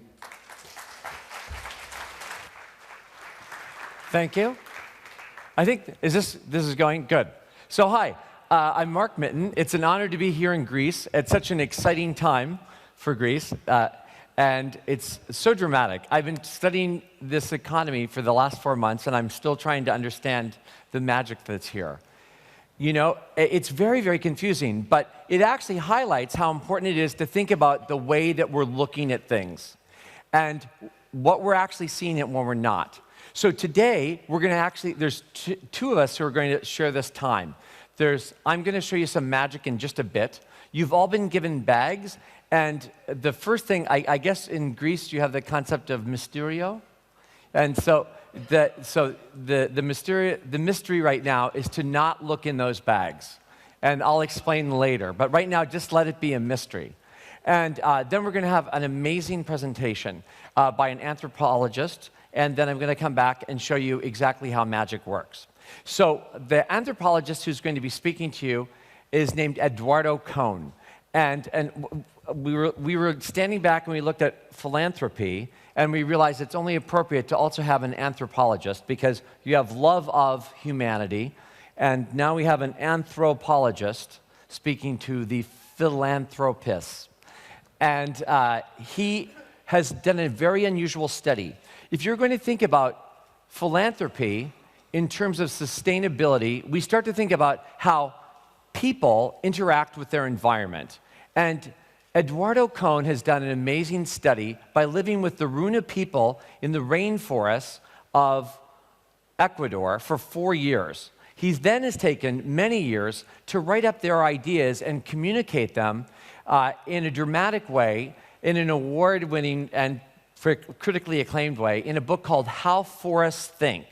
Thank you. I think, this is going? Good. So hi, I'm Mark Mitten. It's an honor to be here in Greece at such an exciting time for Greece. And it's so dramatic. I've been studying this economy for the last 4 months, and I'm still trying to understand the magic that's here. You know, it's very, very confusing, but it actually highlights how important it is to think about the way that we're looking at things and what we're actually seeing it when we're not. So today, we're going to actually, there's two of us who are going to share this time. I'm going to show you some magic in just a bit. You've all been given bags. And the first thing, I guess in Greece, you have the concept of mysterio. And so the mystery right now is to not look in those bags. And I'll explain later. But right now, just let it be a mystery. And then we're going to have an amazing presentation by an anthropologist. And then I'm going to come back and show you exactly how magic works. So the anthropologist who's going to be speaking to you is named Eduardo Cohn. And we were standing back and we looked at philanthropy, and we realized it's only appropriate to also have an anthropologist because you have love of humanity, and now we have an anthropologist speaking to the philanthropists. And he has done a very unusual study. If you're going to think about philanthropy in terms of sustainability, we start to think about how people interact with their environment. And Eduardo Cohn has done an amazing study by living with the Runa people in the rainforests of Ecuador for 4 years. He then has taken many years to write up their ideas and communicate them in a dramatic way, in an award-winning and critically acclaimed way, in a book called How Forests Think.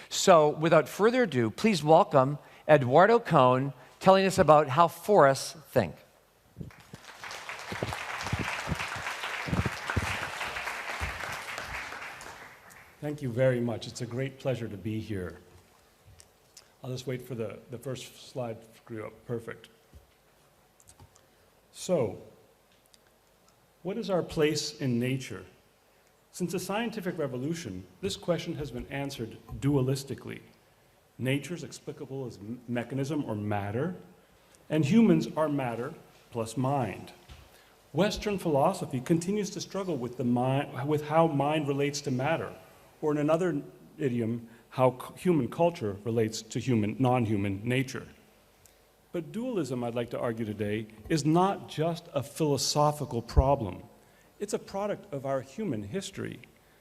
So without further ado, please welcome Eduardo Cohn telling us about how forests think. Thank you very much. It's a great pleasure to be here. I'll just wait for the first slide to screw up. Perfect. So, what is our place in nature? Since the scientific revolution, this question has been answered dualistically. Nature is explicable as mechanism or matter, and humans are matter plus mind. Western philosophy continues to struggle with how mind relates to matter, or in another idiom, how human culture relates to non-human nature. But dualism, I'd like to argue today, is not just a philosophical problem. It's a product of our human history.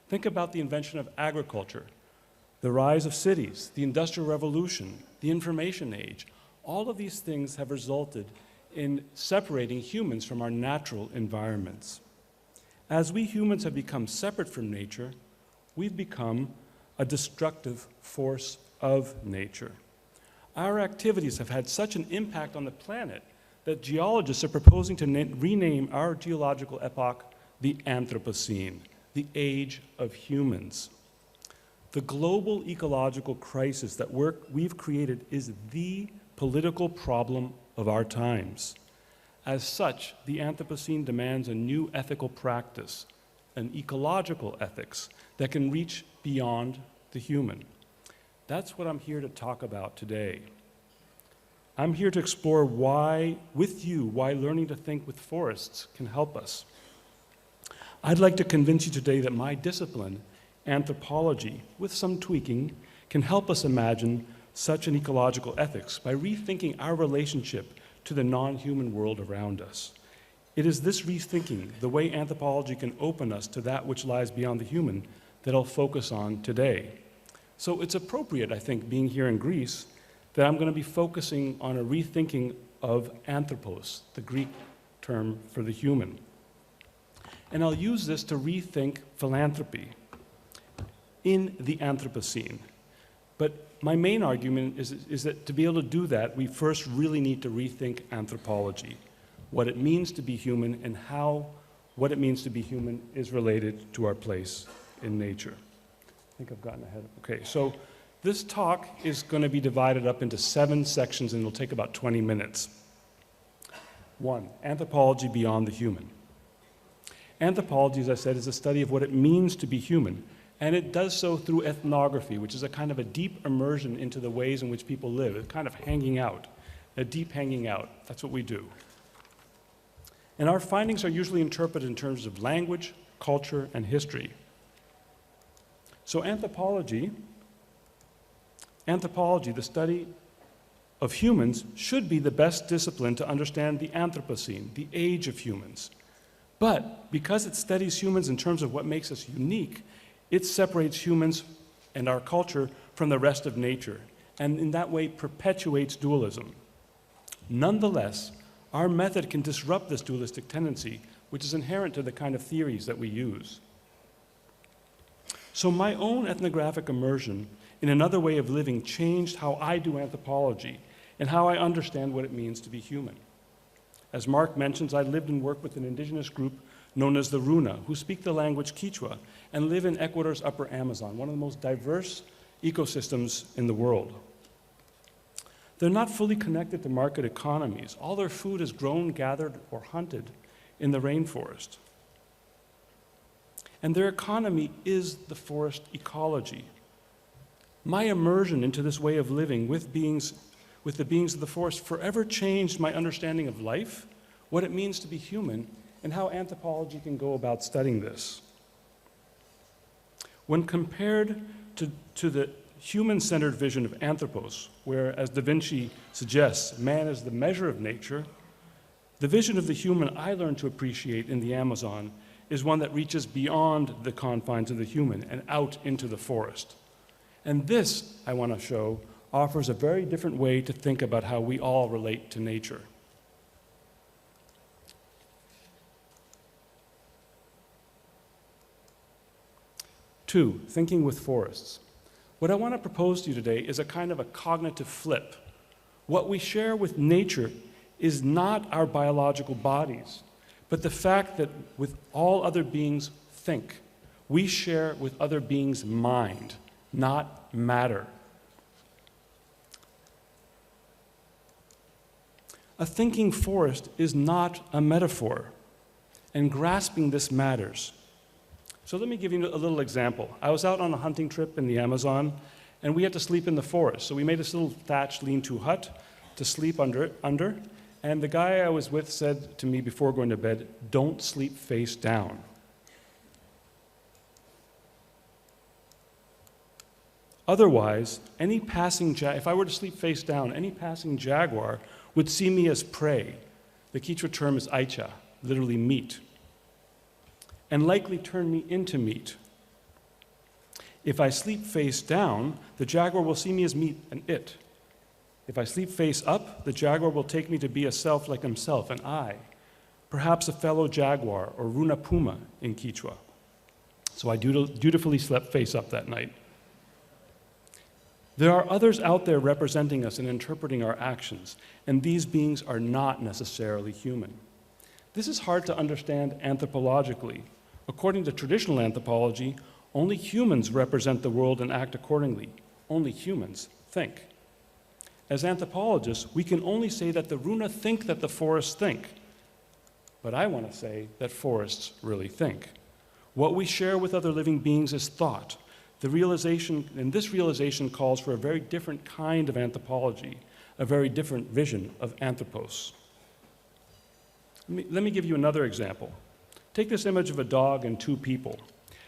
Think about the invention of agriculture, the rise of cities, the Industrial Revolution, the Information Age. All of these things have resulted in separating humans from our natural environments. As we humans have become separate from nature, we've become a destructive force of nature. Our activities have had such an impact on the planet that geologists are proposing to rename our geological epoch the Anthropocene, the age of humans. The global ecological crisis that we've created is the political problem of our times. As such, the Anthropocene demands a new ethical practice, an ecological ethics that can reach beyond the human. That's what I'm here to talk about today. I'm here to explore why learning to think with forests can help us. I'd like to convince you today that my discipline, anthropology, with some tweaking, can help us imagine such an ecological ethics by rethinking our relationship to the non-human world around us. It is this rethinking, the way anthropology can open us to that which lies beyond the human, that I'll focus on today. So it's appropriate, I think, being here in Greece, that I'm going to be focusing on a rethinking of anthropos, the Greek term for the human. And I'll use this to rethink philanthropy in the Anthropocene. But my main argument is that to be able to do that, we first really need to rethink anthropology, what it means to be human and how what it means to be human is related to our place in nature. I think I've gotten ahead. Okay, so this talk is going to be divided up into 7 sections and it'll take about 20 minutes. 1, anthropology beyond the human. Anthropology, as I said, is a study of what it means to be human. And it does so through ethnography, which is a kind of a deep immersion into the ways in which people live, a kind of hanging out, a deep hanging out. That's what we do. And our findings are usually interpreted in terms of language, culture, and history. So anthropology, the study of humans, should be the best discipline to understand the Anthropocene, the age of humans. But because it studies humans in terms of what makes us unique, it separates humans and our culture from the rest of nature, and in that way perpetuates dualism. Nonetheless, our method can disrupt this dualistic tendency, which is inherent to the kind of theories that we use. So my own ethnographic immersion in another way of living changed how I do anthropology and how I understand what it means to be human. As Mark mentions, I lived and worked with an indigenous group known as the Runa, who speak the language Quechua and live in Ecuador's upper Amazon, one of the most diverse ecosystems in the world. They're not fully connected to market economies. All their food is grown, gathered, or hunted in the rainforest. And their economy is the forest ecology. My immersion into this way of living with the beings of the forest forever changed my understanding of life, what it means to be human, and how anthropology can go about studying this. When compared to the human-centered vision of anthropos, where, as Da Vinci suggests, man is the measure of nature, the vision of the human I learned to appreciate in the Amazon is one that reaches beyond the confines of the human and out into the forest. And this, I want to show, offers a very different way to think about how we all relate to nature. Two, thinking with forests. What I want to propose to you today is a kind of a cognitive flip. What we share with nature is not our biological bodies, but the fact that with all other beings think. We share with other beings mind, not matter. A thinking forest is not a metaphor, and grasping this matters. So let me give you a little example. I was out on a hunting trip in the Amazon, and we had to sleep in the forest. So we made this little thatched lean-to hut to sleep under, and the guy I was with said to me before going to bed, "Don't sleep face down." Otherwise, if I were to sleep face down, any passing jaguar would see me as prey. The Quechua term is aicha, literally meat, and likely turn me into meat. If I sleep face down, the jaguar will see me as meat and it. If I sleep face up, the jaguar will take me to be a self like himself, an I, perhaps a fellow jaguar or runa puma in Quechua. So I dutifully slept face up that night. There are others out there representing us and interpreting our actions, and these beings are not necessarily human. This is hard to understand anthropologically. According to traditional anthropology, only humans represent the world and act accordingly. Only humans think. As anthropologists, we can only say that the Runa think that the forests think. But I want to say that forests really think. What we share with other living beings is thought. The realization, and this realization calls for a very different kind of anthropology, a very different vision of anthropos. Let me give you another example. Take this image of a dog and two people.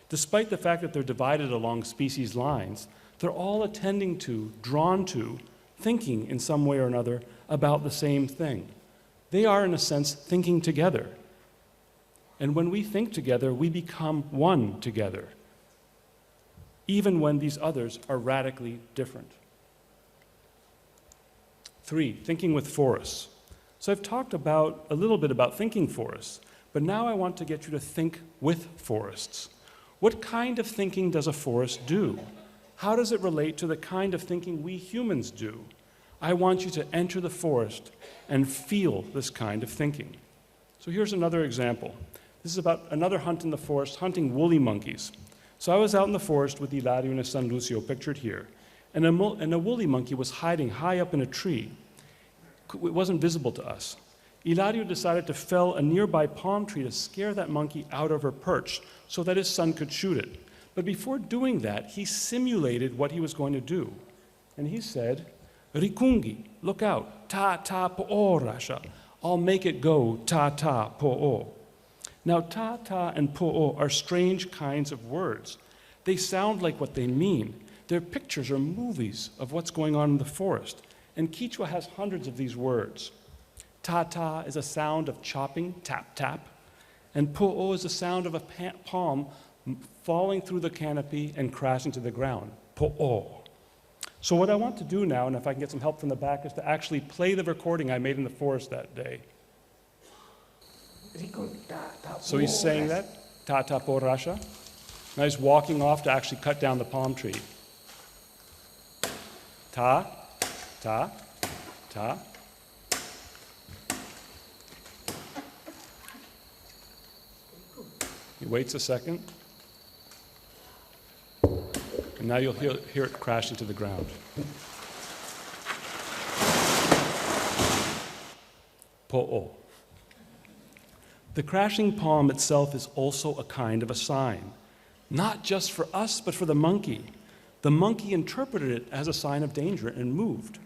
Despite the fact that they're divided along species lines, they're all attending to, drawn to, thinking in some way or another about the same thing. They are, in a sense, thinking together. And when we think together, we become one together, even when these others are radically different. 3, thinking with forests. So I've talked a little bit about thinking forests, but now I want to get you to think with forests. What kind of thinking does a forest do? How does it relate to the kind of thinking we humans do? I want you to enter the forest and feel this kind of thinking. So here's another example. This is about another hunt in the forest, hunting woolly monkeys. So I was out in the forest with Hilario and his son Lucio, pictured here, and a woolly monkey was hiding high up in a tree. It wasn't visible to us. Hilario decided to fell a nearby palm tree to scare that monkey out of her perch so that his son could shoot it. But before doing that, he simulated what he was going to do. And he said, "Rikungi, look out, ta po'o rasha. I'll make it go ta po'o." Now, ta and po'o are strange kinds of words. They sound like what they mean. They're pictures or movies of what's going on in the forest. And Quechua has hundreds of these words. Ta is a sound of chopping, tap, tap. And po'o is the sound of a palm falling through the canopy and crashing to the ground. Po'o. So what I want to do now, and if I can get some help from the back, is to actually play the recording I made in the forest that day. So he's saying that, ta po rasha. Now he's walking off to actually cut down the palm tree. Ta. He waits a second, and now you'll hear it crashing to the ground. Po'o. The crashing palm itself is also a kind of a sign, not just for us, but for the monkey. The monkey interpreted it as a sign of danger and moved.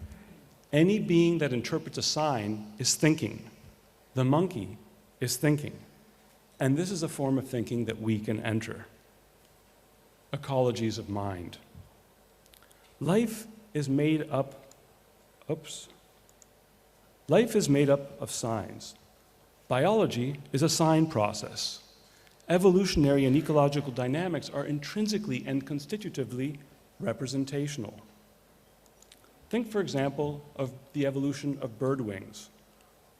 Any being that interprets a sign is thinking. The monkey is thinking. And this is a form of thinking that we can enter. Ecologies of mind. Life is made up of signs. Biology is a sign process. Evolutionary and ecological dynamics are intrinsically and constitutively representational. Think, for example, of the evolution of bird wings.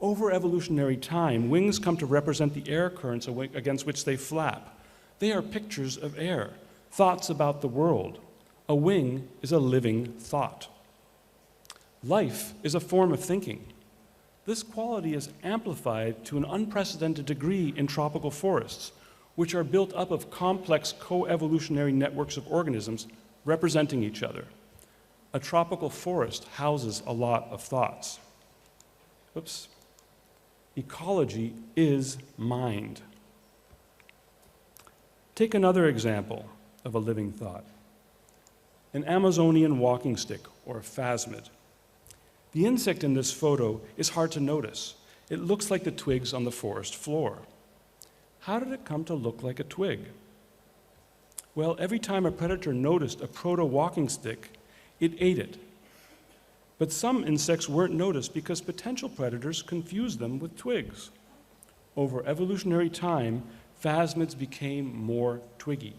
Over evolutionary time, wings come to represent the air currents against which they flap. They are pictures of air, thoughts about the world. A wing is a living thought. Life is a form of thinking. This quality is amplified to an unprecedented degree in tropical forests, which are built up of complex co-evolutionary networks of organisms representing each other. A tropical forest houses a lot of thoughts. Oops. Ecology is mind. Take another example of a living thought. An Amazonian walking stick, or phasmid. The insect in this photo is hard to notice. It looks like the twigs on the forest floor. How did it come to look like a twig? Well, every time a predator noticed a proto-walking stick, it ate it. But some insects weren't noticed because potential predators confused them with twigs. Over evolutionary time, phasmids became more twiggy.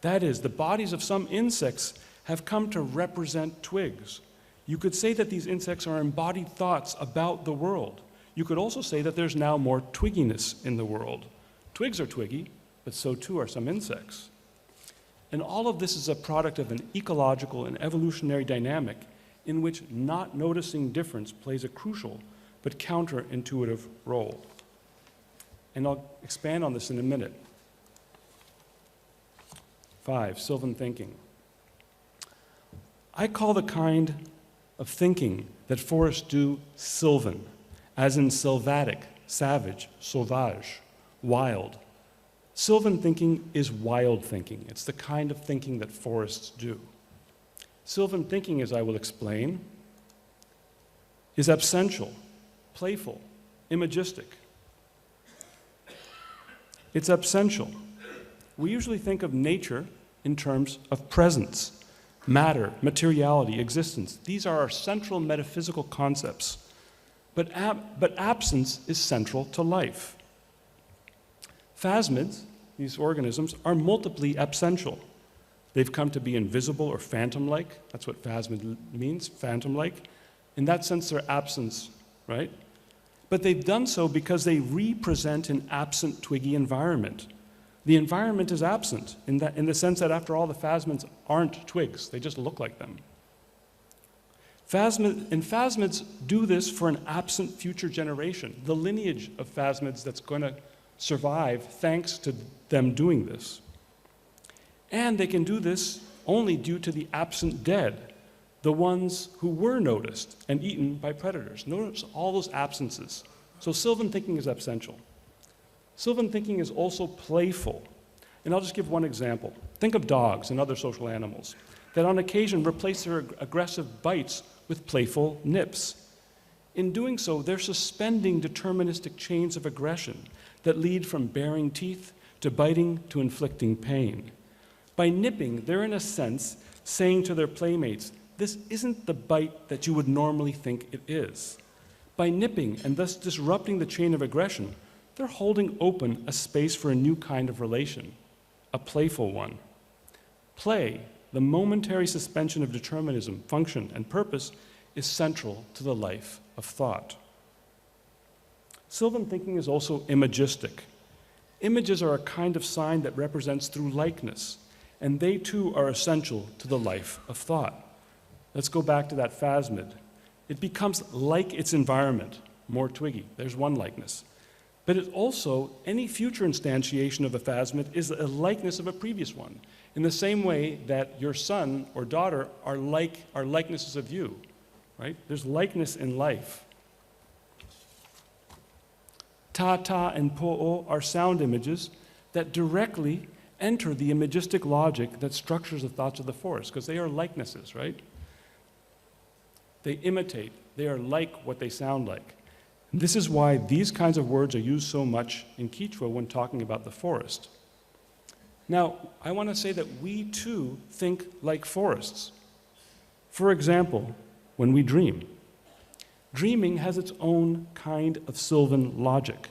That is, the bodies of some insects have come to represent twigs. You could say that these insects are embodied thoughts about the world. You could also say that there's now more twigginess in the world. Twigs are twiggy, but so too are some insects. And all of this is a product of an ecological and evolutionary dynamic in which not noticing difference plays a crucial but counterintuitive role. And I'll expand on this in a minute. 5, sylvan thinking. I call the kind of thinking that forests do sylvan, as in sylvatic, savage, sauvage, wild. Sylvan thinking is wild thinking. It's the kind of thinking that forests do. Sylvan thinking, as I will explain, is absential, playful, imagistic. It's absential. We usually think of nature in terms of presence, matter, materiality, existence. These are our central metaphysical concepts. But absence is central to life. Phasmids, these organisms, are multiply absential. They've come to be invisible or phantom-like. That's what phasmid means, phantom-like. In that sense, they're absence, right? But they've done so because they represent an absent twiggy environment. The environment is absent in the sense that, after all, the phasmids aren't twigs. They just look like them. Phasmids do this for an absent future generation, the lineage of phasmids that's going to survive thanks to them doing this. And they can do this only due to the absent dead, the ones who were noticed and eaten by predators. Notice all those absences. So sylvan thinking is absential. Sylvan thinking is also playful. And I'll just give one example. Think of dogs and other social animals that on occasion replace their aggressive bites with playful nips. In doing so, they're suspending deterministic chains of aggression that lead from baring teeth to biting to inflicting pain. By nipping, they're in a sense saying to their playmates, this isn't the bite that you would normally think it is. By nipping and thus disrupting the chain of aggression, they're holding open a space for a new kind of relation, a playful one. Play, the momentary suspension of determinism, function, and purpose, is central to the life of thought. Sylvan thinking is also imagistic. Images are a kind of sign that represents through likeness, and they too are essential to the life of thought. Let's go back to that phasmid. It becomes like its environment, more twiggy. There's one likeness. But it also, any future instantiation of a phasmid is a likeness of a previous one, in the same way that your son or daughter are likenesses of you, right? There's likeness in life. Ta, ta, and po'o are sound images that directly enter the imagistic logic that structures the thoughts of the forest, because they are likenesses, right? They imitate. They are like what they sound like. And this is why these kinds of words are used so much in Quechua when talking about the forest. Now, I want to say that we too think like forests. For example, when we dream. Dreaming has its own kind of sylvan logic.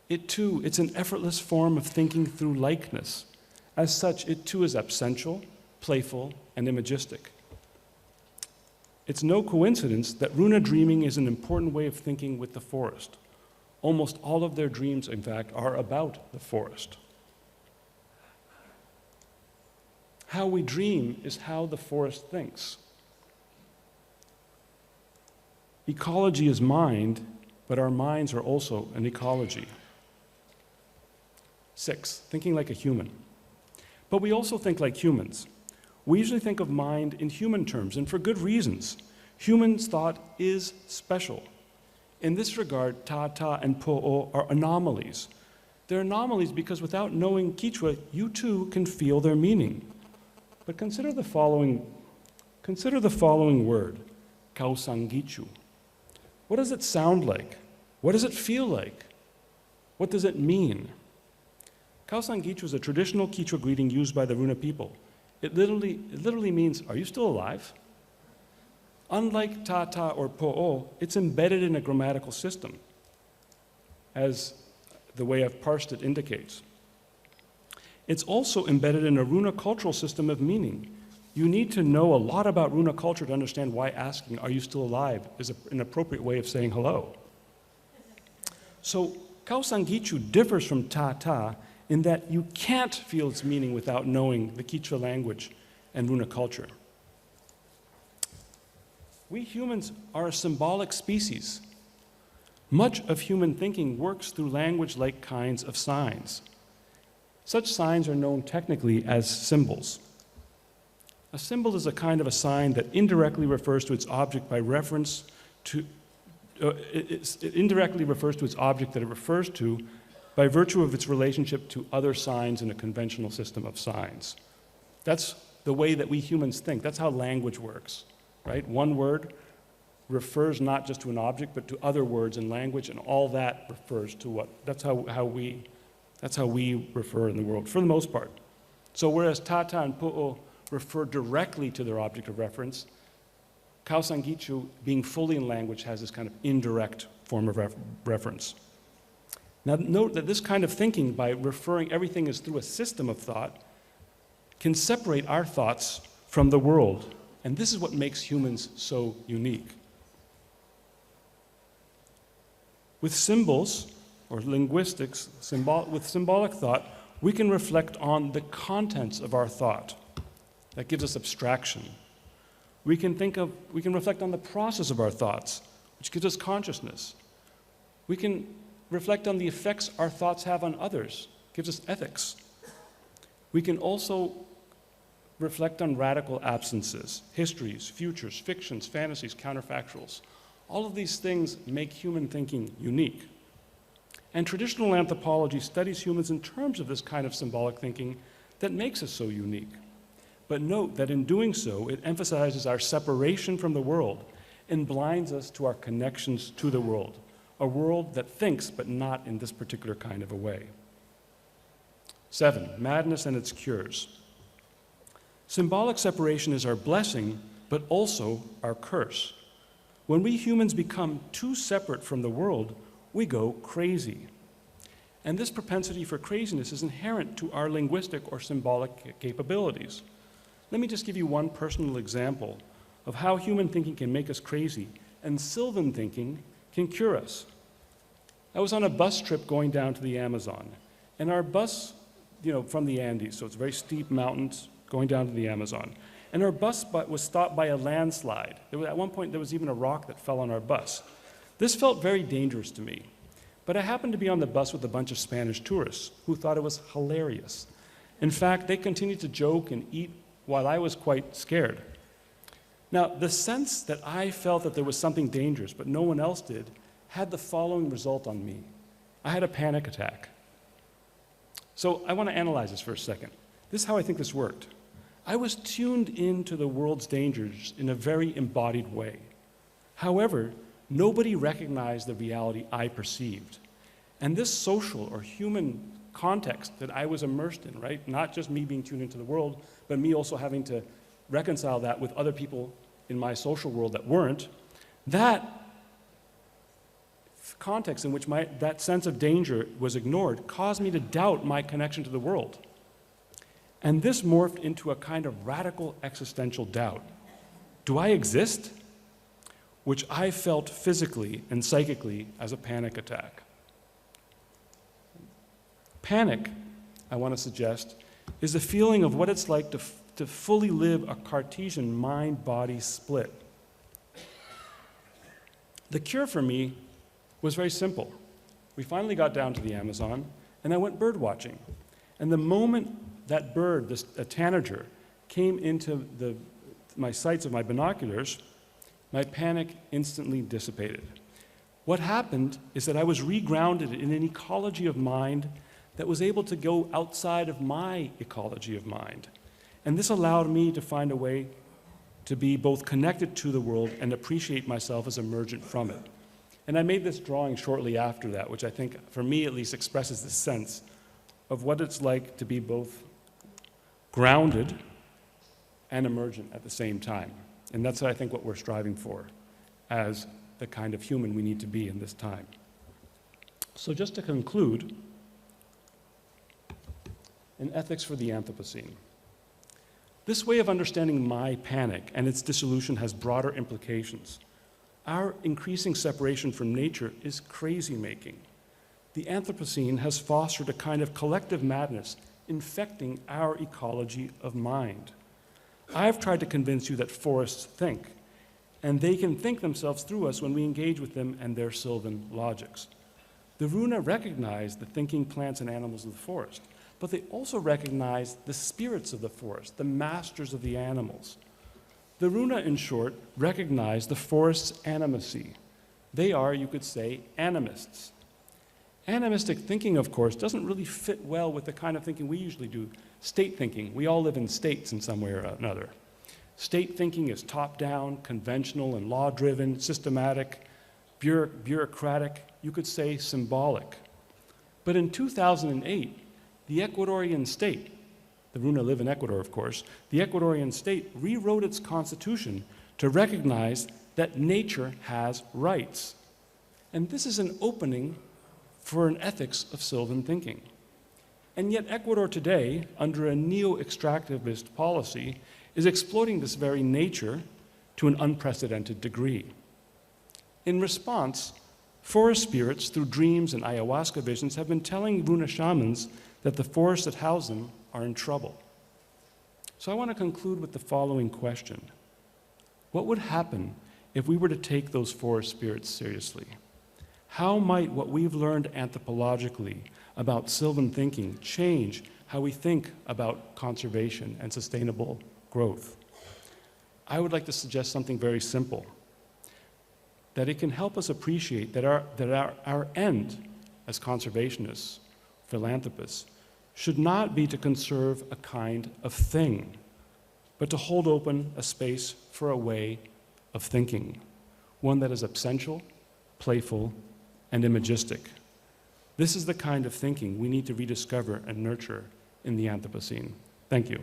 It too, it's an effortless form of thinking through likeness. As such, it too is absential, playful, and imagistic. It's no coincidence that Runa dreaming is an important way of thinking with the forest. Almost all of their dreams, in fact, are about the forest. How we dream is how the forest thinks. Ecology is mind, but our minds are also an ecology. 6, thinking like a human. But we also think like humans. We usually think of mind in human terms, and for good reasons. Humans' thought is special. In this regard, ta, ta, and po'o are anomalies. They're anomalies because without knowing Quechua, you too can feel their meaning. But consider the following word, kausangichu. What does it sound like? What does it feel like? What does it mean? Kausangichu is a traditional Quechua greeting used by the Runa people. It literally means, are you still alive? Unlike ta-ta or po'o, it's embedded in a grammatical system, as the way I've parsed it indicates. It's also embedded in a Runa cultural system of meaning. You need to know a lot about Runa culture to understand why asking, are you still alive, is an appropriate way of saying hello. So, kausangichu differs from ta-ta in that you can't feel its meaning without knowing the Quechua language and Runa culture. We humans are a symbolic species. Much of human thinking works through language-like kinds of signs. Such signs are known technically as symbols. A symbol is a kind of a sign that indirectly refers to its object by reference to, it indirectly refers to its object that it refers to by virtue of its relationship to other signs in a conventional system of signs. That's the way that we humans think. That's how language works, right? One word refers not just to an object, but to other words in language, and all that refers to what, that's how we refer in the world, for the most part. So whereas Tata and Pu'o refer directly to their object of reference, Kausangichu, being fully in language, has this kind of indirect form of reference. Now note that this kind of thinking, by referring everything as through a system of thought, can separate our thoughts from the world. And this is what makes humans so unique. With symbols, or linguistics, with symbolic thought, we can reflect on the contents of our thought. That gives us abstraction. We can reflect on the process of our thoughts, which gives us consciousness. We can reflect on the effects our thoughts have on others, gives us ethics. We can also reflect on radical absences, histories, futures, fictions, fantasies, counterfactuals. All of these things make human thinking unique. And traditional anthropology studies humans in terms of this kind of symbolic thinking that makes us so unique. But note that in doing so, it emphasizes our separation from the world and blinds us to our connections to the world, a world that thinks, but not in this particular kind of a way. 7, madness and its cures. Symbolic separation is our blessing, but also our curse. When we humans become too separate from the world, we go crazy. And this propensity for craziness is inherent to our linguistic or symbolic capabilities. Let me just give you one personal example of how human thinking can make us crazy and Sylvan thinking can cure us. I was on a bus trip going down to the Amazon, and our bus, from the Andes, so it's very steep mountains going down to the Amazon, and our bus was stopped by a landslide. At one point, there was even a rock that fell on our bus. This felt very dangerous to me, but I happened to be on the bus with a bunch of Spanish tourists who thought it was hilarious. In fact, they continued to joke and eat while I was quite scared. Now, the sense that I felt that there was something dangerous, but no one else did, had the following result on me. I had a panic attack. So I want to analyze this for a second. This is how I think this worked. I was tuned into the world's dangers in a very embodied way. However, nobody recognized the reality I perceived. And this social or human context that I was immersed in, right? Not just me being tuned into the world, but me also having to reconcile that with other people in my social world that weren't. That context in which that sense of danger was ignored caused me to doubt my connection to the world. And this morphed into a kind of radical existential doubt. Do I exist? Which I felt physically and psychically as a panic attack. Panic, I want to suggest, is the feeling of what it's like to fully live a Cartesian mind-body split. The cure for me was very simple. We finally got down to the Amazon, and I went bird watching. And the moment that bird, a tanager, came into my sights of my binoculars, my panic instantly dissipated. What happened is that I was regrounded in an ecology of mind that was able to go outside of my ecology of mind. And this allowed me to find a way to be both connected to the world and appreciate myself as emergent from it. And I made this drawing shortly after that, which I think, for me at least, expresses this sense of what it's like to be both grounded and emergent at the same time. And that's, I think, what we're striving for as the kind of human we need to be in this time. So just to conclude, in Ethics for the Anthropocene, this way of understanding my panic and its dissolution has broader implications. Our increasing separation from nature is crazy-making. the Anthropocene has fostered a kind of collective madness infecting our ecology of mind. I've tried to convince you that forests think, and they can think themselves through us when we engage with them and their sylvan logics. The Runa recognize the thinking plants and animals of the forest, but they also recognize the spirits of the forest, the masters of the animals. The Runa, in short, recognize the forest's animacy. They are, you could say, animists. Animistic thinking, of course, doesn't really fit well with the kind of thinking we usually do, state thinking. We all live in states in some way or another. State thinking is top-down, conventional, and law-driven, systematic, bureaucratic, you could say symbolic. But in 2008, the Ecuadorian state, the Runa live in Ecuador, of course, the Ecuadorian state rewrote its constitution to recognize that nature has rights. And this is an opening for an ethics of sylvan thinking. And yet Ecuador today, under a neo-extractivist policy, is exploiting this very nature to an unprecedented degree. In response, forest spirits, through dreams and ayahuasca visions, have been telling Runa shamans that the forests that house them are in trouble. So I want to conclude with the following question. What would happen if we were to take those forest spirits seriously? How might what we've learned anthropologically about sylvan thinking change how we think about conservation and sustainable growth? I would like to suggest something very simple, that it can help us appreciate that our end as conservationists, philanthropists, should not be to conserve a kind of thing, but to hold open a space for a way of thinking, one that is essential, playful, and imagistic. This is the kind of thinking we need to rediscover and nurture in the Anthropocene. Thank you.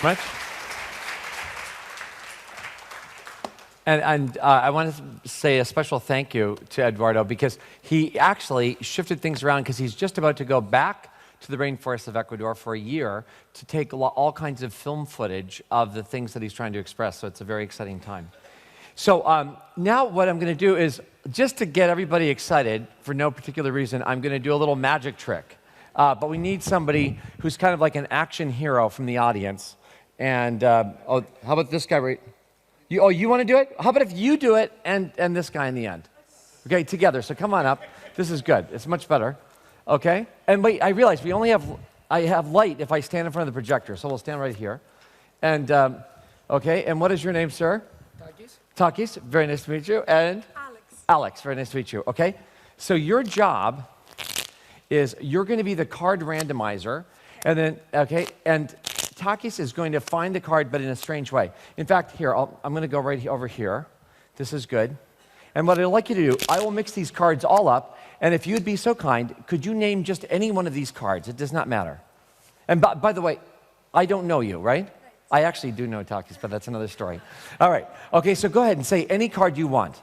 Much. And I want to say a special thank you to Eduardo, because he actually shifted things around, because he's just about to go back to the rainforests of Ecuador for a year to take all kinds of film footage of the things that he's trying to express. So it's a very exciting time. So now what I'm going to do is, just to get everybody excited for no particular reason, I'm going to do a little magic trick. But we need somebody who's kind of like an action hero from the audience. And oh, how about this guy right? You want to do it? How about if you do it and this guy in the end? Okay, together. So come on up. This is good. It's much better. Okay? And wait, I realize I have light if I stand in front of the projector, so we'll stand right here. And, okay, and what is your name, sir? Takis. Takis, very nice to meet you. And? Alex. Alex, very nice to meet you. Okay? So your job is you're going to be the card randomizer, and then, okay, and Takis is going to find the card, but in a strange way. In fact, here, I'm going to go right over here. This is good. And what I'd like you to do, I will mix these cards all up, and if you'd be so kind, could you name just any one of these cards? It does not matter. And by the way, I don't know you, right? I actually do know Takis, but that's another story. All right. Okay, so go ahead and say any card you want.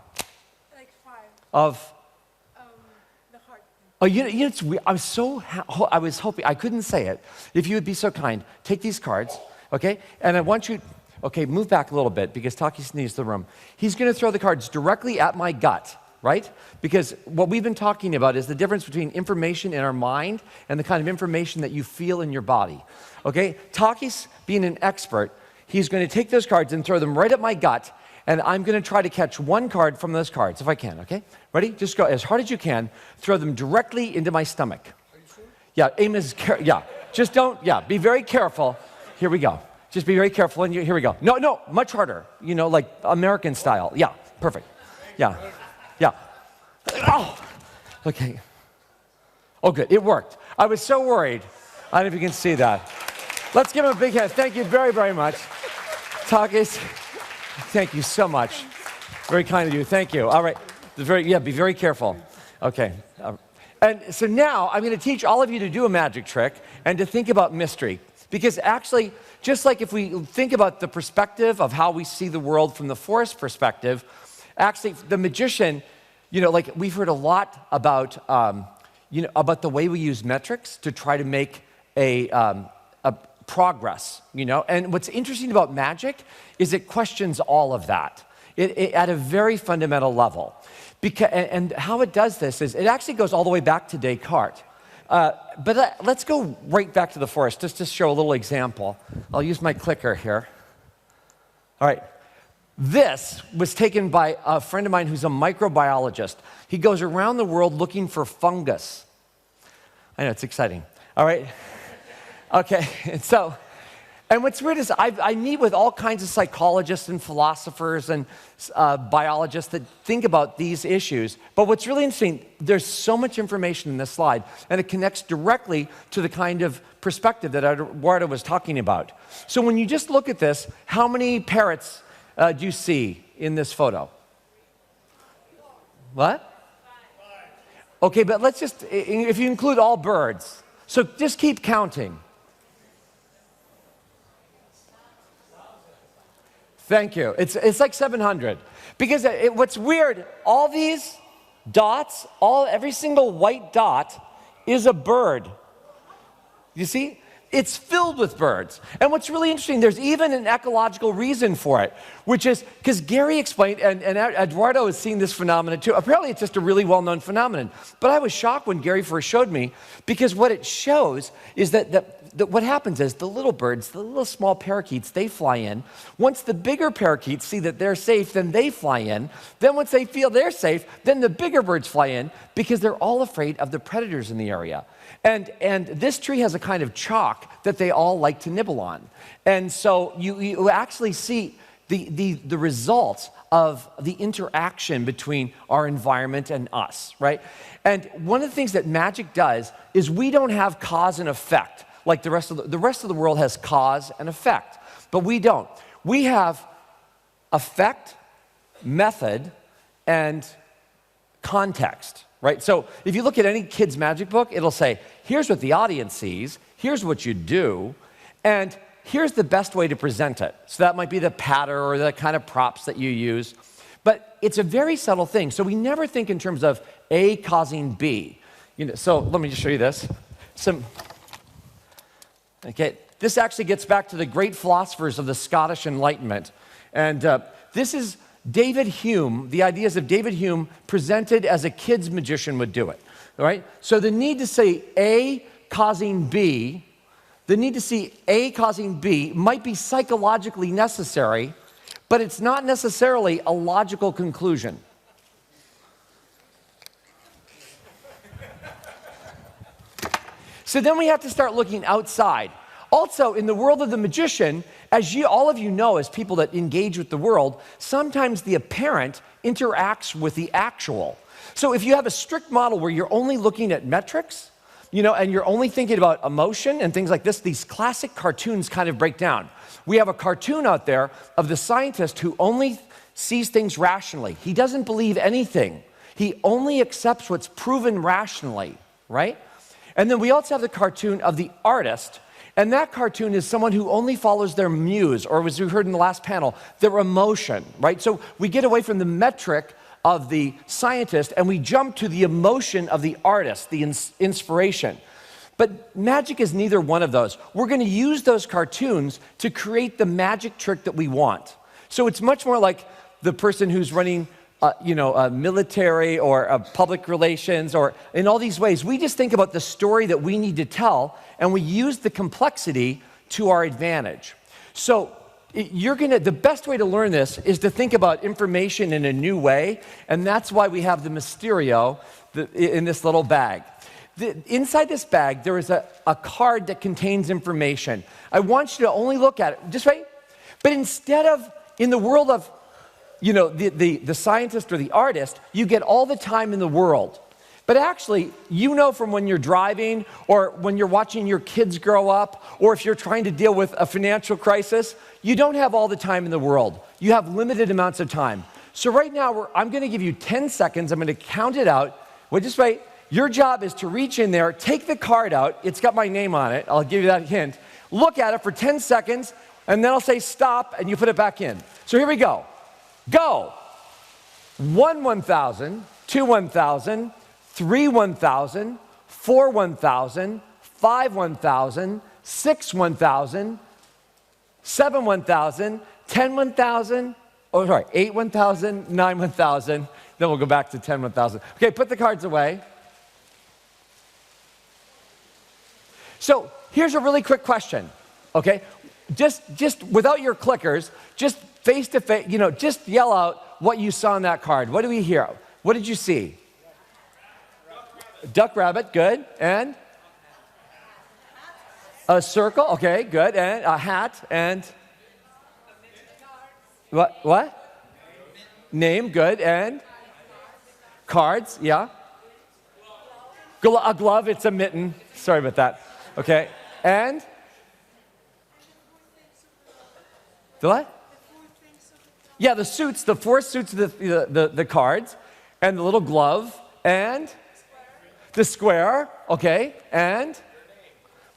Like 5. Of? The heart. Oh, you know, it's weird. I was hoping, I couldn't say it. If you would be so kind, take these cards, okay? And I want you, okay, move back a little bit, because Takis needs the room. He's going to throw the cards directly at my gut, right? Because what we've been talking about is the difference between information in our mind and the kind of information that you feel in your body, okay? Takis, being an expert, he's going to take those cards and throw them right at my gut, and I'm going to try to catch one card from those cards, if I can, okay? Ready? Just go as hard as you can. Throw them directly into my stomach. Are you sure? Yeah, aim is, yeah. Just don't, yeah, be very careful. Here we go. Just be very careful, and here we go. No, much harder. You know, like American style. Yeah, perfect. Yeah, yeah. Oh, okay. Oh, good, it worked. I was so worried. I don't know if you can see that. Let's give him a big hand. Thank you very, very much. Takis, thank you so much. Very kind of you, thank you. All right, be very careful. Okay. And so now I'm going to teach all of you to do a magic trick and to think about mystery. Because actually, just like if we think about the perspective of how we see the world from the forest perspective, actually the magician, you know, like we've heard a lot about, about the way we use metrics to try to make a progress, you know. And what's interesting about magic is it questions all of that. at a very fundamental level. And how it does this is, it actually goes all the way back to Descartes. But let's go right back to the forest, just to show a little example. I'll use my clicker here. All right. This was taken by a friend of mine who's a microbiologist. He goes around the world looking for fungus. I know, it's exciting. All right? Okay, and what's weird is I meet with all kinds of psychologists and philosophers and biologists that think about these issues. But what's really interesting, there's so much information in this slide, and it connects directly to the kind of perspective that Eduardo was talking about. So when you just look at this, how many parrots do you see in this photo? What? Okay, but let's just, if you include all birds, so just keep counting. Thank you. It's like 700. Because what's weird, all these dots, every single white dot is a bird. You see? It's filled with birds. And what's really interesting, there's even an ecological reason for it, which is, because Gary explained, and Eduardo has seen this phenomenon too. Apparently it's just a really well-known phenomenon. But I was shocked when Gary first showed me, because what it shows is that what happens is the little birds, the little small parakeets, they fly in. Once the bigger parakeets see that they're safe, then they fly in. Then once they feel they're safe, then the bigger birds fly in, because they're all afraid of the predators in the area. And this tree has a kind of chalk that they all like to nibble on. And so you actually see the results of the interaction between our environment and us, right? And one of the things that magic does is we don't have cause and effect like the rest of the world has cause and effect, but we don't. We have effect, method, and context. Right? So if you look at any kid's magic book, it'll say, here's what the audience sees, here's what you do, and here's the best way to present it. So that might be the patter or the kind of props that you use. But it's a very subtle thing. So we never think in terms of A causing B. So let me just show you this. Okay, this actually gets back to the great philosophers of the Scottish Enlightenment. And this is David Hume, the ideas of David Hume presented as a kid's magician would do it, all right? So the need to say A causing B, might be psychologically necessary, but it's not necessarily a logical conclusion. So then we have to start looking outside. Also, in the world of the magician, as all of you know, as people that engage with the world, sometimes the apparent interacts with the actual. So if you have a strict model where you're only looking at metrics, and you're only thinking about emotion and things like this, these classic cartoons kind of break down. We have a cartoon out there of the scientist who only sees things rationally. He doesn't believe anything. He only accepts what's proven rationally, right? And then we also have the cartoon of the artist. And that cartoon is someone who only follows their muse, or as we heard in the last panel, their emotion, right? So we get away from the metric of the scientist and we jump to the emotion of the artist, the inspiration. But magic is neither one of those. We're going to use those cartoons to create the magic trick that we want. So it's much more like the person who's running military or public relations, or in all these ways. We just think about the story that we need to tell, and we use the complexity to our advantage. So the best way to learn this is to think about information in a new way, and that's why we have the Mysterio in this little bag. Inside this bag, there is a card that contains information. I want you to only look at it, just wait. But instead of, in the world of the scientist or the artist, you get all the time in the world. But actually, from when you're driving, or when you're watching your kids grow up, or if you're trying to deal with a financial crisis, you don't have all the time in the world. You have limited amounts of time. So right now, I'm going to give you 10 seconds. I'm going to count it out. Well, just wait. Your job is to reach in there, take the card out. It's got my name on it. I'll give you that hint. Look at it for 10 seconds, and then I'll say stop, and you put it back in. So here we go. Go. 1 1,000, 2 1,000, 3 1,000, 4 1,000, 5 1,000, 6 1,000, 7 1,000, 10 1,000, Oh, sorry, 8 1,000, 9 1,000. Then we'll go back to 10 1,000. Okay, put the cards away. So here's a really quick question, okay? Just without your clickers, just face to face, just yell out what you saw on that card. What do we hear? What did you see? Duck, rabbit, good. And? A circle, okay, good. And a hat, and? What? Name, good. And? Cards, yeah. A glove, it's a mitten. Sorry about that. Okay, and? The what? Yeah, the suits, the 4 suits of the cards, and the little glove, and? The square, okay, and?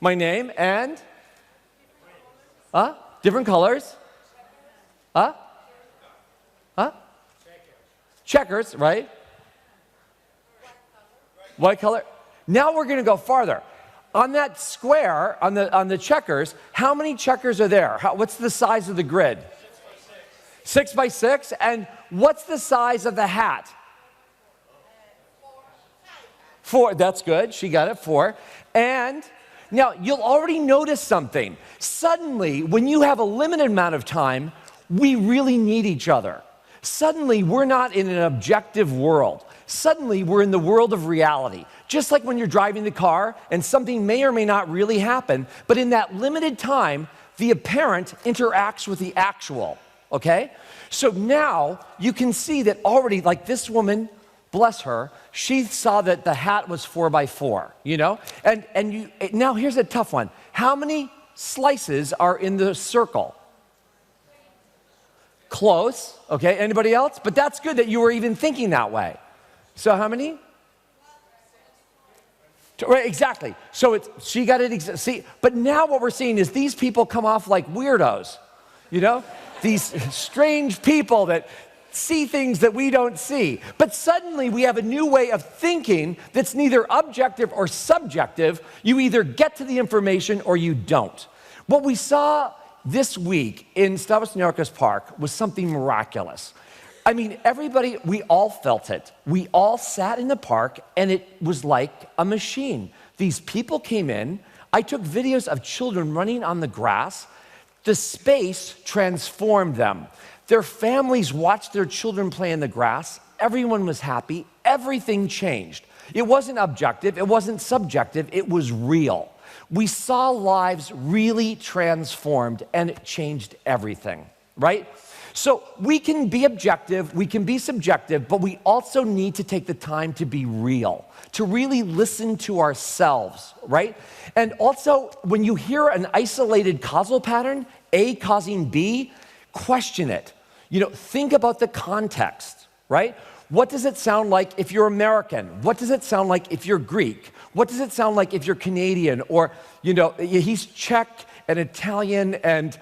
My name, and? Different colors? Checkers, right? White color. Now we're going to go farther. On that square, on the checkers, how many checkers are there? What's the size of the grid? 6 by 6. And what's the size of the hat? 4. That's good. She got it. 4. And now you'll already notice something. Suddenly, when you have a limited amount of time, we really need each other. Suddenly, we're not in an objective world. Suddenly, we're in the world of reality. Just like when you're driving the car and something may or may not really happen, but in that limited time, the apparent interacts with the actual, okay? So now you can see that already, like this woman, bless her, she saw that the hat was 4 by 4, And now here's a tough one. How many slices are in the circle? Close, okay? Anybody else? But that's good that you were even thinking that way. So how many? Right, exactly. So she got it. See, but now what we're seeing is these people come off like weirdos, These strange people that see things that we don't see. But suddenly we have a new way of thinking that's neither objective or subjective. You either get to the information or you don't. What we saw this week in Stavros Niarchos Park was something miraculous. I mean, everybody, we all felt it. We all sat in the park, and it was like a machine. These people came in. I took videos of children running on the grass. The space transformed them. Their families watched their children play in the grass. Everyone was happy. Everything changed. It wasn't objective. It wasn't subjective. It was real. We saw lives really transformed, and it changed everything, right? So we can be objective, we can be subjective, but we also need to take the time to be real, to really listen to ourselves, right? And also, when you hear an isolated causal pattern, A causing B, question it. Think about the context, right? What does it sound like if you're American? What does it sound like if you're Greek? What does it sound like if you're Canadian? Or, he's Czech and Italian and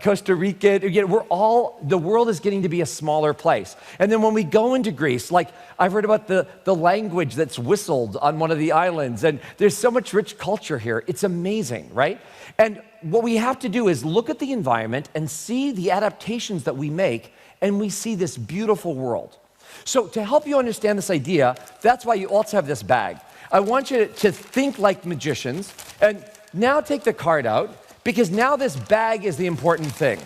Costa Rican. The world is getting to be a smaller place. And then when we go into Greece, like I've heard about the language that's whistled on one of the islands, and there's so much rich culture here. It's amazing, right? And what we have to do is look at the environment and see the adaptations that we make, and we see this beautiful world. So to help you understand this idea, that's why you also have this bag. I want you to think like magicians, and now take the card out, because now this bag is the important thing.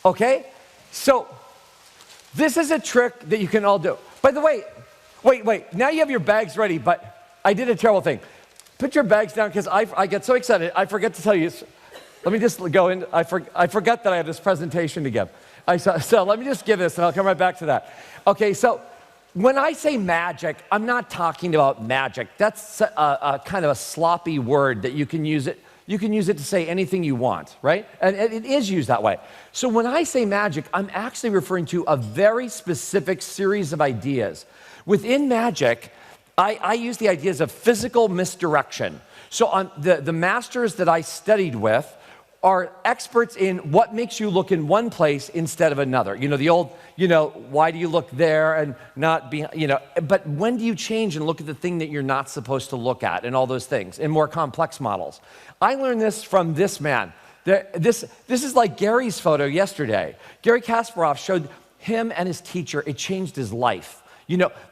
Okay? So this is a trick that you can all do. By the way, wait. Now you have your bags ready, but I did a terrible thing. Put your bags down, because I get so excited, I forget to tell you. Let me just go in. I forgot that I had this presentation to give. So let me just give this, and I'll come right back to that. Okay, so when I say magic, I'm not talking about magic. That's a kind of a sloppy word that you can use it. You can use it to say anything you want, right? And it is used that way. So when I say magic, I'm actually referring to a very specific series of ideas. Within magic, I use the ideas of physical misdirection. So on the masters that I studied with are experts in what makes you look in one place instead of another. You know, the old, why do you look there and not be, but when do you change and look at the thing that you're not supposed to look at and all those things in more complex models? I learned this from this man. This is like Gary's photo yesterday. Gary Kasparov showed him and his teacher, it changed his life.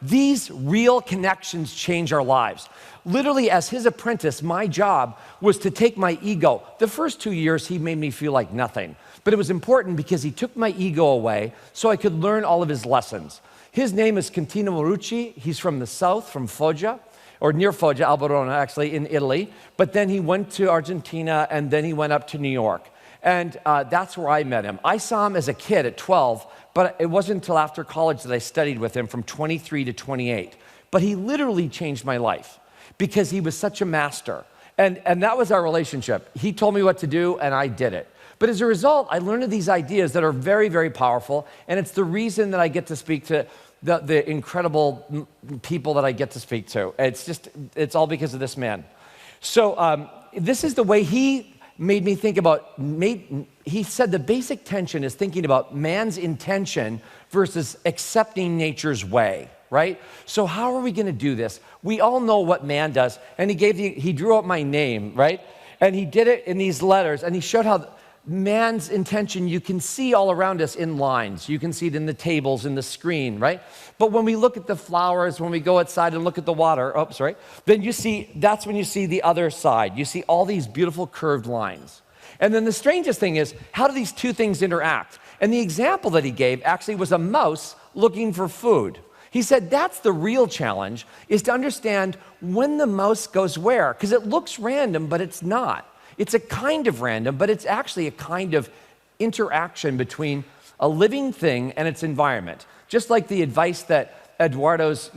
These real connections change our lives. Literally, as his apprentice, my job was to take my ego. The first 2 years, he made me feel like nothing. But it was important because he took my ego away so I could learn all of his lessons. His name is Cantino Marucci. He's from the south, from Foggia, or near Foggia, Alberona, actually, in Italy. But then he went to Argentina, and then he went up to New York. And that's where I met him. I saw him as a kid at 12, but it wasn't until after college that I studied with him from 23 to 28. But he literally changed my life because he was such a master. And that was our relationship. He told me what to do, and I did it. But as a result, I learned these ideas that are very, very powerful, and it's the reason that I get to speak to the incredible people that I get to speak to. It's all because of this man. So this is the way he made me think about, he said the basic tension is thinking about man's intention versus accepting nature's way, right? So how are we going to do this? We all know what man does, and he drew up my name, right? And he did it in these letters, and he showed how man's intention, you can see all around us in lines. You can see it in the tables, in the screen, right? But when we look at the flowers, when we go outside and look at the water, then that's when you see the other side. You see all these beautiful curved lines. And then the strangest thing is, how do these two things interact? And the example that he gave actually was a mouse looking for food. He said that's the real challenge, is to understand when the mouse goes where, because it looks random, but it's not. It's a kind of random, but it's actually a kind of interaction between a living thing and its environment. Just like the advice that Eduardo's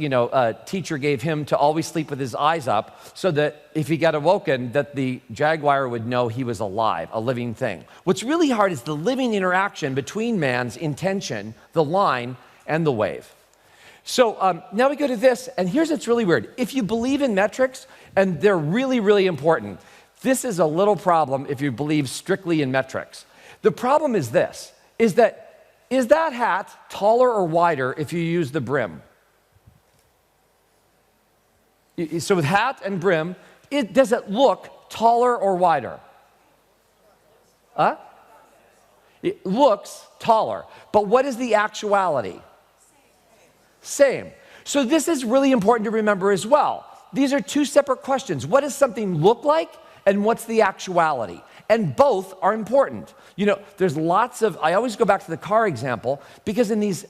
teacher gave him to always sleep with his eyes up so that if he got awoken, that the jaguar would know he was alive, a living thing. What's really hard is the living interaction between man's intention, the line, and the wave. So now we go to this, and here's what's really weird. If you believe in metrics, and they're really, really important, this is a little problem if you believe strictly in metrics. The problem is this, is that hat taller or wider if you use the brim? So with hat and brim, does it look taller or wider? It looks taller. But what is the actuality? Same. So this is really important to remember as well. These are two separate questions. What does something look like? And what's the actuality? And both are important. There's lots of, I always go back to the car example, because in these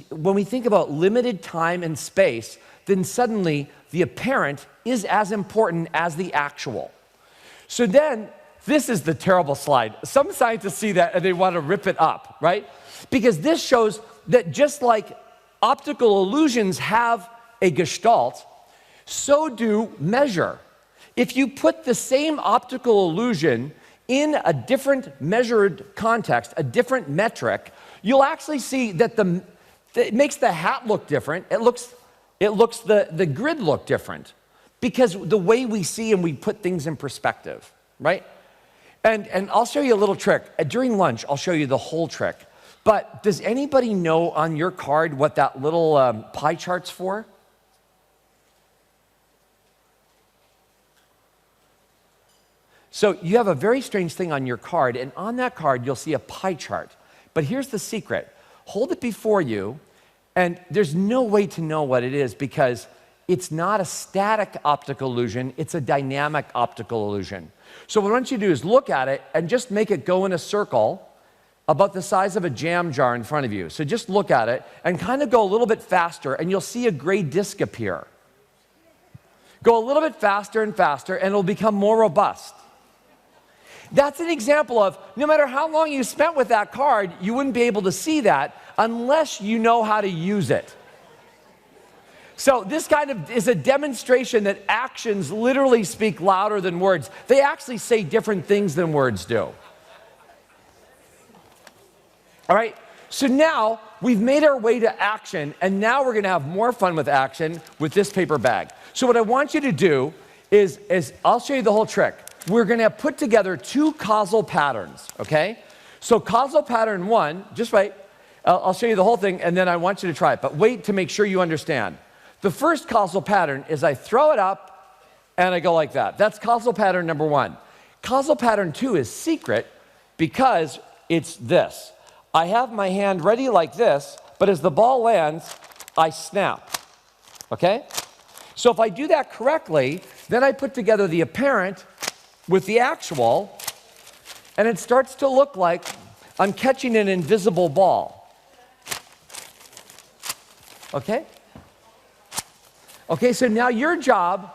when we think about limited time and space, then suddenly the apparent is as important as the actual. So then, this is the terrible slide. Some scientists see that and they want to rip it up, right? Because this shows that just like optical illusions have a gestalt, so do measure. If you put the same optical illusion in a different measured context, a different metric, you'll actually see that it makes the hat look different. It looks the grid look different because the way we see and we put things in perspective, right? And I'll show you a little trick. During lunch, I'll show you the whole trick. But does anybody know on your card what that little pie chart's for? So you have a very strange thing on your card, and on that card, you'll see a pie chart. But here's the secret. Hold it before you, and there's no way to know what it is because it's not a static optical illusion, it's a dynamic optical illusion. So what I want you to do is look at it and just make it go in a circle about the size of a jam jar in front of you. So just look at it and kind of go a little bit faster, and you'll see a gray disc appear. Go a little bit faster and faster, and it'll become more robust. That's an example of no matter how long you spent with that card, you wouldn't be able to see that unless you know how to use it. So this kind of is a demonstration that actions literally speak louder than words. They actually say different things than words do. All right, so now we've made our way to action, and now we're going to have more fun with action with this paper bag. So what I want you to do is I'll show you the whole trick. we're going to put together two causal patterns, okay? So causal pattern one, just wait. I'll show you the whole thing, and then I want you to try it. But wait to make sure you understand. The first causal pattern is I throw it up, and I go like that. That's causal pattern number one. Causal pattern two is secret because it's this. I have my hand ready like this, but as the ball lands, I snap, okay? So if I do that correctly, then I put together the apparent with the actual, and it starts to look like I'm catching an invisible ball. Okay? Okay, so now your job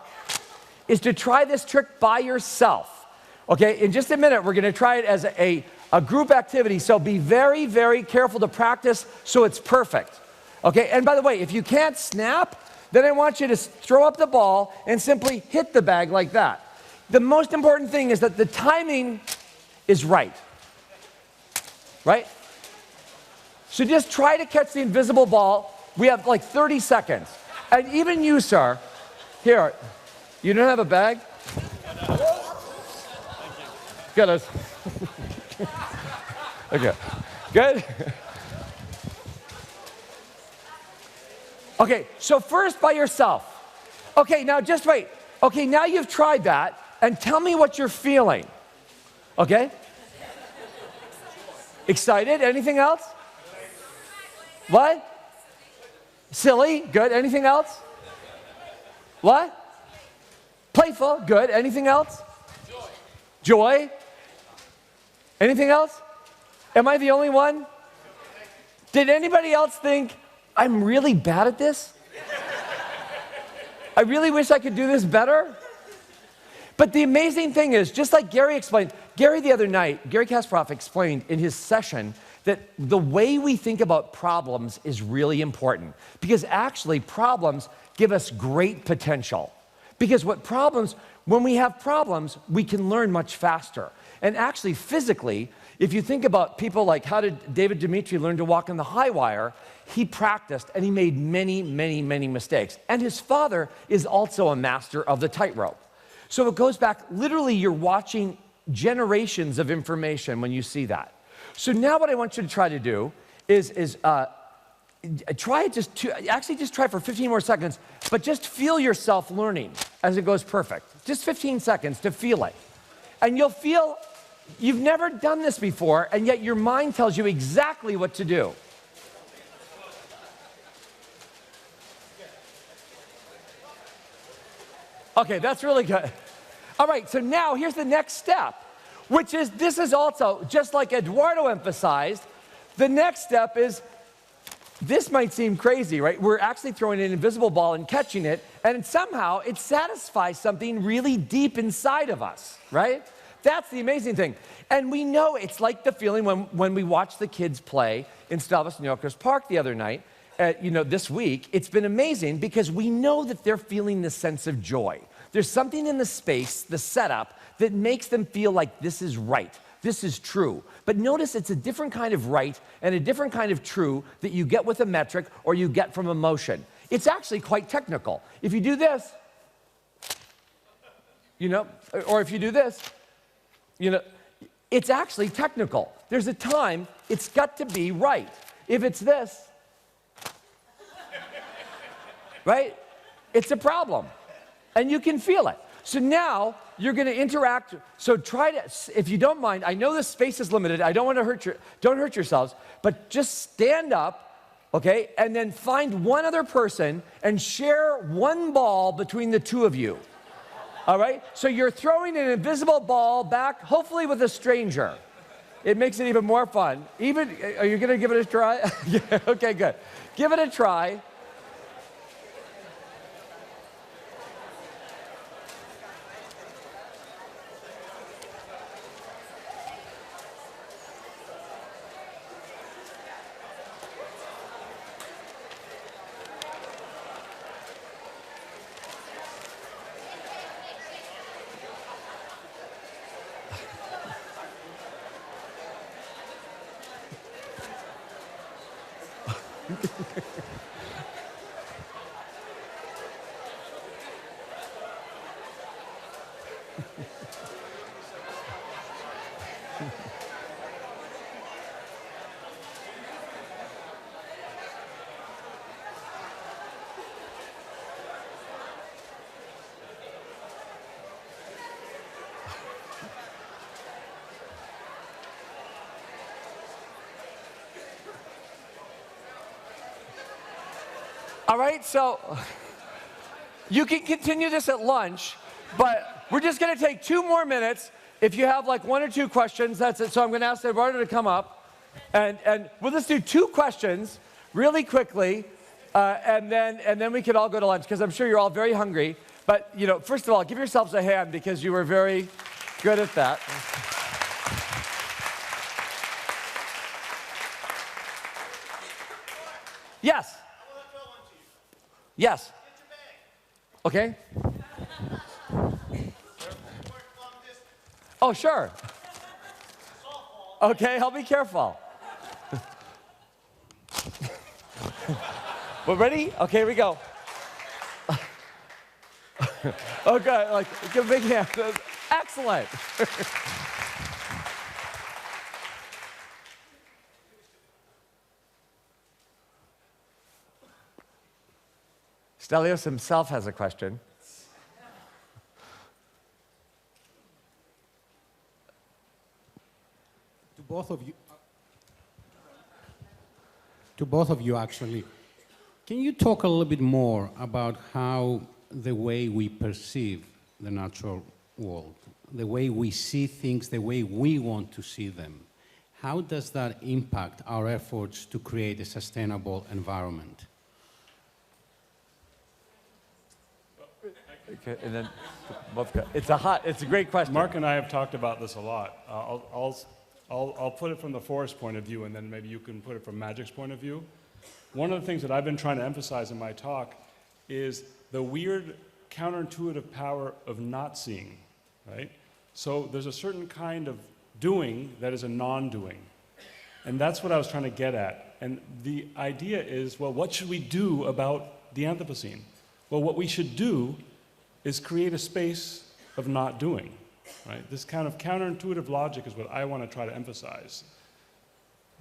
is to try this trick by yourself. Okay, in just a minute, we're going to try it as a group activity, so be very, very careful to practice so it's perfect. Okay, and by the way, if you can't snap, then I want you to throw up the ball and simply hit the bag like that. The most important thing is that the timing is right. Right? So just try to catch the invisible ball. We have like 30 seconds. And even you, sir, here, you don't have a bag? Good. Okay, good. Okay, so first by yourself. Okay, now just wait. Okay, now you've tried that, and tell me what you're feeling. Okay? Excited? Anything else? What? Silly? Good. Anything else? What? Playful? Good. Anything else? Joy? Anything else? Am I the only one? Did anybody else think, I'm really bad at this? I really wish I could do this better. But the amazing thing is, just like Gary explained, Gary the other night, Gary Kasparov explained in his session that the way we think about problems is really important. Because actually, problems give us great potential. Because when we have problems, we can learn much faster. And actually, physically, if you think about people like how did David Dimitri learn to walk on the high wire, he practiced and he made many, many, many mistakes. And his father is also a master of the tightrope. So it goes back, literally you're watching generations of information when you see that. So now what I want you to try to do is try it just try for 15 more seconds, but just feel yourself learning as it goes perfect. Just 15 seconds to feel it. And you'll feel you've never done this before, and yet your mind tells you exactly what to do. Okay, that's really good. All right, so now here's the next step, which is, this is also, just like Eduardo emphasized, the next step is, this might seem crazy, right? We're actually throwing an invisible ball and catching it, and somehow it satisfies something really deep inside of us, right? That's the amazing thing. And we know it's like the feeling when we watched the kids play in Stavros Niokos Park the other night, this week. It's been amazing because we know that they're feeling this sense of joy. There's something in the space, the setup, that makes them feel like this is right, this is true. But notice it's a different kind of right and a different kind of true that you get with a metric or you get from emotion. It's actually quite technical. If you do this, or if you do this, it's actually technical. There's a time it's got to be right. If it's this, right, it's a problem. And you can feel it. So now you're going to interact. So try to, if you don't mind, I know this space is limited. I don't want to don't hurt yourselves, but just stand up, okay, and then find one other person and share one ball between the two of you. All right? So you're throwing an invisible ball back, hopefully with a stranger. It makes it even more fun. Are you going to give it a try? Yeah, okay, good. Give it a try. All right, so you can continue this at lunch, but we're just going to take 2 more minutes. If you have like 1 or 2 questions, that's it. So I'm going to ask Eduardo to come up, and we'll just do 2 questions really quickly, and then we can all go to lunch because I'm sure you're all very hungry. But you know, first of all, give yourselves a hand because you were very good at that. Yes. Yes. Okay. Oh, sure. Okay, I'll be careful. We're ready? Okay, here we go. Okay, like, give a big hand. Excellent. Stelios himself has a question. To both of you, actually, can you talk a little bit more about how the way we perceive the natural world, the way we see things, the way we want to see them, how does that impact our efforts to create a sustainable environment? Okay, and then it's a great question. Mark and I have talked about this a lot. I'll put it from the forest point of view, and then maybe you can put it from Magic's point of view. One of the things that I've been trying to emphasize in my talk is the weird counterintuitive power of not seeing, right? So there's a certain kind of doing that is a non-doing. And that's what I was trying to get at. And the idea is, well, what should we do about the Anthropocene? Well, what we should do is create a space of not doing, right? This kind of counterintuitive logic is what I want to try to emphasize,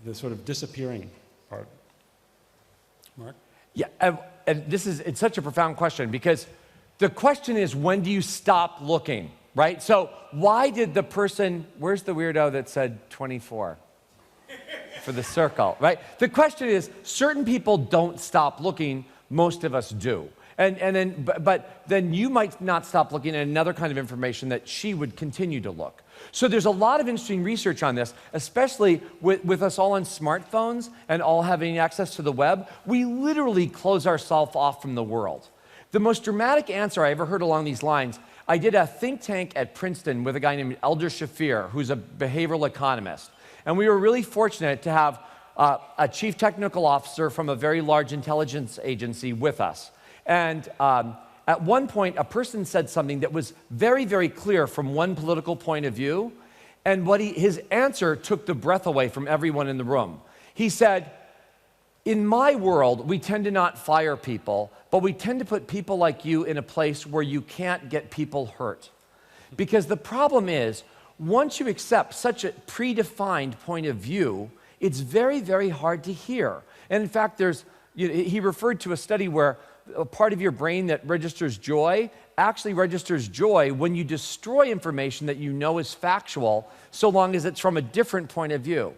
the sort of disappearing part. Mark? Yeah, and it's such a profound question because the question is, when do you stop looking, right? So why did the person, where's the weirdo that said 24? For the circle, right? The question is, certain people don't stop looking, most of us do. But then you might not stop looking at another kind of information that she would continue to look. So there's a lot of interesting research on this, especially with us all on smartphones and all having access to the web. We literally close ourselves off from the world. The most dramatic answer I ever heard along these lines, I did a think tank at Princeton with a guy named Elder Shafir, who's a behavioral economist. And we were really fortunate to have a chief technical officer from a very large intelligence agency with us. And at one point, a person said something that was very, very clear from one political point of view, and his answer took the breath away from everyone in the room. He said, in my world, we tend to not fire people, but we tend to put people like you in a place where you can't get people hurt. Because the problem is, once you accept such a predefined point of view, it's very, very hard to hear. And in fact, he referred to a study where a part of your brain that registers joy actually registers joy when you destroy information that you know is factual, so long as it's from a different point of view.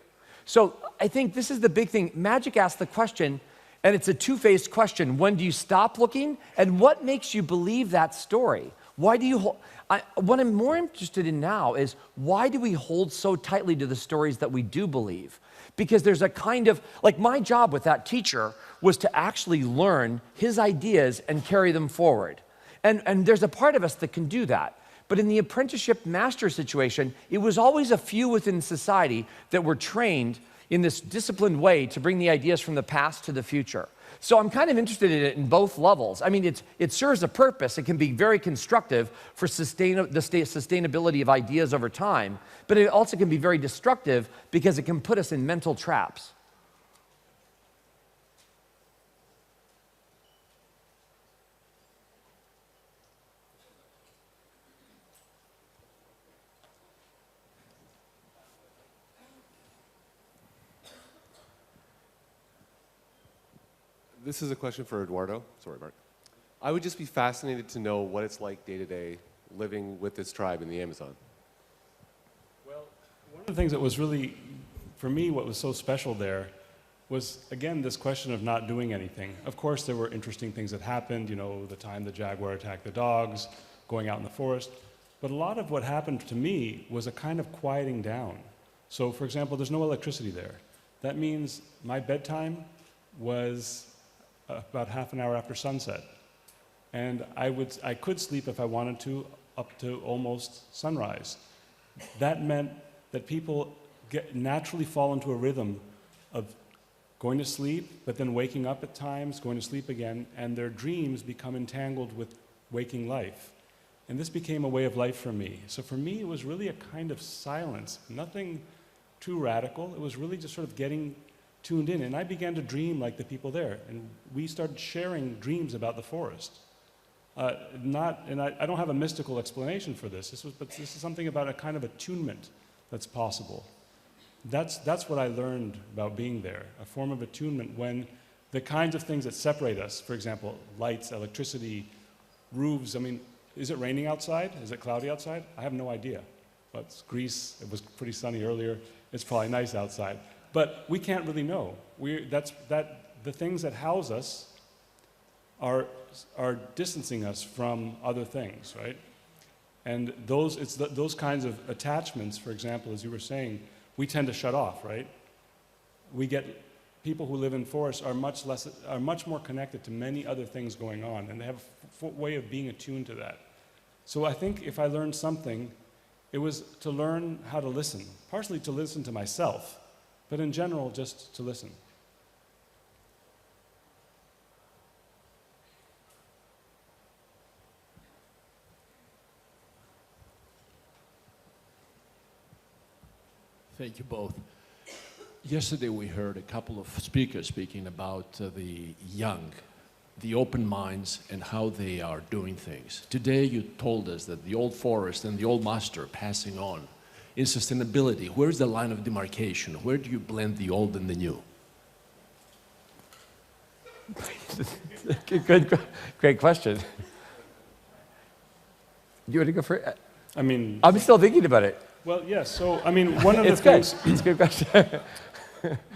So I think this is the big thing. Magic asked the question, and it's a two-faced question. When do you stop looking? And what makes you believe that story? Why do you what I'm more interested in now is, why do we hold so tightly to the stories that we do believe? Because there's a kind of, like my job with that teacher was to actually learn his ideas and carry them forward. And there's a part of us that can do that. But in the apprenticeship master situation, it was always a few within society that were trained in this disciplined way to bring the ideas from the past to the future. So I'm kind of interested in it in both levels. I mean, it serves a purpose. It can be very constructive for the sustainability of ideas over time, but it also can be very destructive because it can put us in mental traps. This is a question for Eduardo. Sorry, Mark. I would just be fascinated to know what it's like day to day living with this tribe in the Amazon. Well, one of the things that was really, for me, what was so special there was, again, this question of not doing anything. Of course, there were interesting things that happened, you know, the time the jaguar attacked the dogs, going out in the forest. But a lot of what happened to me was a kind of quieting down. So, for example, there's no electricity there. That means my bedtime was about half an hour after sunset. And I could sleep if I wanted to up to almost sunrise. That meant that people naturally fall into a rhythm of going to sleep, but then waking up at times, going to sleep again, and their dreams become entangled with waking life. And this became a way of life for me. So for me, it was really a kind of silence, nothing too radical. It was really just sort of getting tuned in. And I began to dream like the people there. And we started sharing dreams about the forest. I don't have a mystical explanation for this, but this is something about a kind of attunement that's possible. That's what I learned about being there, a form of attunement when the kinds of things that separate us, for example, lights, electricity, roofs, I mean, is it raining outside? Is it cloudy outside? I have no idea. But it's Greece, it was pretty sunny earlier, it's probably nice outside. But we can't really know. The things that house us are distancing us from other things, right? And those kinds of attachments, for example, as you were saying, we tend to shut off, right? People who live in forests are much more connected to many other things going on, and they have a way of being attuned to that. So I think if I learned something, it was to learn how to listen, partially to listen to myself, but in general, just to listen. Thank you both. Yesterday we heard a couple of speakers speaking about the young, the open minds, and how they are doing things. Today you told us that the old forest and the old master passing on. In sustainability, where's the line of demarcation? Where do you blend the old and the new? Great question. Do you want to go for it? I mean, I'm still thinking about it. Well, yes. So, I mean, one of the It's things... good. It's a good question.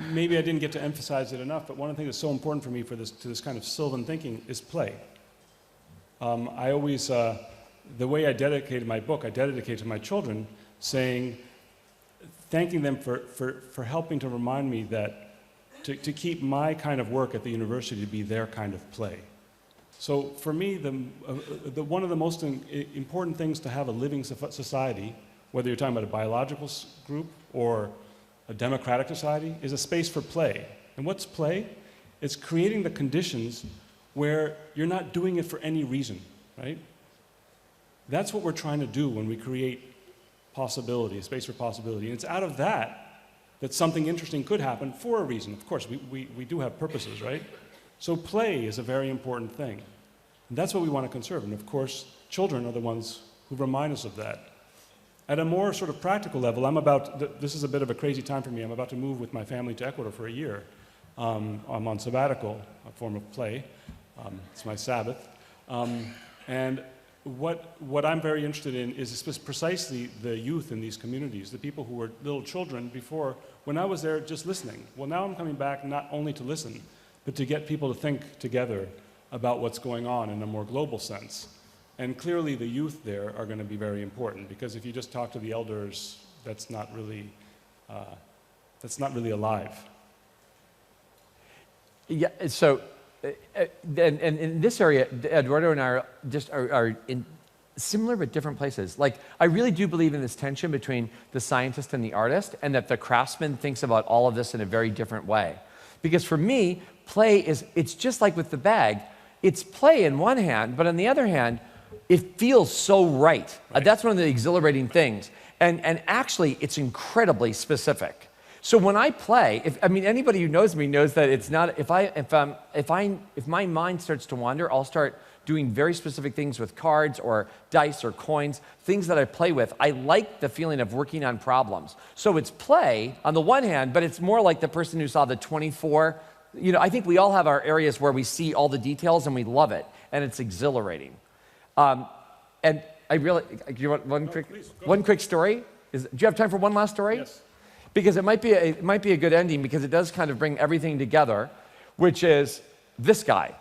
Maybe I didn't get to emphasize it enough, but one of the things that's so important for me to this kind of sylvan thinking is play. I always, the way I dedicated my book, I dedicated to my children, thanking them for helping to remind me that to keep my kind of work at the university to be their kind of play. So for me, one of the most important things to have a living society, whether you're talking about a biological group or a democratic society, is a space for play. And what's play? It's creating the conditions where you're not doing it for any reason, right? That's what we're trying to do when we create possibility, a space for possibility. And it's out of that something interesting could happen for a reason. Of course, we do have purposes, right? So play is a very important thing. And that's what we want to conserve. And of course, children are the ones who remind us of that. At a more sort of practical level, this is a bit of a crazy time for me. I'm about to move with my family to Ecuador for a year. I'm on sabbatical, a form of play. It's my Sabbath. And what I'm very interested in is precisely the youth in these communities, the people who were little children before, when I was there just listening. Well, now I'm coming back not only to listen, but to get people to think together about what's going on in a more global sense. And clearly the youth there are going to be very important, because if you just talk to the elders, that's not really alive. Yeah, so, and in this area, Eduardo and I are in similar but different places. Like, I really do believe in this tension between the scientist and the artist, and that the craftsman thinks about all of this in a very different way. Because for me, play it's just like with the bag. It's play in one hand, but on the other hand, it feels so right. That's one of the exhilarating things. And actually, it's incredibly specific. So when I play, anybody who knows me knows that it's not, if my mind starts to wander, I'll start doing very specific things with cards or dice or coins, things that I play with. I like the feeling of working on problems. So it's play on the one hand, but it's more like the person who saw the 24 you know, I think we all have our areas where we see all the details and we love it, and it's exhilarating. And I really, do you want one quick story? Do you have time for one last story? Yes. Because it might be a good ending, because it does kind of bring everything together, which is this guy.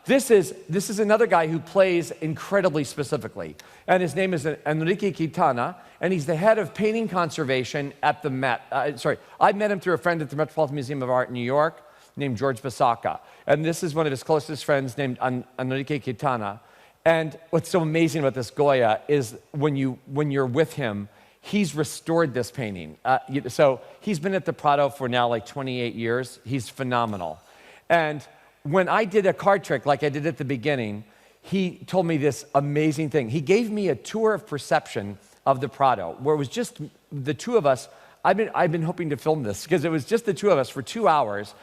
This is another guy who plays incredibly specifically, and his name is Enrique Quintana, and he's the head of painting conservation at the Met. I met him through a friend at the Metropolitan Museum of Art in New York named George Basaka, and this is one of his closest friends named Enrique Quintana. And what's so amazing about this Goya is when you're with him, he's restored this painting. So he's been at the Prado for now like 28 years. He's phenomenal. And when I did a card trick like I did at the beginning, he told me this amazing thing. He gave me a tour of perception of the Prado, where it was just the two of us. I've been hoping to film this, because it was just the two of us for 2 hours,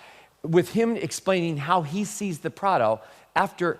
with him explaining how he sees the Prado after.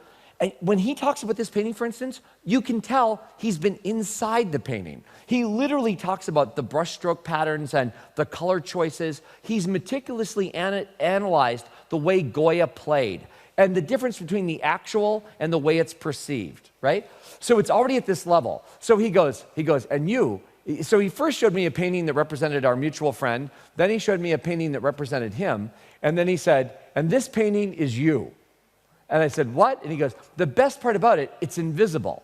When he talks about this painting, for instance, you can tell he's been inside the painting. He literally talks about the brushstroke patterns and the color choices. He's meticulously analyzed the way Goya played and the difference between the actual and the way it's perceived, right? So it's already at this level. So he goes, and you. So he first showed me a painting that represented our mutual friend. Then he showed me a painting that represented him. And then he said, and this painting is you. And I said, what? And he goes, the best part about it, it's invisible.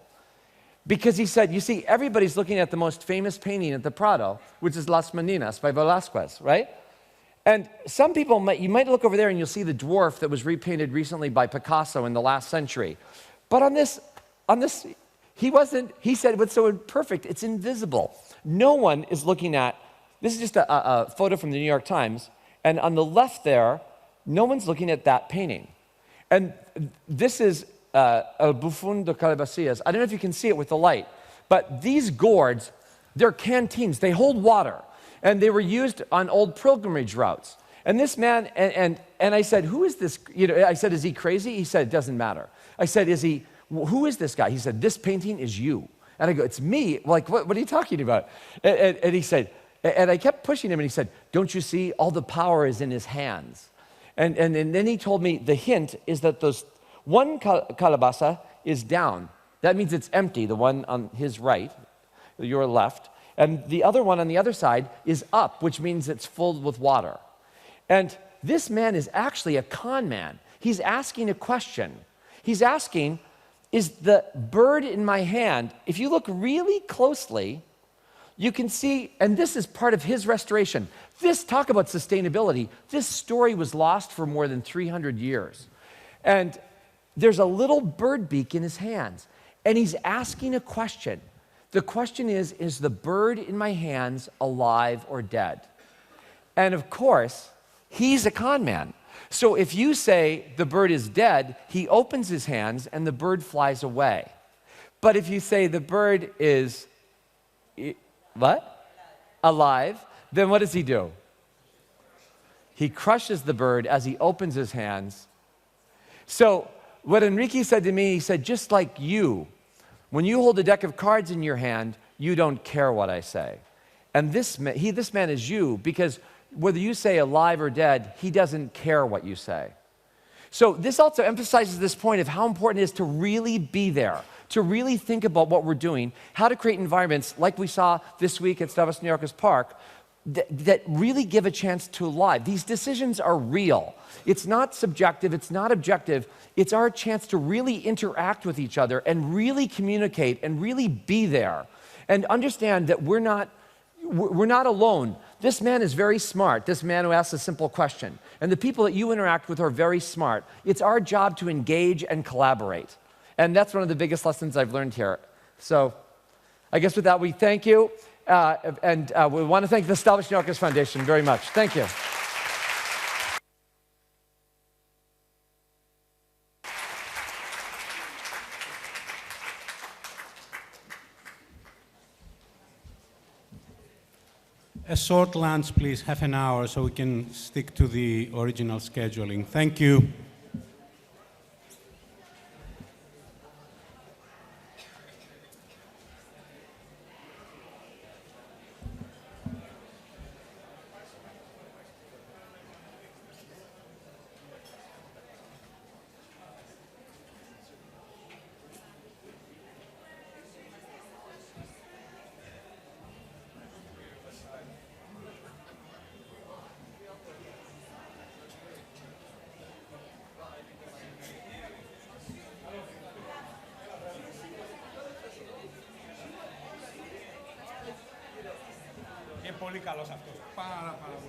Because he said, you see, everybody's looking at the most famous painting at the Prado, which is Las Meninas by Velázquez, right? And some people, you might look over there and you'll see the dwarf that was repainted recently by Picasso in the last century. But on this, he said, what's so imperfect, it's invisible. No one is looking at, this is just a photo from the New York Times, and on the left there, no one's looking at that painting. And this is El Buffon de Calabasas. I don't know if you can see it with the light, but these gourds, they're canteens. They hold water, and they were used on old pilgrimage routes. And this man, and I said, who is this? You know, I said, is he crazy? He said, it doesn't matter. I said, who is this guy? He said, this painting is you. And I go, it's me? Like, what are you talking about? And he said, and I kept pushing him, and he said, don't you see? All the power is in his hands. And then he told me the hint is that one calabasa is down. That means it's empty, the one on his right, your left. And the other one on the other side is up, which means it's filled with water. And this man is actually a con man. He's asking a question. He's asking, is the bird in my hand, if you look really closely, you can see, and this is part of his restoration. Talk about sustainability. This story was lost for more than 300 years. And there's a little bird beak in his hands, and he's asking a question. The question is the bird in my hands alive or dead? And of course, he's a con man. So if you say the bird is dead, he opens his hands and the bird flies away. But if you say the bird is what? Alive. Then what does he do? He crushes the bird as he opens his hands. So what Enrique said to me, he said, just like you, when you hold a deck of cards in your hand, you don't care what I say. And this man is you, because whether you say alive or dead, he doesn't care what you say. So this also emphasizes this point of how important it is to really be there, to really think about what we're doing, how to create environments like we saw this week at Stavros Niarchos Park that really give a chance to live. These decisions are real. It's not subjective, it's not objective. It's our chance to really interact with each other and really communicate and really be there and understand that we're not alone. This man is very smart, this man who asks a simple question. And the people that you interact with are very smart. It's our job to engage and collaborate. And that's one of the biggest lessons I've learned here. So I guess with that, we thank you. And we want to thank the Stavros Niarchos Foundation very much. Thank you. A short lunch, please, half an hour, so we can stick to the original scheduling. Thank you. πολύ καλός αυτός. Πάρα πολύ.